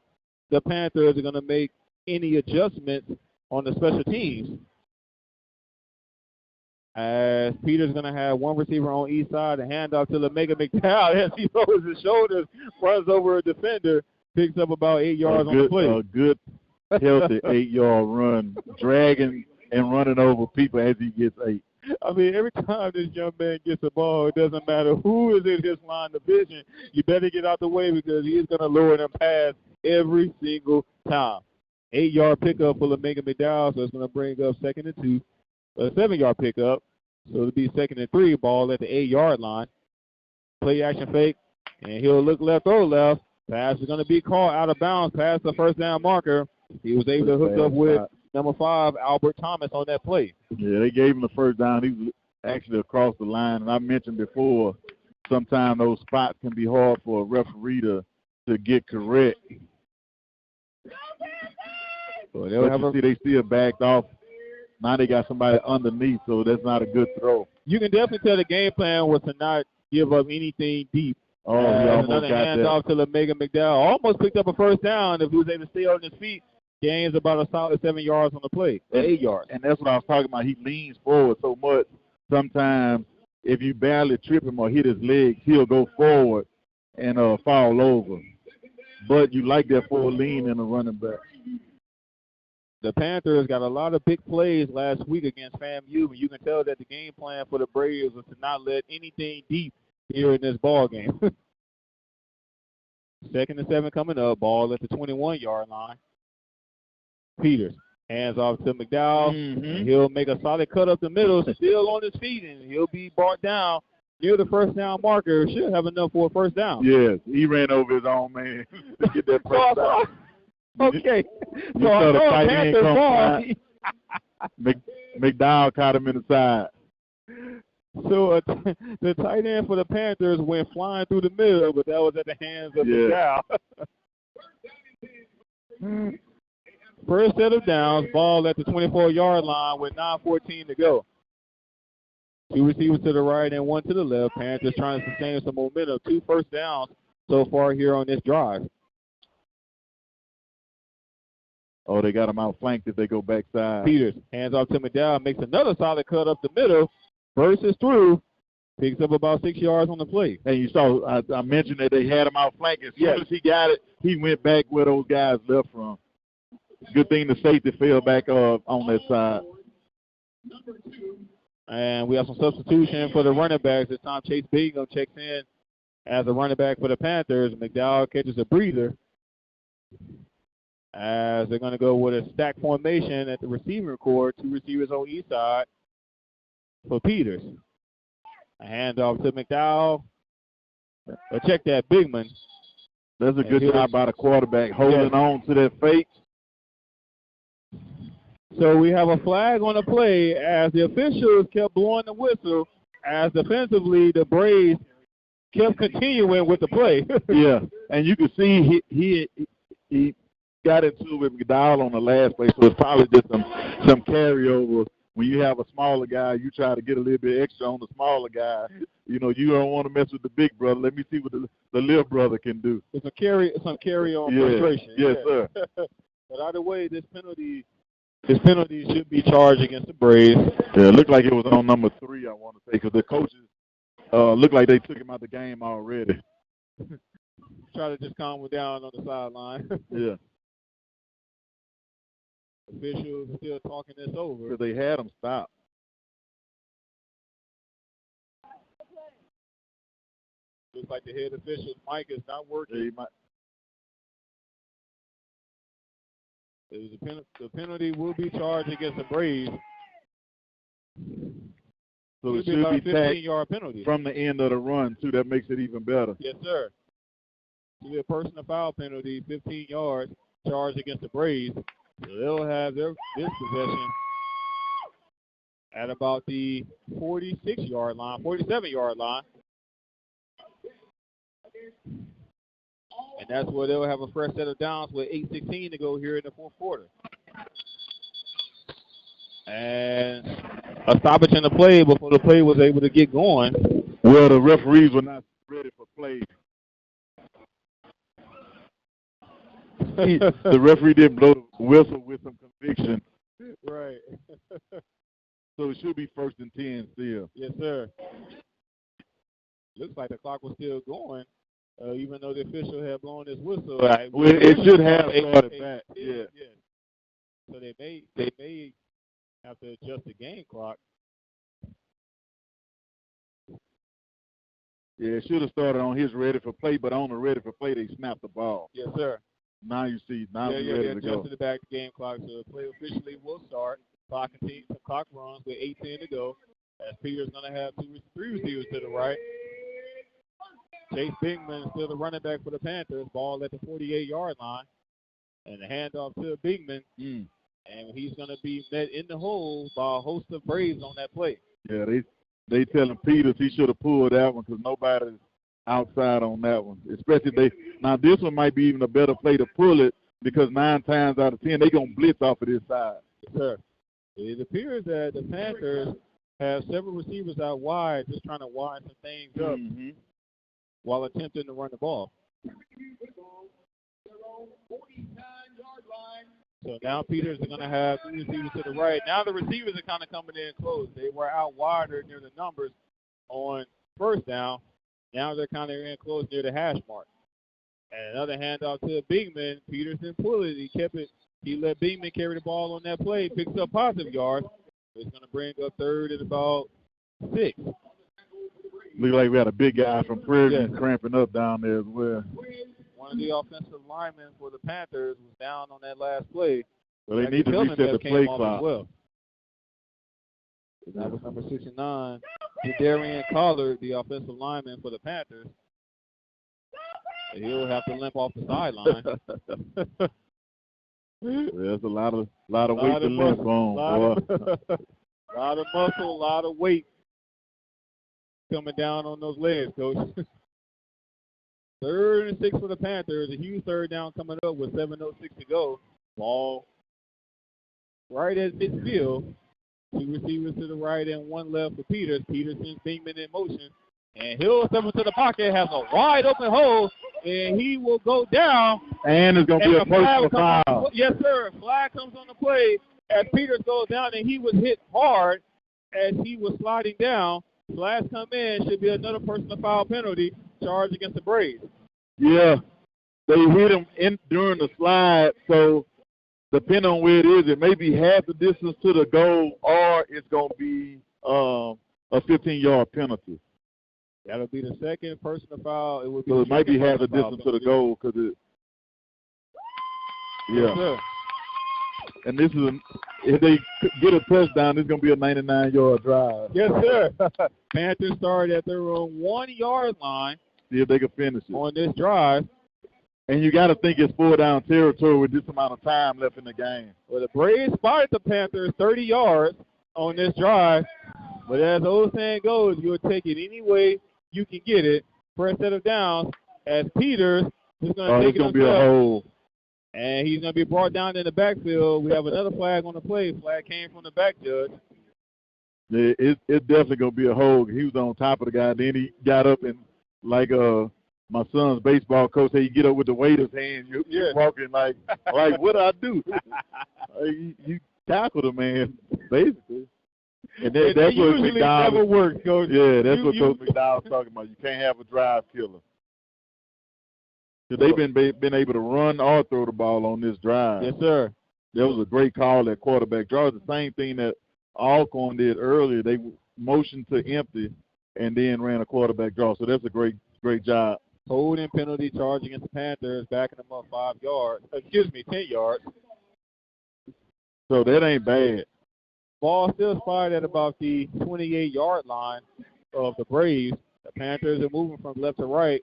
[SPEAKER 1] the Panthers are going to make any adjustments on the special teams. As Peter's going to have one receiver on each side, a handoff to Lamega McDowell as he lowers his shoulders, runs over a defender, picks up about 8 yards on the play.
[SPEAKER 2] A good, healthy 8-yard run, dragging and running over people as he gets 8.
[SPEAKER 1] I mean, every time this young man gets the ball, it doesn't matter who is in his line of vision. You better get out the way because he is going to lure them past every single time. 8-yard pickup for Lamega McDowell, so it's going to bring up 2nd and 2. A 7-yard pickup, so it'll be 2nd and 3, ball at the 8-yard line. Play action fake, and he'll look left or left. Pass is going to be called out of bounds past the first down marker. He was able to hook up with number 5, Albert Thomas, on that play.
[SPEAKER 2] Yeah, they gave him the first down. He was actually across the line, and I mentioned before, sometimes those spots can be hard for a referee to get correct.
[SPEAKER 1] So
[SPEAKER 2] they still backed off. Now they got somebody underneath, so that's not a good throw.
[SPEAKER 1] You can definitely tell the game plan was to not give up anything deep.
[SPEAKER 2] Oh, he almost
[SPEAKER 1] another
[SPEAKER 2] got
[SPEAKER 1] handoff to Lamega McDowell. Almost picked up a first down. If he was able to stay on his feet, gains about a solid 7 yards on the play, 8 yards.
[SPEAKER 2] And that's what I was talking about. He leans forward so much. Sometimes if you barely trip him or hit his legs, he'll go forward and fall over. But you like that forward lean in a running back.
[SPEAKER 1] The Panthers got a lot of big plays last week against FAMU, and you can tell that the game plan for the Braves was to not let anything deep here in this ball game. 2nd and 7 coming up, ball at the 21-yard line. Peters hands off to McDowell. And he'll make a solid cut up the middle, still on his feet, and he'll be brought down near the first down marker. Should have enough for a first down.
[SPEAKER 2] Yes, he ran over his own man to get that first down.
[SPEAKER 1] Okay, so I know Panthers ball.
[SPEAKER 2] McDowell caught him in the side.
[SPEAKER 1] So the tight end for the Panthers went flying through the middle, but that was at the hands of McDowell. First set of downs, ball at the 24-yard line with 9:14 to go. 2 receivers to the right and 1 to the left. Panthers trying to sustain some momentum. 2 first downs so far here on this drive.
[SPEAKER 2] Oh, they got him outflanked if they go backside.
[SPEAKER 1] Peters hands off to McDowell, makes another solid cut up the middle. Bursts through, picks up about 6 yards on the play.
[SPEAKER 2] And you saw, I mentioned that they had him outflanked. As soon as he got it, he went back where those guys left from. Good thing the safety fell back on that side.
[SPEAKER 1] And we have some substitution for the running backs. This time Chase Bingham checks in as a running back for the Panthers. McDowell catches a breather as they're going to go with a stack formation at the receiving core. 2 receivers on each side for Peters. A handoff to McDowell. Check that, Bigman.
[SPEAKER 2] That's a good job by the quarterback, holding on to that fake.
[SPEAKER 1] So we have a flag on the play as the officials kept blowing the whistle as defensively the Braves kept continuing with the play.
[SPEAKER 2] Yeah, and you can see he got into it with McDowell on the last play, so it's probably just some carryover when you have a smaller guy, you try to get a little bit extra on the smaller guy. You know, you don't want to mess with the big brother. Let me see what the little brother can do.
[SPEAKER 1] It's some carry on frustration.
[SPEAKER 2] Yes, sir.
[SPEAKER 1] But either way, this penalty should be charged against the Braves.
[SPEAKER 2] Yeah, it looked like it was on number 3, I want to say, because the coaches looked like they took him out the game already.
[SPEAKER 1] Try to just calm him down on the sideline.
[SPEAKER 2] Yeah.
[SPEAKER 1] Officials are still talking this over.
[SPEAKER 2] Because they had him stop.
[SPEAKER 1] Looks like the head official's mic is not working. The penalty will be charged against the Braves.
[SPEAKER 2] So it
[SPEAKER 1] be
[SPEAKER 2] should
[SPEAKER 1] about
[SPEAKER 2] be
[SPEAKER 1] a 15-yard penalty
[SPEAKER 2] from the end of the run, too. That makes it even better.
[SPEAKER 1] Yes, sir. It will be a personal foul penalty, 15 yards, charged against the Braves. So they'll have this possession at about the 46-yard line, 47-yard line. And that's where they'll have a fresh set of downs with 8:16 to go here in the fourth quarter. And a stoppage in the play before the play was able to get going.
[SPEAKER 2] Well, the referees were not ready for play. The referee didn't blow the whistle with some conviction.
[SPEAKER 1] Right.
[SPEAKER 2] So it should be 1st and 10 still.
[SPEAKER 1] Yes, sir. Looks like the clock was still going, even though the official had blown his whistle.
[SPEAKER 2] Well, it should have started back. Yeah.
[SPEAKER 1] So they may have to adjust the game clock.
[SPEAKER 2] Yeah, it should have started on his ready for play, but on the ready for play, they snapped the ball.
[SPEAKER 1] Yes, sir.
[SPEAKER 2] Now you see, now
[SPEAKER 1] they
[SPEAKER 2] ready to go.
[SPEAKER 1] adjusted the back game clock, so the play officially will start. Clock continues, the clock runs with 8:10 to go. As Peter's going to have 3 receivers to the right. Chase Bigman is still the running back for the Panthers. Ball at the 48-yard line. And the handoff to Bigman. And he's going to be met in the hole by a host of Braves on that play.
[SPEAKER 2] Yeah, they telling Peters he should have pulled that one because nobody's outside on that one. Especially now this one might be even a better play to pull it because 9 times out of 10 they're going to blitz off of this side.
[SPEAKER 1] Yes, sir. It appears that the Panthers have several receivers out wide just trying to widen some things up while attempting to run the ball. So now Peters is going to have 3 receivers to the right. Now the receivers are kind of coming in close. They were out wider near the numbers on first down. Now they're kind of in close near the hash mark. And another handoff to Bigman. Peters didn't pull it. He kept it. He let Bigman carry the ball on that play. Picks up positive yards. It's going to bring up 3rd and about 6.
[SPEAKER 2] Look like we had a big guy from Prairie cramping up down there as well.
[SPEAKER 1] One of the offensive linemen for the Panthers was down on that last play.
[SPEAKER 2] So they need to reset the play clock.
[SPEAKER 1] Well. That was number 69, Darian Collard, the offensive lineman for the Panthers. He'll have to limp off the sideline.
[SPEAKER 2] There's a lot of weight to limp on.
[SPEAKER 1] A lot of muscle, a lot of weight coming down on those legs, Coach. 3rd and 6 for the Panthers. A huge 3rd down coming up with 7:06 to go. Ball right at midfield. 2 receivers to the right and 1 left for Peters. Peters sends Bigman in motion. And he'll step into the pocket, has a wide open hole, and he will go down.
[SPEAKER 2] And it's going to be a personal foul.
[SPEAKER 1] Yes, sir. Flag comes on the play as Peters goes down, and he was hit hard as he was sliding down. Flags come in. Should be another personal foul penalty charged against the Braves.
[SPEAKER 2] Yeah. They hit him during the slide, so depending on where it is, it may be half the distance to the goal, or it's going to be a 15-yard penalty.
[SPEAKER 1] That'll be the second personal foul. It would be.
[SPEAKER 2] So it might be half the distance to the goal because it. Yeah.
[SPEAKER 1] Yes,
[SPEAKER 2] and this is if they get a touchdown, it's going to be a 99-yard drive.
[SPEAKER 1] Yes, sir. Panthers start at their own 1-yard line.
[SPEAKER 2] See if they can finish it
[SPEAKER 1] on this drive.
[SPEAKER 2] And you got to think it's 4-down territory with this amount of time left in the game.
[SPEAKER 1] Well, the Braves spotted the Panthers 30 yards on this drive. But as the old saying goes, you'll take it any way you can get it. First set of downs as Peters is going to take it himself.
[SPEAKER 2] Be a hole.
[SPEAKER 1] And he's going to be brought down in the backfield. We have another flag on the play. Flag came from the back judge.
[SPEAKER 2] It's definitely going to be a hold. He was on top of the guy. Then he got up and, like my son's baseball coach said, you get up with the waiter's hand. You're walking like what I do? You tackle the man, basically. And that's what
[SPEAKER 1] usually
[SPEAKER 2] McDowell
[SPEAKER 1] never works, Coach.
[SPEAKER 2] Yeah, that's what Coach McDowell's talking about. You can't have a drive killer. They've been able to run or throw the ball on this drive.
[SPEAKER 1] Yes, sir.
[SPEAKER 2] That was a great call at quarterback draw. It's the same thing that Alcorn did earlier. They motioned to empty and then ran a quarterback draw. So that's a great job.
[SPEAKER 1] Holding penalty charge against the Panthers, backing them up 10 yards.
[SPEAKER 2] So that ain't bad.
[SPEAKER 1] Ball still spotted at about the 28-yard line of the Braves. The Panthers are moving from left to right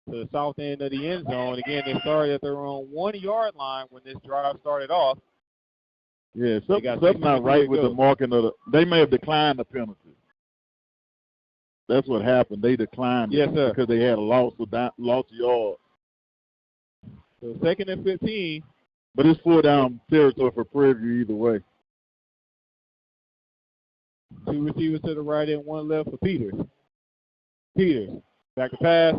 [SPEAKER 1] to the south end of the end zone. Again, they started at their own 1-yard line when this drive started off.
[SPEAKER 2] Yeah, something not right with the marking of they may have declined the penalty. That's what happened. They declined
[SPEAKER 1] it
[SPEAKER 2] because they had a loss of yards.
[SPEAKER 1] So 2nd and 15.
[SPEAKER 2] But it's 4-down territory for Prairie View either way.
[SPEAKER 1] 2 receivers to the right and 1 left for Peters. Back to pass.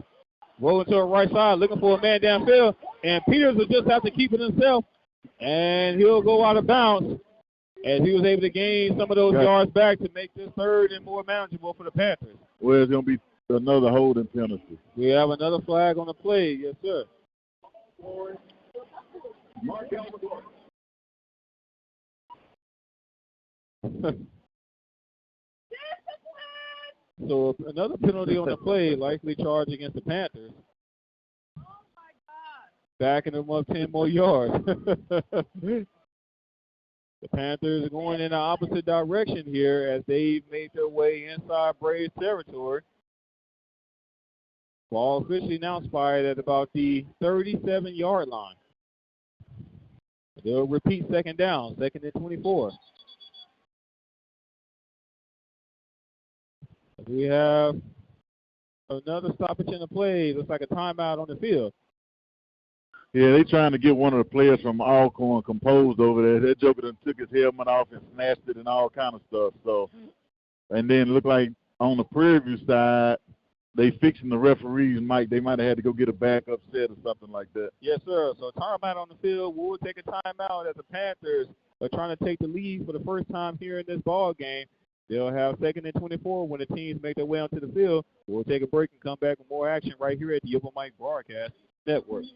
[SPEAKER 1] Rolling to the right side, looking for a man downfield. And Peters will just have to keep it himself. And he'll go out of bounds as he was able to gain some of those yards back to make this 3rd and more manageable for the Panthers.
[SPEAKER 2] Well, it's going to be another holding penalty.
[SPEAKER 1] We have another flag on the play. Yes, sir. So another penalty on the play, likely charge against the Panthers. Oh, my God. Backing them up 10 more yards. The Panthers are going in the opposite direction here as they made their way inside Braves territory. Ball officially now spotted at about the 37-yard line. They'll repeat 2nd down, 2nd and 24. We have another stoppage in the play. Looks like a timeout on the field.
[SPEAKER 2] Yeah, they trying to get one of the players from Alcorn composed over there. That joker done took his helmet off and snatched it and all kind of stuff. So, and then it looked like on the Prairie View side, they fixing the referees mic. They might have had to go get a backup set or something like that.
[SPEAKER 1] Yes, sir. So timeout on the field. We'll take a timeout as the Panthers are trying to take the lead for the first time here in this ball game. They'll have 2nd and 24 when the teams make their way onto the field. We'll take a break and come back with more action right here at the Open Mic Broadcast Network.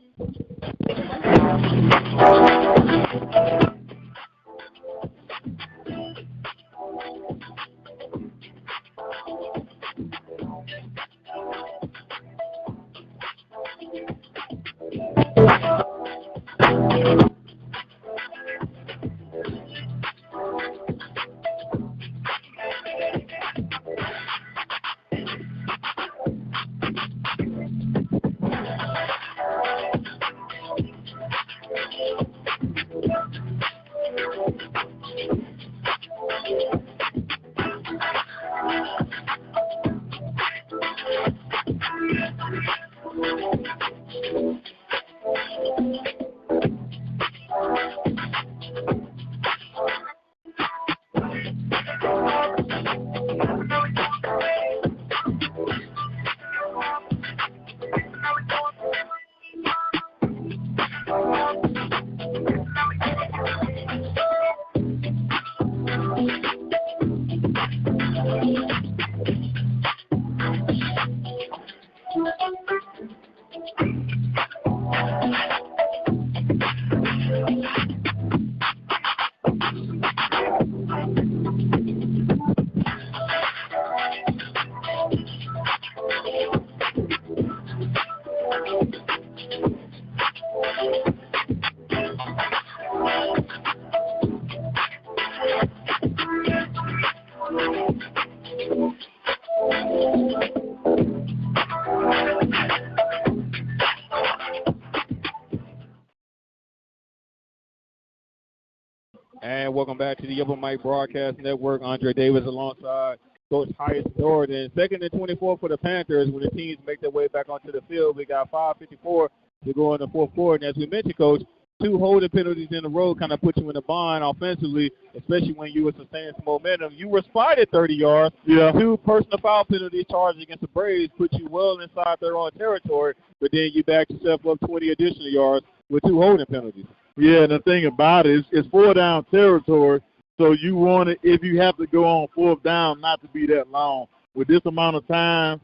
[SPEAKER 1] And welcome back to the Open Mic Broadcast Network. Andre Davis alongside Coach Hyatt Jordan. 2nd and 24 for the Panthers when the teams make their way back onto the field. We got 5:54 to go in the 4th quarter. And as we mentioned, Coach, 2 holding penalties in a row kind of put you in a bind offensively, especially when you were sustaining some momentum. You were spotted 30 yards.
[SPEAKER 2] Yeah.
[SPEAKER 1] 2 personal foul penalties charged against the Braves put you well inside their own territory, but then you backed yourself up 20 additional yards with 2 holding penalties.
[SPEAKER 2] Yeah, and the thing about it is it's 4-down territory, so you want it, if you have to go on 4th down, not to be that long. With this amount of time,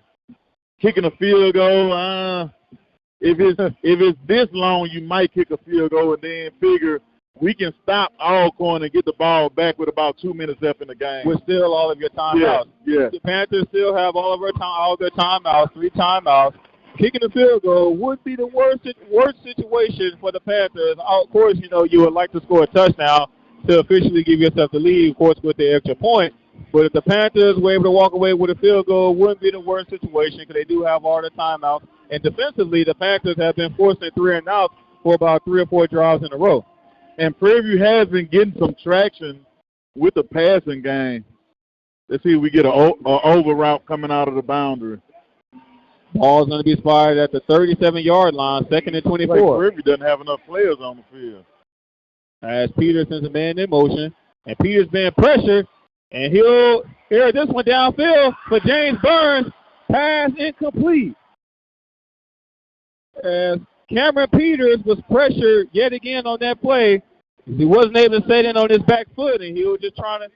[SPEAKER 2] kicking a field goal, if it's this long, you might kick a field goal and then figure we can stop Alcorn and get the ball back with about 2 minutes left in the game.
[SPEAKER 1] With still all of your timeouts.
[SPEAKER 2] Yeah.
[SPEAKER 1] The Panthers still have all their timeouts, 3 timeouts. Kicking a field goal would be the worst situation for the Panthers. Of course, you would like to score a touchdown to officially give yourself the lead, of course, with the extra point. But if the Panthers were able to walk away with a field goal, it wouldn't be the worst situation because they do have all the timeouts. And defensively, the Panthers have been forcing 3 and outs for about 3 or 4 drives in a row.
[SPEAKER 2] And Prairie View has been getting some traction with the passing game. Let's see if we get an over route coming out of the boundary.
[SPEAKER 1] Ball's going to be spotted at the 37-yard line, 2nd and 24.
[SPEAKER 2] Like Prairie View doesn't have enough players on the field.
[SPEAKER 1] As Peters sends a man in motion, and Peters being pressured, and he'll air this one downfield for James Burns. Pass incomplete. As Cameron Peters was pressured yet again on that play, he wasn't able to set in on his back foot, and he was just trying to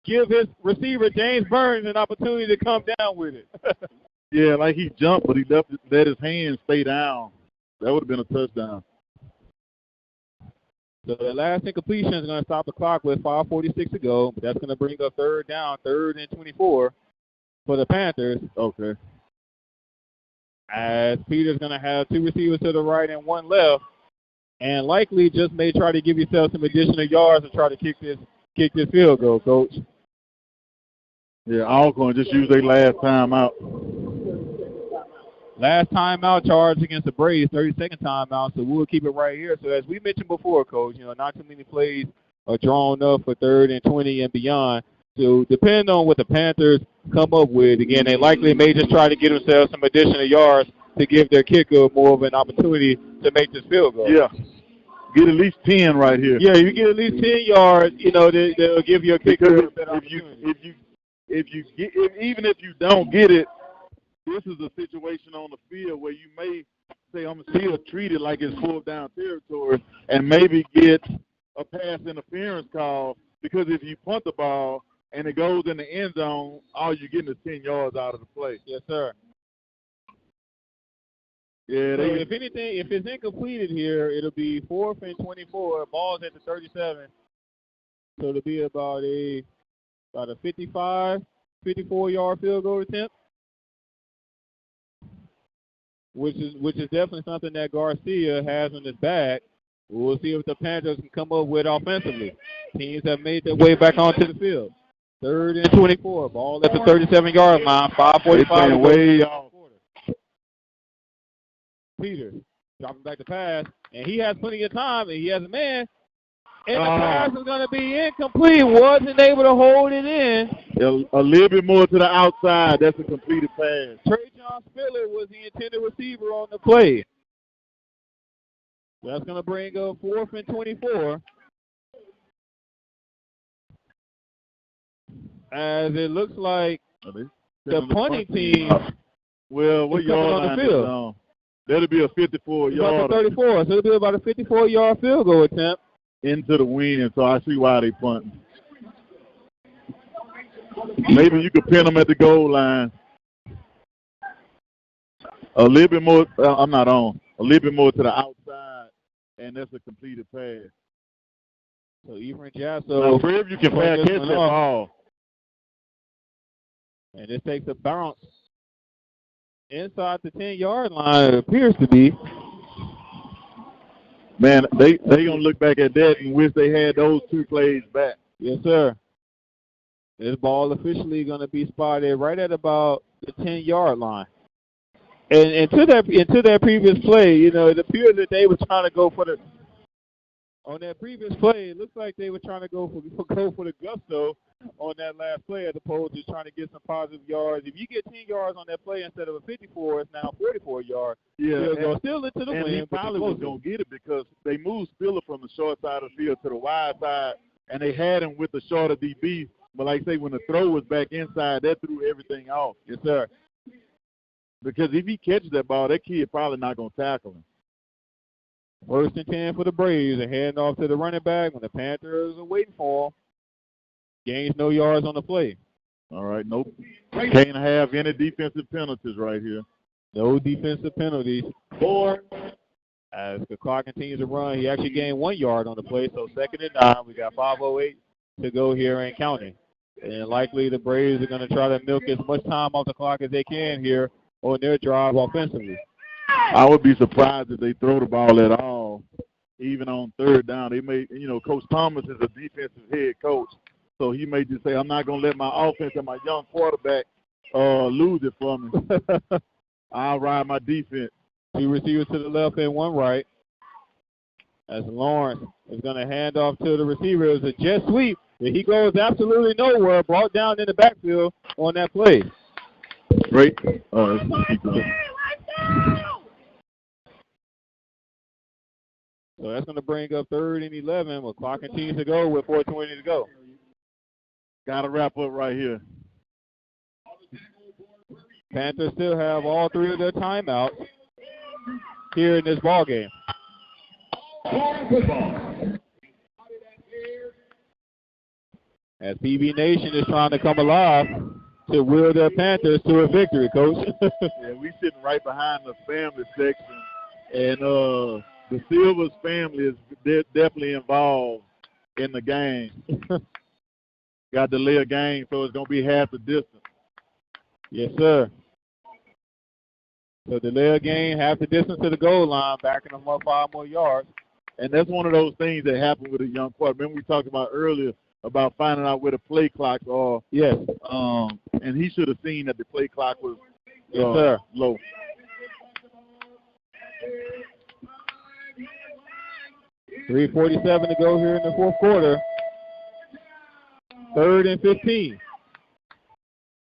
[SPEAKER 1] give his receiver, James Burns, an opportunity to come down with it.
[SPEAKER 2] Yeah, like he jumped, but he let his hands stay down. That would have been a touchdown.
[SPEAKER 1] So the last incompletion is going to stop the clock with 5:46 to go. But that's going to bring up 3rd down, 3rd and 24 for the Panthers.
[SPEAKER 2] Okay.
[SPEAKER 1] As Peter's going to have 2 receivers to the right and 1 left, and likely just may try to give yourself some additional yards and try to kick this field goal, Coach.
[SPEAKER 2] Yeah, Alcorn just used their last timeout.
[SPEAKER 1] Last timeout charge against the Braves, 32nd timeout, so we'll keep it right here. So as we mentioned before, Coach, not too many plays are drawn up for 3rd and 20 and beyond. So depending on what the Panthers come up with, again, they likely may just try to get themselves some additional yards to give their kicker more of an opportunity to make this field goal.
[SPEAKER 2] Yeah. Get at least 10 right here.
[SPEAKER 1] Yeah, you get at least 10 yards, they'll give you a kicker a better opportunity.
[SPEAKER 2] Even if you don't get it, this is a situation on the field where you may say, I'm still treated like it's 4th down territory and maybe get a pass interference call, because if you punt the ball and it goes in the end zone, all you're getting is 10 yards out of the play.
[SPEAKER 1] Yes, sir.
[SPEAKER 2] Yeah.
[SPEAKER 1] So if anything, if it's incompleted here, it'll be 4th and 24. Ball's at the 37. So it'll be about a 54-yard field goal attempt, which is definitely something that Garcia has in his bag. We'll see if the Panthers can come up with offensively. Teams have made their way back onto the field. 3rd and 24. Ball at the 37-yard line. 5:45
[SPEAKER 2] way off.
[SPEAKER 1] Peter dropping back the pass, and he has plenty of time, and he has a man. And the pass is going to be incomplete. Wasn't able to hold it in.
[SPEAKER 2] A little bit more to the outside. That's a completed pass.
[SPEAKER 1] Trey John Spiller was the intended receiver on the play. That's going to bring up 4th and 24. As it looks like the punting team.
[SPEAKER 2] Well, what yard line is on? That'll be a 54-yard.
[SPEAKER 1] 34, so it'll be about a 54-yard field goal attempt.
[SPEAKER 2] Into the wind, so I see why they punting. Maybe you could pin them at the goal line. A little bit more, I'm not on. A little bit more to the outside, and that's a completed pass.
[SPEAKER 1] So Ephraim Jasso.
[SPEAKER 2] Now, if you can catch that ball.
[SPEAKER 1] And this takes a bounce inside the 10-yard line, it appears to be.
[SPEAKER 2] Man, they gonna look back at that and wish they had those 2 plays back.
[SPEAKER 1] Yes, sir. This ball officially gonna be spotted right at about the 10-yard line. And to that previous play, it appears that they were trying to go for the. On that previous play, it looks like they were trying to go for the gusto on that last play as opposed to trying to get some positive yards. If you get 10 yards on that play instead of a 54, it's now 44 yards.
[SPEAKER 2] Yeah,
[SPEAKER 1] still into the
[SPEAKER 2] and
[SPEAKER 1] win.
[SPEAKER 2] he probably was going to get it because they moved Spiller from the short side of the field to the wide side, and they had him with the shorter DB. But like I say, when the throw was back inside, that threw everything off.
[SPEAKER 1] Yes, sir.
[SPEAKER 2] Because if he catches that ball, that kid probably not going to tackle him.
[SPEAKER 1] 1st and 10 for the Braves. They're heading off to the running back when the Panthers are waiting for him. Gains no yards on the play.
[SPEAKER 2] All right, nope. Can't have any defensive penalties right here.
[SPEAKER 1] No defensive penalties.
[SPEAKER 5] 4.
[SPEAKER 1] As the clock continues to run, he actually gained 1 yard on the play, so 2nd and 9. We got 5:08 to go here and counting. And likely the Braves are going to try to milk as much time off the clock as they can here on their drive offensively.
[SPEAKER 2] I would be surprised if they throw the ball at all, even on 3rd down. They may, Coach Thomas is a defensive head coach, so he may just say, I'm not going to let my offense and my young quarterback lose it for me. I'll ride my defense.
[SPEAKER 1] 2 receivers to the left and 1 right. As Lawrence is going to hand off to the receiver. It's a jet sweep. He goes absolutely nowhere, brought down in the backfield on that play.
[SPEAKER 2] Great.
[SPEAKER 1] So that's going to bring up 3rd and 11. The clock continues to go with 4:20 to go.
[SPEAKER 2] Got to wrap up right here.
[SPEAKER 1] Panthers still have all 3 of their timeouts here in this ball game. As PB Nation is trying to come alive to will their Panthers to a victory, Coach.
[SPEAKER 2] Yeah, we sitting right behind the family section, and the Silvers family is definitely involved in the game. Got to delay a game, so it's going to be half the distance.
[SPEAKER 1] Yes, sir. So delay a game, half the distance to the goal line, backing them up 5 more yards.
[SPEAKER 2] And that's one of those things that happen with a young quarterback. Remember we talked about earlier about finding out where the play clocks are.
[SPEAKER 1] Yes.
[SPEAKER 2] And he should have seen that the play clock was low.
[SPEAKER 1] .347 to go here in the 4th quarter. 3rd and 15.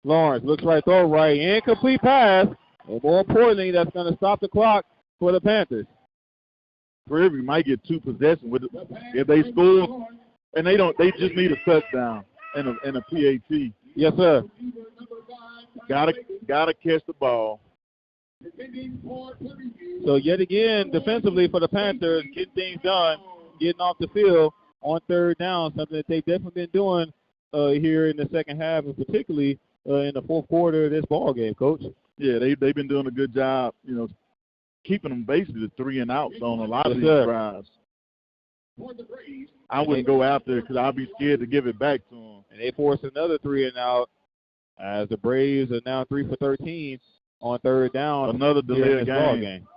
[SPEAKER 1] Lawrence looks right, throw right, incomplete pass. And more importantly, that's going to stop the clock for the Panthers.
[SPEAKER 2] Prairie might get 2 possessions with it if they score, and they just need a touchdown and a PAT.
[SPEAKER 1] Yes, sir.
[SPEAKER 2] Gotta catch the ball.
[SPEAKER 1] So yet again, defensively for the Panthers, getting things done, getting off the field on 3rd down, something that they've definitely been doing here in the second half, and particularly in the 4th quarter of this ball game, Coach.
[SPEAKER 2] Yeah, they've been doing a good job, keeping them basically the 3 and outs on a lot of these drives. I wouldn't go after it because I'd be scared to give it back to them.
[SPEAKER 1] And they forced another 3 and out as the Braves are now 3 for 13 on 3rd down.
[SPEAKER 2] Another delay
[SPEAKER 1] game. Ball game.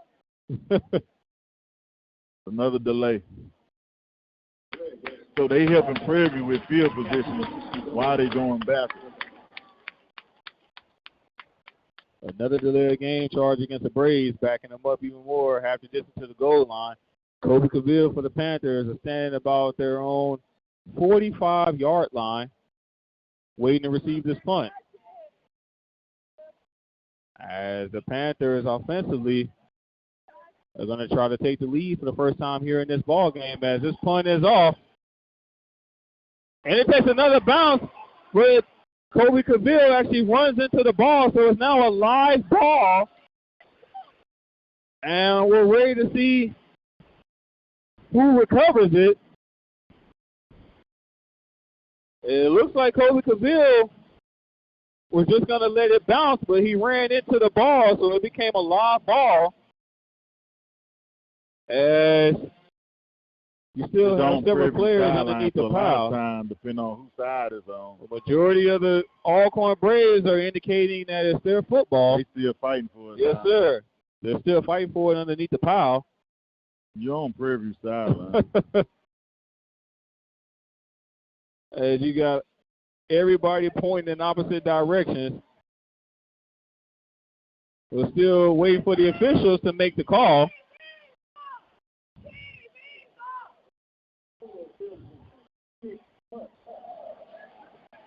[SPEAKER 2] Another delay. So they helping Prairie with field position while they going backwards.
[SPEAKER 1] Another delay game charge against the Braves, backing them up even more, half the distance to the goal line. Kobe Cavill for the Panthers are standing about their own 45-yard line, waiting to receive this punt. As the Panthers offensively are going to try to take the lead for the first time here in this ball game, as this punt is off. And it takes another bounce, but Kobe Cavill actually runs into the ball, so it's now a live ball. And we're ready to see who recovers it. It looks like Kobe Cavill was just going to let it bounce, but he ran into the ball, so it became a live ball. As you still have several players underneath the pile.
[SPEAKER 2] Time, depending on whose side is on.
[SPEAKER 1] The majority of the Alcorn Braves are indicating that it's their football.
[SPEAKER 2] They still fighting for it.
[SPEAKER 1] Yes, sir. They're still fighting for it underneath the pile.
[SPEAKER 2] You're on Prairie View sideline.
[SPEAKER 1] As you got everybody pointing in opposite directions. We're still waiting for the officials to make the call.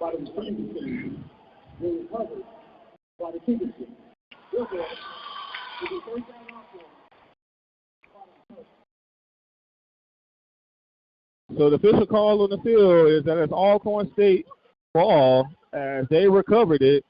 [SPEAKER 5] by the receiving team. Will recover by the kicking team. Therefore, it is first down Alcorn.
[SPEAKER 1] So the official call on the field is that it's Alcorn State ball. As they recovered it,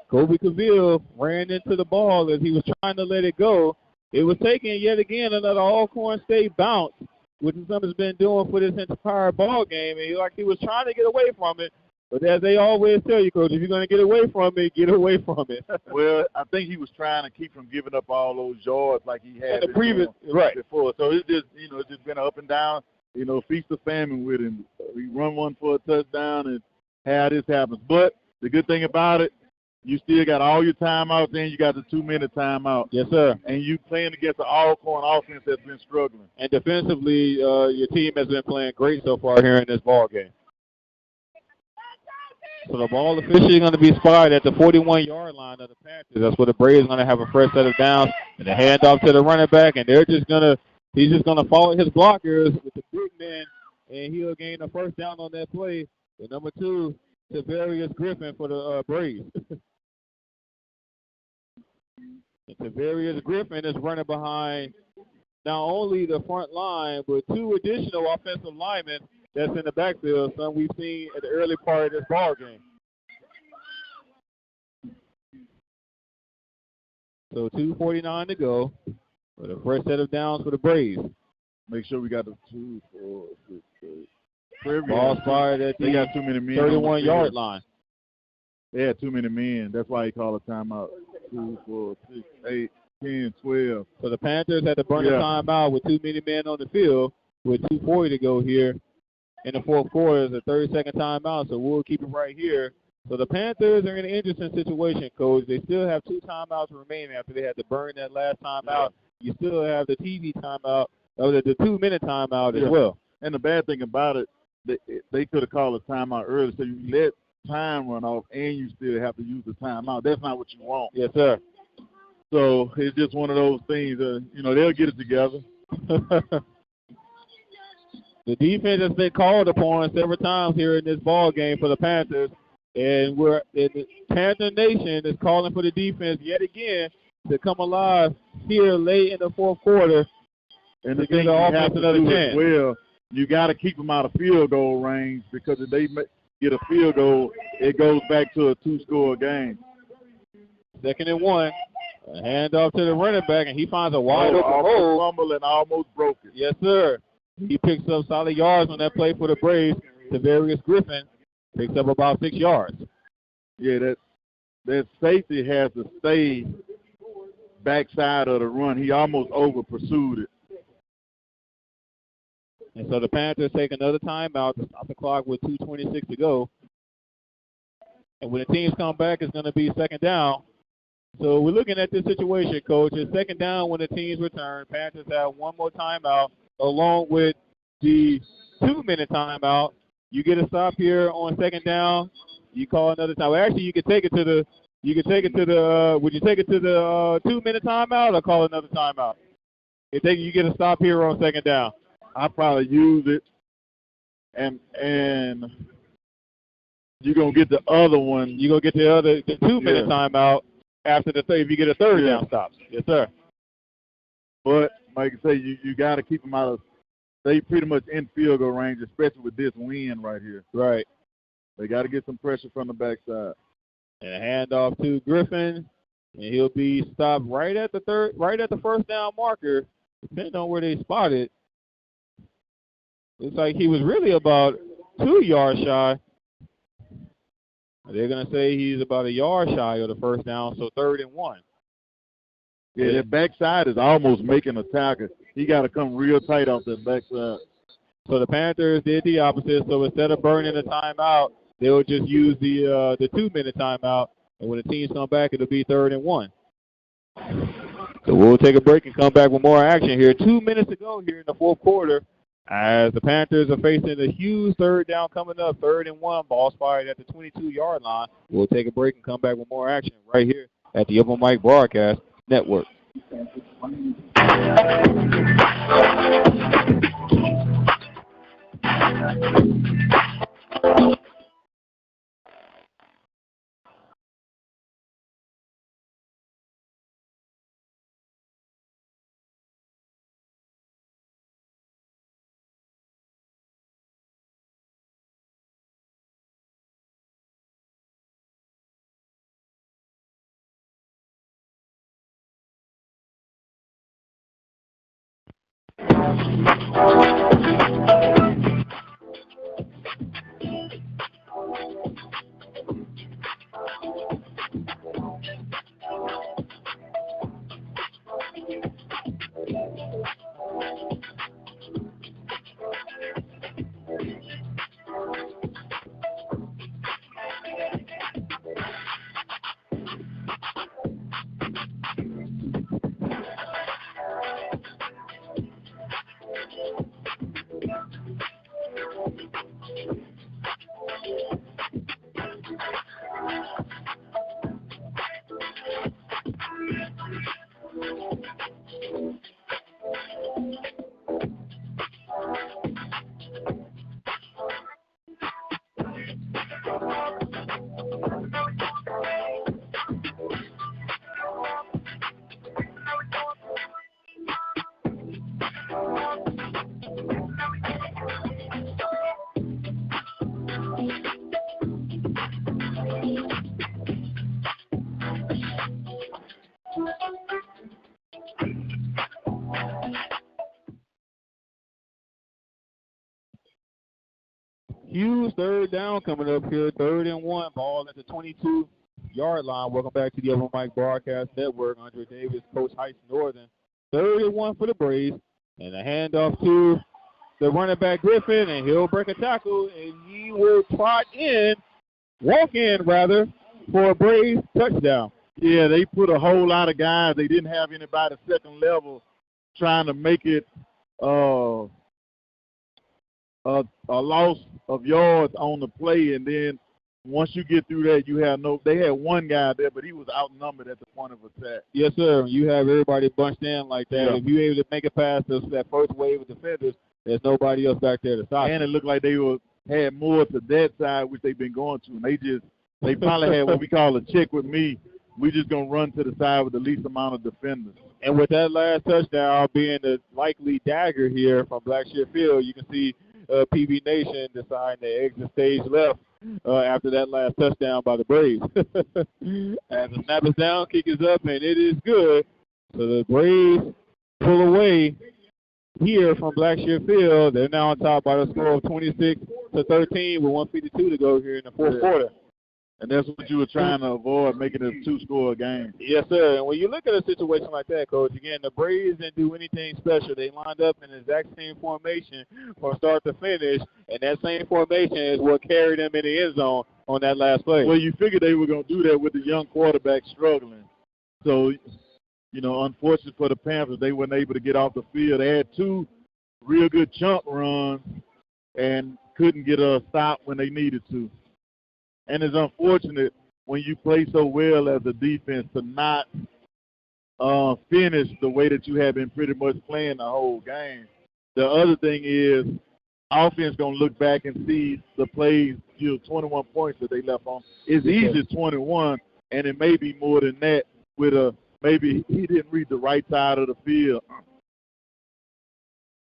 [SPEAKER 1] Kobe Cavill ran into the ball as he was trying to let it go. It was taking yet again another Alcorn State bounce, which is something he's been doing for this entire ball game. And he was trying to get away from it. But as they always tell you, Coach, if you're going to get away from it, get away from it.
[SPEAKER 2] Well, I think he was trying to keep from giving up all those yards like he had
[SPEAKER 1] the previous
[SPEAKER 2] before. So it's just, it's just been up and down, feast or famine with him. We run one for a touchdown and how this happens. But the good thing about it, you still got all your timeouts and you got the 2-minute timeout.
[SPEAKER 1] Yes, sir.
[SPEAKER 2] And you playing against the Alcorn offense that's been struggling.
[SPEAKER 1] And defensively, your team has been playing great so far here in this ball game. So the ball officially going to be spotted at the 41-yard line of the Panthers. That's where the Braves are going to have a fresh set of downs and a handoff to the running back, and he's just going to follow his blockers with the big man, and he'll gain a first down on that play. The number 2, Tavarius Griffin for the Braves. And Tavarius Griffin is running behind not only the front line, but 2 additional offensive linemen that's in the backfield, some we've seen at the early part of this ball game. So 2:49 to go for the first set of downs for the Braves.
[SPEAKER 2] Make sure we got the 2, 4, 6, 8.
[SPEAKER 1] Ball fired at
[SPEAKER 2] they got too many men
[SPEAKER 1] 31-yard line.
[SPEAKER 2] They had too many men. That's why he called a timeout. 2, 4, 6, 8, 10, 12.
[SPEAKER 1] So the Panthers had to burn a timeout with too many men on the field with 2:40 to go here. In the fourth quarter, it's a 30-second timeout, so we'll keep it right here. So the Panthers are in an interesting situation, Coach. They still have 2 timeouts remaining after they had to burn that last timeout. You still have the TV timeout, or the 2-minute timeout as well.
[SPEAKER 2] And the bad thing about it, they could have called a timeout early, so you let time run off and you still have to use the timeout. That's not what you want.
[SPEAKER 1] Yes, sir.
[SPEAKER 2] So it's just one of those things. They'll get it together.
[SPEAKER 1] The defense has been called upon several times here in this ball game for the Panthers, and the Panther Nation is calling for the defense yet again to come alive here late in the fourth quarter
[SPEAKER 2] and
[SPEAKER 1] to give the offense another chance.
[SPEAKER 2] Well, you got to keep them out of field goal range because if they get a field goal, it goes back to a 2-score game.
[SPEAKER 1] 2nd and 1. A handoff to the running back, and he finds a wide open
[SPEAKER 2] hole. Fumble and almost broke it.
[SPEAKER 1] Yes, sir. He picks up solid yards on that play for the Braves. Tavarius Griffin picks up about 6 yards.
[SPEAKER 2] Yeah, that safety has to stay backside of the run. He almost over-pursued it.
[SPEAKER 1] And so the Panthers take another timeout to stop the clock with 2:26 to go. And when the teams come back, it's going to be 2nd down. So we're looking at this situation, Coach. It's 2nd down when the teams return. Panthers have 1 more timeout along with the 2-minute timeout. You get a stop here on 2nd down. You call another time. Well, actually, you could take it to the. Would you take it to the 2-minute timeout or call another timeout? You get a stop here on 2nd down.
[SPEAKER 2] I probably use it, and you're gonna get the other one.
[SPEAKER 1] You're gonna get the 2-minute timeout after the third. If you get a 3rd down stop. Yes, sir.
[SPEAKER 2] But like I say, you got to keep them out of. They pretty much in field goal range, especially with this wind right here.
[SPEAKER 1] Right.
[SPEAKER 2] They got to get some pressure from the backside.
[SPEAKER 1] And a handoff to Griffin, and he'll be stopped right at the 1st down marker, depending on where they spot it. Looks like he was really about 2 yards shy. They're going to say he's about 1 yard shy of the 1st down, so 3rd and 1.
[SPEAKER 2] Yeah, that backside is almost making a tackle. He got to come real tight off that backside.
[SPEAKER 1] So the Panthers did the opposite. So instead of burning the timeout, they'll just use the 2-minute timeout. And when the teams come back, it'll be 3rd and 1. So we'll take a break and come back with more action here. 2 minutes to go here in the fourth quarter as the Panthers are facing a huge 3rd down coming up. 3rd and 1, ball's fired at the 22-yard line. We'll take a break and come back with more action right here at the Open Mic Broadcast Network. Huge third down coming up here, 3rd and 1, ball at the 22-yard line. Welcome back to the Upper Mike Broadcast Network. Andre Davis, Coach Heights Northern. 3rd and 1 for the Braves, and a handoff to the running back Griffin, and he'll break a tackle, and he will walk in for a Braves touchdown.
[SPEAKER 2] Yeah, they put a whole lot of guys. They didn't have anybody second level trying to make it a loss of yards on the play, and then once you get through that, you have they had one guy there, but he was outnumbered at the point of attack.
[SPEAKER 1] Yes, sir. You have everybody bunched in like that. Yeah. If you're able to make it past that first wave of defenders, there's nobody else back there to stop.
[SPEAKER 2] And it looked like they had more to that side, which they've been going to, and they probably had what we call a check with me. We just going to run to the side with the least amount of defenders.
[SPEAKER 1] And with that last touchdown being the likely dagger here from Blackshear Field, you can see PB Nation deciding to exit stage left after that last touchdown by the Braves. As the snap is down, kick is up, and it is good. So the Braves pull away here from Blackshear Field. They're now on top by the score of 26-13 with 1:52 to go here in the fourth quarter.
[SPEAKER 2] And that's what you were trying to avoid, making it a two-score game.
[SPEAKER 1] Yes, sir. And when you look at a situation like that, Coach, again, the Braves didn't do anything special. They lined up in the exact same formation from start to finish, and that same formation is what carried them in the end zone on that last play.
[SPEAKER 2] Well, you figured they were going to do that with the young quarterback struggling. So, unfortunate for the Panthers, they weren't able to get off the field. They had two real good chunk runs and couldn't get a stop when they needed to. And it's unfortunate when you play so well as a defense to not finish the way that you have been pretty much playing the whole game. The other thing is offense going to look back and see the plays, 21 points that they left on. It's easy as 21, and it may be more than that with maybe he didn't read the right side of the field.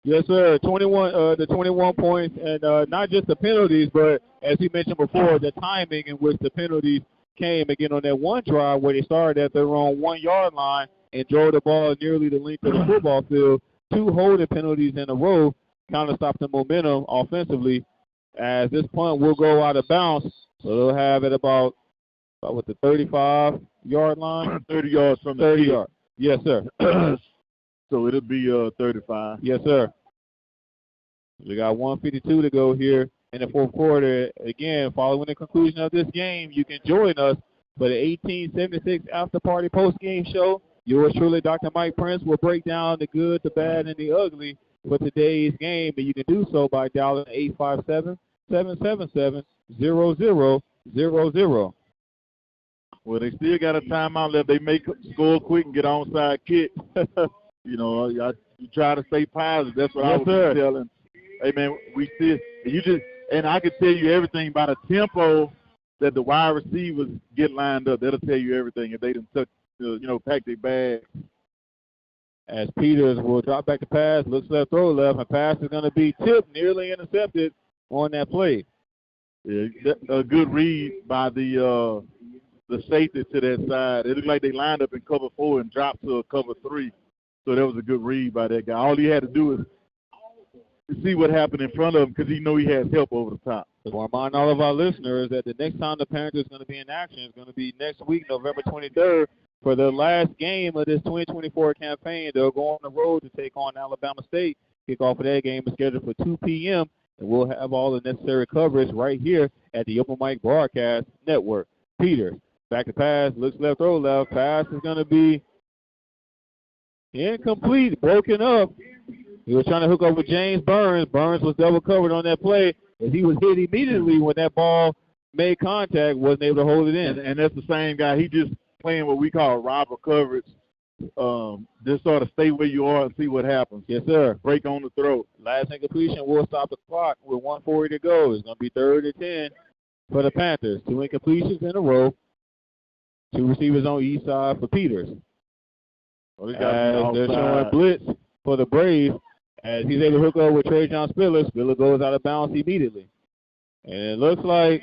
[SPEAKER 1] Yes, sir. 21 points, and not just the penalties, but as he mentioned before, the timing in which the penalties came again on that one drive where they started at their own 1-yard line and drove the ball nearly the length of the football field. 2 holding penalties in a row kind of stopped the momentum offensively. As this punt will go out of bounds, so they'll have it about the 35-yard line.
[SPEAKER 2] 30 yards from the
[SPEAKER 1] 30 yards. Yes, sir.
[SPEAKER 2] So it'll be 35.
[SPEAKER 1] Yes, sir. We got 1:52 to go here in the fourth quarter. Again, following the conclusion of this game, you can join us for the 1876 After Party Post Game Show. Yours truly, Dr. Mike Prince, will break down the good, the bad, and the ugly for today's game, and you can do so by dialing 857-777-0000.
[SPEAKER 2] Well, they still got a timeout left. They may score quick and get onside kick. You try to stay positive. That's what I was telling. Hey, man, we still – and I can tell you everything by the tempo that the wide receivers get lined up. That'll tell you everything if they didn't touch, pack their bag.
[SPEAKER 1] As Peters will drop back the pass, looks left, throw left, and pass is going to be tipped, nearly intercepted on that play.
[SPEAKER 2] Yeah, a good read by the safety to that side. It looked like they lined up in cover 4 and dropped to a cover 3. So that was a good read by that guy. All he had to do is to see what happened in front of him because he know he has help over the top.
[SPEAKER 1] So I remind all of our listeners that the next time the Panthers are going to be in action is going to be next week, November 23rd, for the last game of this 2024 campaign. They'll go on the road to take on Alabama State. Kickoff of that game is scheduled for 2 p.m., and we'll have all the necessary coverage right here at the Open Mic Broadcast Network. Peters, back to pass, looks left, throw left. Pass is going to be incomplete, broken up. He was trying to hook up with James Burns. Burns was double covered on that play, as he was hit immediately when that ball made contact, wasn't able to hold it in.
[SPEAKER 2] And that's the same guy. He just playing what we call robber coverage. Just sort of stay where you are and see what happens.
[SPEAKER 1] Yes, sir.
[SPEAKER 2] Break on the throat.
[SPEAKER 1] Last incompletion will stop the clock with 1:40 to go. It's going to be 3rd and 10 for the Panthers. 2 incompletions in a row. 2 receivers on each side for Peters.
[SPEAKER 2] Well,
[SPEAKER 1] they're showing blitz for the Braves, as he's able to hook up with Trajan Spiller. Spiller goes out of bounds immediately. And it looks like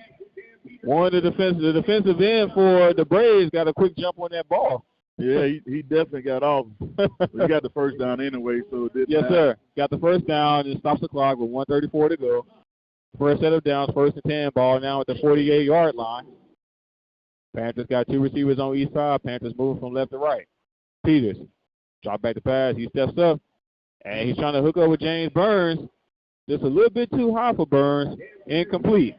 [SPEAKER 1] one of the defensive end for the Braves got a quick jump on that ball.
[SPEAKER 2] Yeah, he definitely got off. He got the first down anyway, so it didn't
[SPEAKER 1] Yes,
[SPEAKER 2] matter.
[SPEAKER 1] sir. Got the first down and stops the clock with 1:34 to go. First set of downs, 1st and 10, ball now at the 48-yard line. Panthers got 2 receivers on each side. Panthers moving from left to right. Peters, drop back the pass. He steps up, and he's trying to hook up with James Burns. Just a little bit too high for Burns. Incomplete.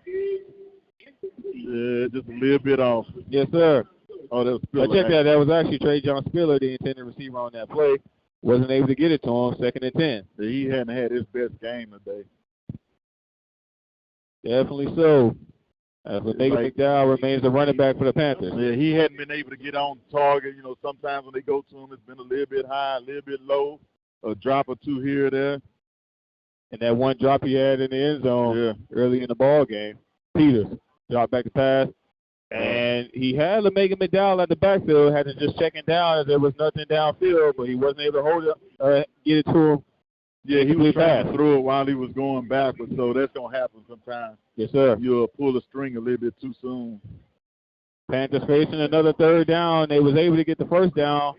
[SPEAKER 2] Yeah, just a little bit off.
[SPEAKER 1] Yes, sir.
[SPEAKER 2] Oh, that was Spiller.
[SPEAKER 1] Check that. That was actually Trajan Spiller, the intended receiver on that play. Wasn't able to get it to him. 2nd and 10.
[SPEAKER 2] Yeah, he hadn't had his best game today.
[SPEAKER 1] Definitely so. As Nathan McDowell remains the running back for the Panthers.
[SPEAKER 2] Yeah, he hadn't been able to get on target. You know, sometimes when they go to him, it's been a little bit high, a little bit low, a drop or two here or there.
[SPEAKER 1] And that one drop he had in the end zone early in the ball game. Peters dropped back to pass. And he had LeMagan McDowell at the backfield, had to just checking down as there was nothing downfield, but he wasn't able to hold it, get it to him.
[SPEAKER 2] Yeah, he was trying to throw it while he was going backwards, so that's going to happen sometimes.
[SPEAKER 1] Yes, sir.
[SPEAKER 2] You'll pull a string a little bit too soon.
[SPEAKER 1] Panthers facing another 3rd down. They was able to get the first down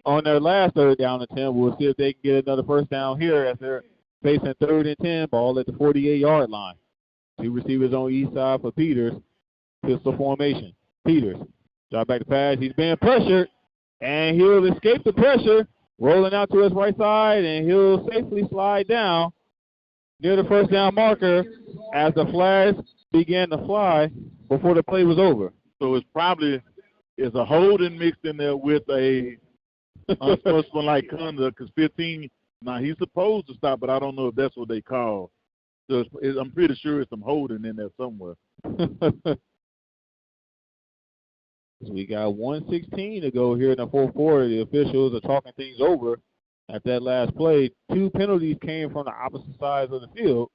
[SPEAKER 1] on their last 3rd down attempt. We'll see if they can get another first down here as they're facing 3rd and 10, ball at the 48-yard line. 2 receivers on each side for Peters. Pistol formation. Peters, drop back to pass. He's being pressured, and he'll escape the pressure, rolling out to his right side, and he'll safely slide down near the first down marker as the flags began to fly before the play was over.
[SPEAKER 2] So it's probably a holding mixed in there with a unsportsmanlike conduct because 15, now he's supposed to stop, but I don't know if that's what they call. So I'm pretty sure it's some holding in there somewhere.
[SPEAKER 1] We got 1:16 to go here in the 4th quarter. The officials are talking things over at that last play. 2 penalties came from the opposite sides of the field.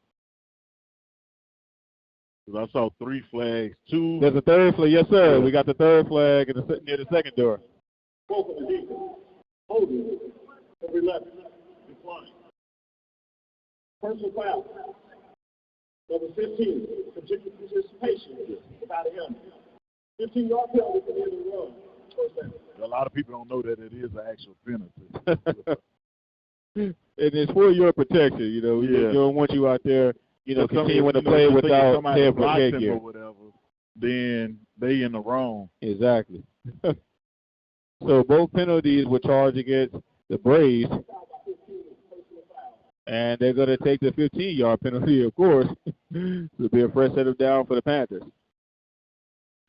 [SPEAKER 2] I saw 3 flags. 2.
[SPEAKER 1] There's a 3rd flag. Yes, sir. We got the 3rd flag near the second door.
[SPEAKER 5] Both of the defense. Holding. Every left. Decline. Personal foul. Number 15. Objective participation. Without a helmet. 15-yard penalty for the end of the run. First down.
[SPEAKER 2] A lot of people don't know that it is an actual penalty.
[SPEAKER 1] And it's for your protection, you know.
[SPEAKER 2] Yeah.
[SPEAKER 1] We don't want you out there, you know, continuing to play without head protection
[SPEAKER 2] or whatever. Then they in the wrong.
[SPEAKER 1] Exactly. So both penalties were charged against the Braves. And they're going to take the 15-yard penalty, of course. It'll be a fresh set of down for the Panthers.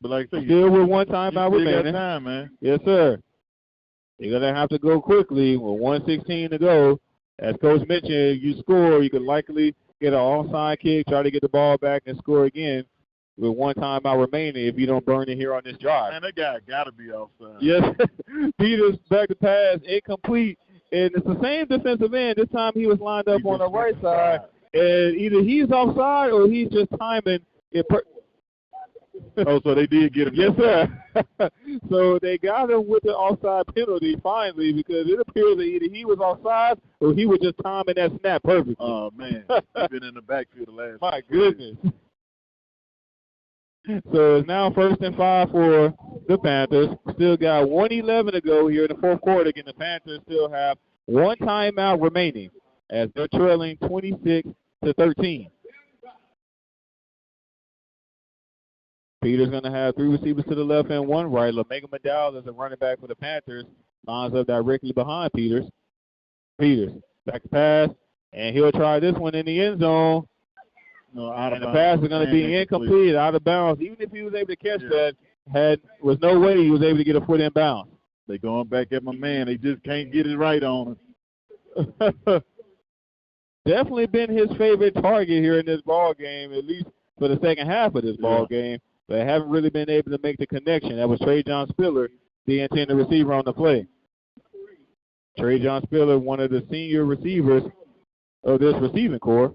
[SPEAKER 2] But like I said,
[SPEAKER 1] still with 1 timeout remaining.
[SPEAKER 2] Got time, man.
[SPEAKER 1] Yes, sir. You're going to have to go quickly with 1:16 to go. As Coach mentioned, you score, you could likely get an onside kick, try to get the ball back and score again with 1 timeout remaining if you don't burn it here on this drive.
[SPEAKER 2] Man, that guy got to be offside.
[SPEAKER 1] Yes. Peters back to pass, incomplete. And it's the same defensive end. This time he was lined up on the right side. And either he's offside or he's just timing it.
[SPEAKER 2] Oh, so they did get him.
[SPEAKER 1] Yes, sir. So they got him with the offside penalty finally because it appears that either he was offside or he was just timing that snap perfectly.
[SPEAKER 2] Oh, man. He's been in the backfield the last.
[SPEAKER 1] My goodness. So it's now 1st and 5 for the Panthers. Still got 1:11 to go here in the 4th quarter. Again, the Panthers still have 1 timeout remaining. as they're trailing 26-13. Peters going to have 3 receivers to the left and 1 right. LaMega McDowell is a running back for the Panthers. Lines up directly behind Peters. Peters, back to pass, and he'll try this one in the end zone.
[SPEAKER 2] No, out of
[SPEAKER 1] and the
[SPEAKER 2] bounds.
[SPEAKER 1] pass is going to be incomplete, out of bounds. Even if he was able to catch that, was no way he was able to get a foot in bounds.
[SPEAKER 2] They going back at my man. They just can't get it right on him.
[SPEAKER 1] Definitely been his favorite target here in this ball game, at least for the second half of this ball game. But haven't really been able to make the connection. That was Trajan Spiller, the intended receiver on the play. Trajan Spiller, one of the senior receivers of this receiving corps.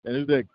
[SPEAKER 2] And who's that